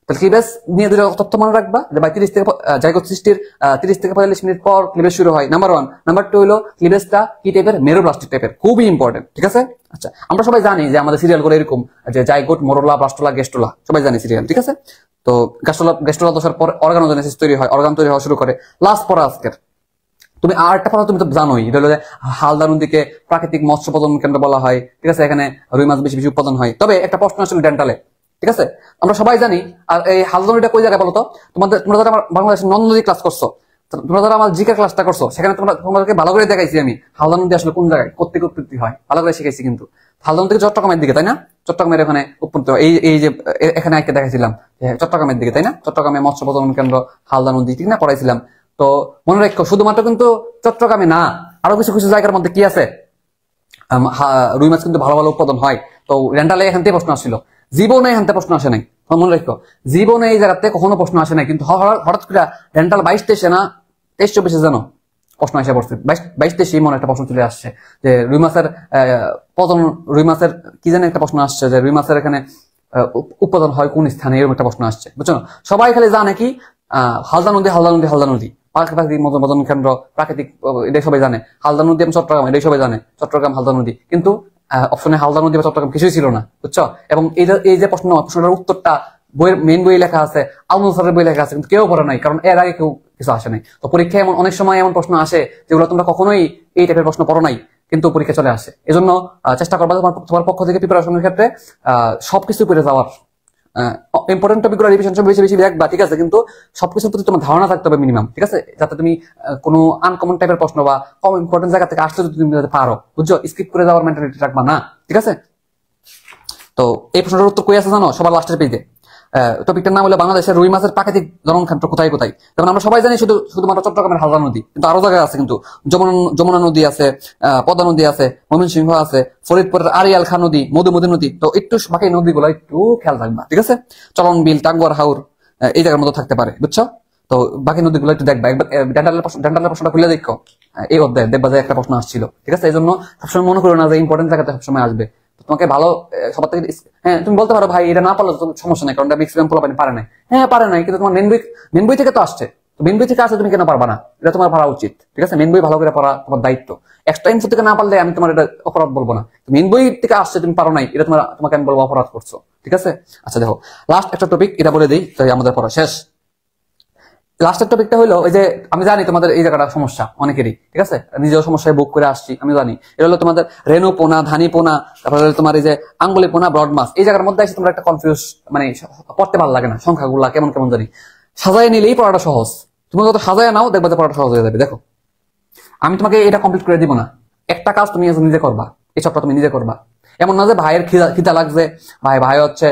তাহলে ক্লিবেজ নিয়ে দুটো তথ্য মনে রাখবা যে ভাই 30 থেকে জাইগোট সৃষ্টির 30 থেকে 45 মিনিট পর ক্লিবেজ শুরু হয়, নাম্বার 1। নাম্বার 2 হলো ক্লিবেজটা কি টাইপের? মেরোপ্লাস্টিক টাইপের, খুবই ইম্পর্টেন্ট। ঠিক আছে, আচ্ছা আমরা সবাই জানি যে আমাদের সিরিয়াল গুলো এরকম যে জাইগোট, মোরোলা, ব্লাস্টোলা, গেস্টোলা, সবাই জানি সিরিয়াল। ঠিক আছে, তো গেস্টোলা দশার পর অর্গানোজেনেসিস তৈরি হয়, অর্গান তৈরি হওয়া শুরু করে। লাস্ট পড়া আজকের। তুমি আর একটা কথা তুমি তো জানোই, এটা হলো যে হালদা নদীকে প্রাকৃতিক মৎস্য প্রজনন কেন্দ্র বলা হয়। ঠিক আছে, এখানে রুই মাছ বেশি বেশি উৎপাদন হয়। তবে একটা প্রশ্ন আসলে ডেন্টালে, ঠিক আছে, আমরা সবাই জানি। আর এই হালদা নদীটা কই জায়গায় বলতো? তোমরা যারা আমার বাংলাদেশের নদ নদী ক্লাস করছো, তোমরা যারা আমার জিকে ক্লাসটা করছো, সেখানে তোমাদেরকে ভালো করে দেখাইছি আমি হালদা নদী আসলে কোন জায়গায় কর্তৃক উৎপত্তি হয়, ভালো করে শিখাইছি। কিন্তু হালদা নদী চট্টগ্রামের দিকে, তাই না? চট্টগ্রামের এখানে উৎপত্তি হয়। এই যে এখানে একটা দেখাইছিলাম চট্টগ্রামের দিকে, তাই না? চট্টগ্রামে মৎস্য প্রজনন কেন্দ্র হালদা নদী, ঠিক না? পড়াইছিলাম। তো মনে রাখো, শুধুমাত্র কিন্তু চট্টগ্রামে না, আরো কিছু কিছু জায়গার মধ্যে কি আছে, রুই মাছ কিন্তু ভালো ভালো উৎপাদন হয়। তো রেন্টালে এখান থেকে প্রশ্ন আসছিল, জীবনে এখান থেকে প্রশ্ন আসে নাই। মনে রাখো, জীবনে এই জায়গাতে কখনো প্রশ্ন আসে নাই, কিন্তু হঠাৎ করে রেন্টাল 22-23 না 23-24 জানো প্রশ্ন এসে পড়ছে। 22-23 মনে একটা প্রশ্ন চলে আসছে যে রুই মাছের প্রজনন, রুই মাছের কি জানি একটা প্রশ্ন আসছে যে রুই মাছের এখানে উৎপাদন হয় কোন স্থানে, এরকম একটা প্রশ্ন আসছে। বুঝছো? সবাই খালি জানে কি হালদা নদী, হালদা নদী, হালদা নদী, প্রাকৃতিক মদন কেন্দ্র, প্রাকৃতিক, এটা সবাই জানে। হালদা নদী এবং চট্টগ্রাম, এটাই সবাই জানে, চট্টগ্রাম হালদা নদী। কিন্তু অপশনে হালদা নদী বা চট্টগ্রাম কিছুই ছিল না। বুঝছো? এবং এই যে প্রশ্নটার উত্তরটা বইয়ের মেইন বই লেখা আছে, আলমুল স্যারের বই লেখা আছে, কিন্তু কেউ পড়ে নাই, কারণ এর আগে কেউ কিছু আসে নাই। তো পরীক্ষায় এমন অনেক সময় এমন প্রশ্ন আসে যেগুলো তোমরা কখনোই এই টাইপের প্রশ্ন পড়ো নাই, কিন্তু পরীক্ষা চলে আসে। এজন্য চেষ্টা করবা তোমার পক্ষ থেকে প্রিপারেশনের ক্ষেত্রে সবকিছু পড়ে যাওয়ার, ইম্পর্টেন্ট টপিকগুলো রিভিশন সব বেশি বেশি দেখবা। ঠিক আছে, কিন্তু সবকিছুর প্রতি তোমার ধারণা থাকতে হবে মিনিমাম। ঠিক আছে, যাতে তুমি কোনো আনকমন টাইপের প্রশ্ন বা কম ইম্পর্টেন্ট জায়গা থেকে আসলে তুমি পারো। বুঝছো? স্কিপ করে যাওয়ার মেন্টালিটি রাখবা না। ঠিক আছে, তো এই প্রশ্নটার উত্তর কই আছে জানো? সবার লাস্টের পেজে। টপিকটার নাম হলো বাংলাদেশের রুই মাছের প্রাকৃতিক জন্মক্ষেত্র কোথায় কোথায়। যেমন আমরা সবাই জানি শুধুমাত্র চট্টগ্রামের হালদা নদী, কিন্তু আরো জায়গায় আছে কিন্তু। যমুনা নদী আছে, পদ্মা নদী আছে, ময়মনসিংহ আছে, ফরিদপুরের আরিয়াল খাঁ নদী, মধুমতি নদী। তো একটু বাকি নদীগুলো একটু খেয়াল রাখবা। ঠিক আছে, চলন বিল, টাঙ্গুয়ার হাওর এই জায়গার মধ্যে থাকতে পারে। বুঝছো? তো বাকি নদীগুলো একটু দেখবা। একবার ডেন্টালের প্রশ্নটা খুলে দেখো, এই অধ্যায় দেখবা যে একটা প্রশ্ন আসছিল। ঠিক আছে, এই জন্য সবসময় মনে করো না যে ইম্পর্টেন্ট জায়গাতে সবসময় আসবে। তোমাকে ভালো সবার থেকে, হ্যাঁ তুমি বলতে পারো ভাই এটা না পারলে তো সমস্যা নাই, কারণ ম্যাক্সিমাম পোলাপানি পারে নাই। হ্যাঁ পারে নাই, কিন্তু তোমার মেন বই থেকে তো আসছে। তো মেন বই থেকে আসলে তুমি কেন পারবা না? এটা তোমার পড়া উচিত। ঠিক আছে, মেন বই ভালো করে পড়া তোমার দায়িত্ব। এক্সট্রা ইনফো থেকে না পারলে আমি তোমার এটা অপরাধ বলবো না। মেন বই থেকে আসছে, তুমি পারো নাই, এটা তোমাকে আমি বলবো অপরাধ করছো। ঠিক আছে, আচ্ছা দেখো লাস্ট একটা টপিক এটা বলে দিই, তাই আমাদের পড়া শেষ। লাস্টের টপিকটা হলো ওই যে আমি জানি তোমাদের এই জায়গাটা সমস্যা অনেকেরই। ঠিক আছে, নিজেও সমস্যায় বুক করে আসছি, আমি জানি। এটা হলো তোমাদের রেণু পোনা, ধানি পোনা, তারপরে তোমার এই যে আঙ্গুলি পোনা, ব্রড মাছ, এই জায়গার মধ্যে এসে তোমরা একটা কনফিউজ, মানে পড়তে ভালো লাগে না, সংখ্যাগুলা কেমন কেমন জানি। সাজায় নিলেই পড়াটা সহজ। তুমি যত সাজায় নাও দেখবা যে পড়াটা সহজ হয়ে যাবে। দেখো আমি তোমাকে এটা কমপ্লিট করে দিব না, একটা কাজ তুমি নিজে করবা, এই সবটা তুমি নিজে করবা। এমন না যে ভাইয়ের খিদা লাগছে, ভাই হচ্ছে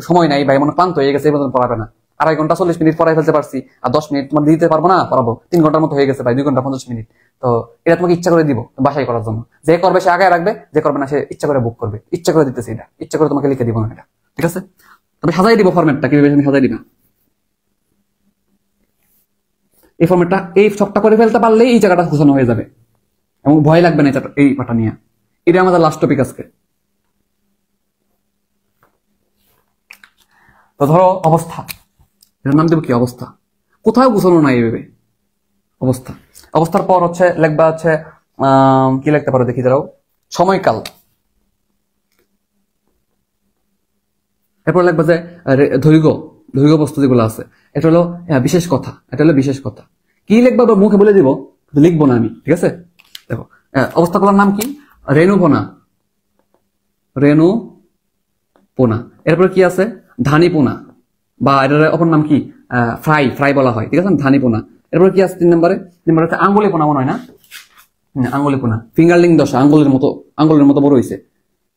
সময় নাই, ভাই মনে ক্লান্ত হয়ে গেছে, এই মতন পড়াবে না। 2.5 ঘন্টা 40 মিনিট পড়াই ফেলতে পারছি, আর 10 মিনিট তোমার দিতে পারবো না, পড়াবো 3 ঘন্টার মতো হয়ে গেছে ভাই, 2 ঘন্টা 50 মিনিট। তো এটা তোমাকে ইচ্ছা করে দিব বাসায় করার জন্য। যে করবে সে আগে রাখবে, যে করবে না সে ইচ্ছা করে বুক করবে। ইচ্ছা করে দিতেছি এটা, ইচ্ছা করে তোমাকে লিখে দিব না এটা। ঠিক আছে, তবে সাজাই দিব ফরম্যাটটা, কিভাবে তুমি সাজাই দিবা এই ফরম্যাটটা, এই সবটা করে ফেলতে পারলেই এই জায়গাটা ঘোষণা হয়ে যাবে এবং ভয় লাগবে না এই পাটা নিয়ে। এটা আমাদের লাস্ট টপিক আজকে। তো ধরো অবস্থা, এটার নাম দেবো কি? অবস্থা। কোথাও গুছানো নাই এভাবে অবস্থা। অবস্থার পর হচ্ছে লিখবা হচ্ছে কি লিখতে পারো দেখি দাঁড়াও, সময়কাল। এরপর লিখবা যে দৈর্ঘ্য, দৈর্ঘ্য বস্তু যেগুলো আছে, এটা হলো বিশেষ কথা, এটা হলো বিশেষ কথা। কি লিখবা বা মুখে বলে দিব, লিখবো না আমি, ঠিক আছে। দেখো অবস্থাগুলোর নাম কি, রেণুপনা, রেণুপনা। এরপরে কি আছে, ধানীপনা, বা এটার অপর নাম কি, ফ্রাই, ফ্রাই বলা হয়, ঠিক আছে, ধানীপনা। এরপরে কি আছে 3 নম্বরে, 3 নম্বরে হচ্ছে আঙ্গুলিপনা মনে হয় না, আঙ্গুলিপনা, ফিঙ্গারলিং দশা, আঙ্গুলের মতো বড় হয়েছে,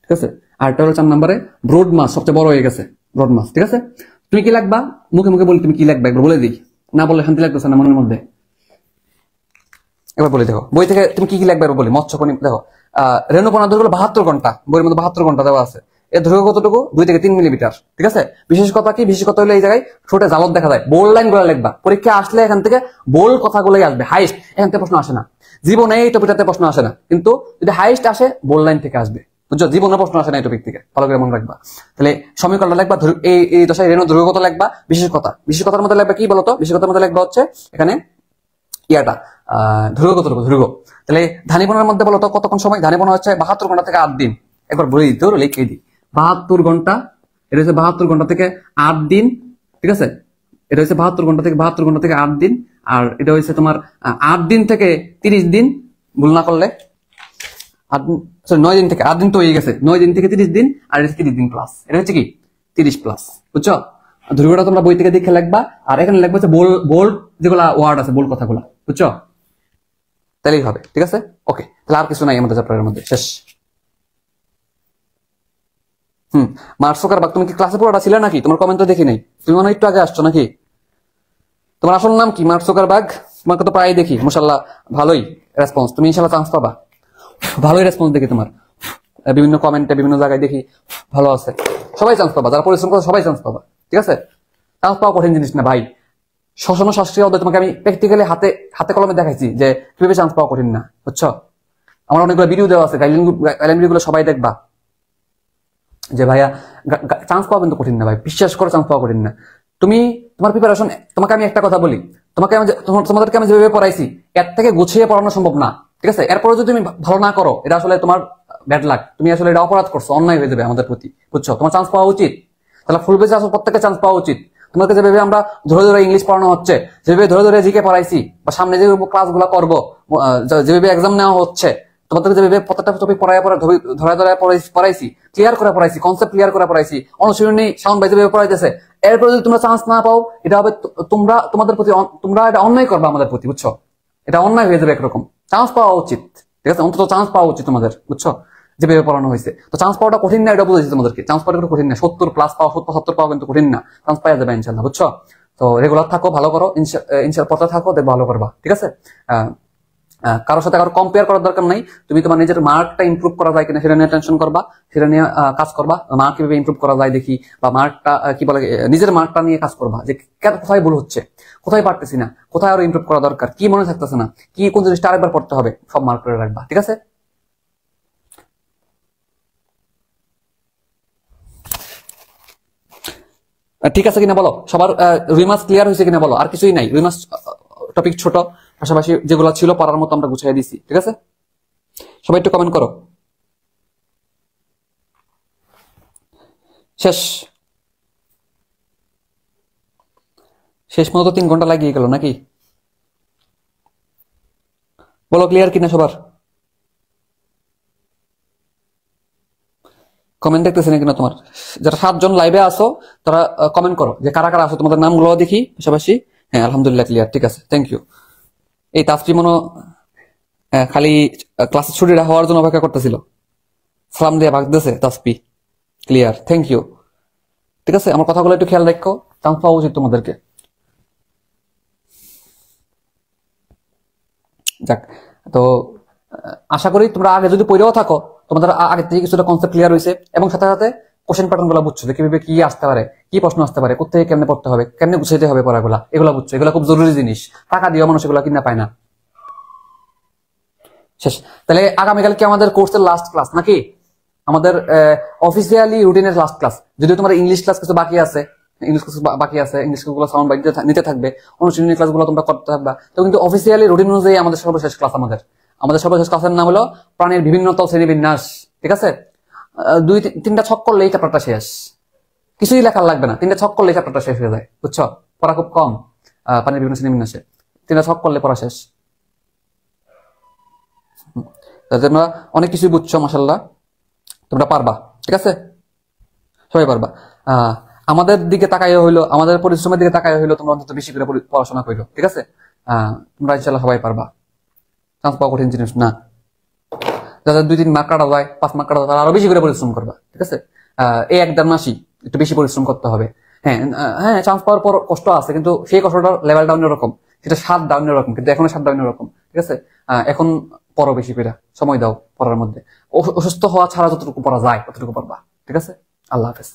ঠিক আছে। আর এটা হলো 4 নম্বরে ব্রড মাস, সবচেয়ে বড় হয়ে গেছে ব্রড মাস, ঠিক আছে। তুমি কি লাগবা, মুখে মুখে বলি তুমি কি লাগবে একবার বলে দিই, না বলে শান্তি লাগতেছে না মনের মধ্যে, এবার বলে দেখো বই থেকে তুমি কি কি লাগবে বলি। মৎস্যকণি, দেখো রেণুপনা দৈর্ঘ্য 72 ঘন্টা, বইয়ের মধ্যে 72 ঘন্টা দেওয়া আছে। এর দৈর্ঘ্য কতটুকু, 2 থেকে 3 মিলিমিটার, ঠিক আছে। বিশেষ কথা কি, বিশেষ কথা হলো এই জায়গায় ছোট জালত দেখা যায়, বোল্ড লাইন গুলো লিখবা। পরীক্ষা আসলে এখান থেকে বোল্ড কথাগুলোই আসবে, হাইস্ট এখান থেকে প্রশ্ন আসে না, জীবনে এই টপিকটাতে প্রশ্ন আসে না, কিন্তু যদি হাইস্ট আসে বোল্ড লাইন থেকে আসবে, বুঝছো। জীবনে প্রশ্ন আসে না এই টপিক থেকে, ভালো করে মনে রাখবা। তাহলে সমীকরণটা লিখবা, এই দশায় রেণু দৈর্ঘ্য কত লিখবা, বিশেষ কথা, বিশেষ কথার মধ্যে লিখবা কি বলতো, বিশেষ কথার মধ্যে লিখবা হচ্ছে এখানে ইয়াটা দৈর্ঘ্য কতটুকু, দৈর্ঘ্য। তাহলে ধানীপনার মধ্যে বলতো কতক্ষণ সময়, ধানীপনা হচ্ছে 72 ঘন্টা থেকে 8 দিন। একবার বলে দিতে হলো, লিখে দিই 72 ঘন্টা, এটা হচ্ছে 72 ঘন্টা থেকে 8 দিন, ঠিক আছে। এটা হচ্ছে 72 ঘন্টা থেকে 8 দিন। আর এটা হচ্ছে তোমার 8 দিন থেকে 30 দিন, ভুল না করলে 9 দিন থেকে 8 দিন তো হয়ে গেছে, 9 দিন থেকে 30 দিন, আর এটা 30 দিন প্লাস, এটা হচ্ছে কি 30 প্লাস, বুঝছো। দৈর্ঘ্যটা তোমরা বই থেকে দেখে লিখবা, আর এখানে লিখবা হচ্ছে বোল্ড যেগুলা ওয়ার্ড আছে, বোল্ড কথাগুলা, বুঝছো, তাহলেই হবে, ঠিক আছে। ওকে, তাহলে আর কিছু নাই আমাদের চ্যাপ্টারের মধ্যে, শেষ। মার্ক জুকারবার্গ, তুমি কি ক্লাসে পুরোটা ছিলে নাকি? তোমার কমেন্ট তো দেখি নাই, তুমি মনে হয় একটু আগে আসছো নাকি? তোমার আসল নাম কি? Mark Zuckerberg. তোমাকে তো প্রায় দেখি, মাশাআল্লাহ ভালোই রেসপন্স, তুমি ইনশাআল্লাহ চান্স পাবা, ভালোই রেসপন্স দেখি তোমার, বিভিন্ন কমেন্টে বিভিন্ন জায়গায় দেখি ভালো আছে, সবাই চান্স পাবা, যারা পরিশ্রম করে সবাই চান্স পাবা, ঠিক আছে। চান্স পাওয়া কঠিন জিনিস না ভাই, শ্বসন শাস্ত্রীয় অধ্যায় তোমাকে আমি প্র্যাকটিক্যালি হাতে কলমে দেখাইছি যে কিভাবে চান্স পাওয়া কঠিন না, বুঝছো। আমার অনেকগুলো ভিডিও দেওয়া আছে, গাইডলাইন গুলো সবাই দেখবা, যে ভাইয়া চান্স পাওয়া কিন্তু কঠিন না ভাই, বিশ্বাস করে চান্স পাওয়া কঠিন না। তুমি তোমার প্রিপারেশন, তোমাকে আমি একটা কথা বলি, তোমাদেরকে আমি যেভাবে পড়াইছি এর থেকে গুছিয়ে পড়ানো সম্ভব না, ঠিক আছে। এরপরে যদি তুমি ভালো না করো, এটা আসলে তোমার ব্যাড লাক, তুমি আসলে এটা অপরাধ করছো, অন্যায় হয়ে যাবে আমাদের প্রতি, বুঝছো। তোমার চান্স পাওয়া উচিত, তাহলে ফুল বেজে আসলে প্রত্যেককে চান্স পাওয়া উচিত। তোমাকে যেভাবে আমরা ধরে ধরে ইংলিশ পড়ানো হচ্ছে, যেভাবে ধরে ধরে জিকে পড়াইছি, বা সামনে যে ক্লাসগুলো করবো, যেভাবে এক্সাম নেওয়া হচ্ছে, তোমাদেরকে যেভাবে প্রত্যেকটা টপিক ধরে ধরে পড়াইছি, ক্লিয়ার করে পড়াইছি, কনসেপ্ট ক্লিয়ার করে পড়াইছি, অনুশীলনী সাউন্ড বাই যেভাবে পড়াইতেছে, এরপরে যদি তোমরা চান্স না পাও, এটা হবে তোমাদের প্রতি, তোমরা এটা অন্যায় করবে আমাদের প্রতি, বুঝছো। এটা অন্যায় হয়ে যাবে একরকম। চান্স পাওয়া উচিত, ঠিক আছে, অন্তত চান্স পাওয়া উচিত তোমাদের, বুঝছো, যেভাবে পড়ানো হয়েছে। তো চান্স পাওয়াটা কঠিন না, এটা বুঝেছি তোমাদেরকে, চান্স পাওয়াটা কঠিন না, 70 প্লাস পাওয়া, 70 পাওয়া কিন্তু কঠিন না, চান্স পাওয়া যাবে ইনশাল্লাহ, বুঝছো। তো রেগুলার থাকো, ভালো করো, ইনশাল্লাহ পড়তে থাকো, দেখো ভালো করবা, ঠিক আছে। কারোর সাথে কারো কম্পেয়ার করার দরকার নাই, তুমি তোমার নিজের মার্কটা ইমপ্রুভ করা যায় কিনা সেটা নিয়ে টেনশন করবা, সেটা নিয়ে কাজ করবা, মার্ক কিভাবে ইমপ্রুভ করা যায় দেখি, বা মার্কটা কি বলে, নিজের মার্কটা নিয়ে কাজ করবা, যে কোথায় ভুল হচ্ছে, কোথায় পারতেছি না, কোথায় আরো ইমপ্রুভ করা দরকার, কি মনে থাকতেছে না, কি কোন জিনিসটা আরেকবার পড়তে হবে, সব মার্ক করে রাখবা, ঠিক আছে। ঠিক আছে কিনা বলো, সবার রিমার্কস ক্লিয়ার হয়েছে কিনা বলো, আর কিছুই নাই, রিমার্কস টপিক ছোট, পাশাপাশি যেগুলো ছিল পড়ার মতো আমরা গুছিয়ে দিছি, ঠিক আছে। সবাই একটু কমেন্ট করো। শেষ, শেষ মতো 3 ঘন্টা লাগিয়ে গেল নাকি? বলো ক্লিয়ার কিনা সবার, কমেন্ট দেখতেছি না কিনা তোমার। যারা 7 জন লাইভে আসো তারা কমেন্ট করো যে কারা কারা আসো, তোমাদের নামগুলো দেখি পাশাপাশি। হ্যাঁ আলহামদুলিল্লাহ ক্লিয়ার, ঠিক আছে, থ্যাংক ইউ। এই তাসফি মনো খালি ক্লাসের ছুটিটা হওয়ার জন্য অপেক্ষা করতেছিল, সালাম দিয়ে ভাগতেছে তাসফি, ক্লিয়ার, থ্যাংক ইউ, ঠিক আছে। আমার কথাগুলো একটু খেয়াল রাখো, চান্স পাওয়া উচিত তোমাদেরকে। যাক, তো আশা করি তোমরা আগে যদি পড়েও থাকো, তোমাদের আগে থেকে কিছুটা কনসেপ্ট ক্লিয়ার হয়েছে, এবং সাথে সাথে কোশ্চেন প্যাটার্ন গুলো বুঝছো, যে কিভাবে কি আসতে পারে, কি প্রশ্ন আসতে পারে, কোথেকে কেমনে পড়তে হবে, কেমনে গুছাইতে হবে পড়াগুলা, এগুলো বুঝছো। এগুলো খুব জরুরি জিনিস, টাকা দিয়েও মানুষ এগুলো কিনা পায় না। শেষ, তাহলে আগামীকাল কি আমাদের কোর্সের লাস্ট ক্লাস নাকি? আমাদের অফিসিয়ালি রুটিনের লাস্ট ক্লাস, যদিও তোমার ইংলিশ ক্লাস কিছু বাকি আছে, ইংলিশ ক্লাস বাকি আছে, ইংলিশ ক্লাসগুলো সাউন্ড বাইট নিতে থাকবে, অনুশীলনী ক্লাসগুলো তোমরা করতে থাকবা। তো কিন্তু অফিসিয়ালি রুটিন অনুযায়ী আমাদের সর্বশেষ ক্লাস, আমাদের সর্বশেষ ক্লাসের নাম হলো প্রাণীর বিভিন্ন তল শ্রেণীবিন্যাস। ঠিক আছে, 2-3টা ছক করলে এই চ্যাপ্টারটা শেষ, কিছুই লেখার লাগবে না, 3টা ছক করলে এই চ্যাপ্টারটা শেষ হয়ে যায়, বুঝছো? পড়া খুব কম প্রাণীর বিভিন্ন শ্রেণীবিন্যাসে, 3টা ছক করলে পড়া শেষ। তোমরা অনেক কিছুই বুঝছো, মাশাআল্লাহ, তোমরা পারবা। ঠিক আছে, সবাই পারবা। আমাদের দিকে তাকাই হইলো, আমাদের পরিশ্রমের দিকে তাকাই হইলো, তোমরা অন্তত বেশি করে পড়াশোনা করো। ঠিক আছে, তোমরা ইনশাআল্লাহ সবাই পারবা। চান্স পাওয়া কঠিন জিনিস না। যাদের 2-3 মার্ক কাটা যায়, 5 মার্ক কাটা যায়, তারা আরো বেশি করে পরিশ্রম করবা। ঠিক আছে, এই 1-1.5 মাসই একটু বেশি পরিশ্রম করতে হবে। হ্যাঁ, চান্স পাওয়ার পর কষ্ট আছে, কিন্তু সেই কষ্টটার লেভেলটা অন্যরকম, সেটা 7 ডাউনের রকম, কিন্তু এখনো 7 ডাউনের রকম। ঠিক আছে, এখন পড়ো বেশি করে, সময় দাও পড়ার মধ্যে। অসুস্থ হওয়া ছাড়া যতটুকু পড়া যায় ততটুকু পড়বা। ঠিক আছে, আল্লাহ হাফেজ।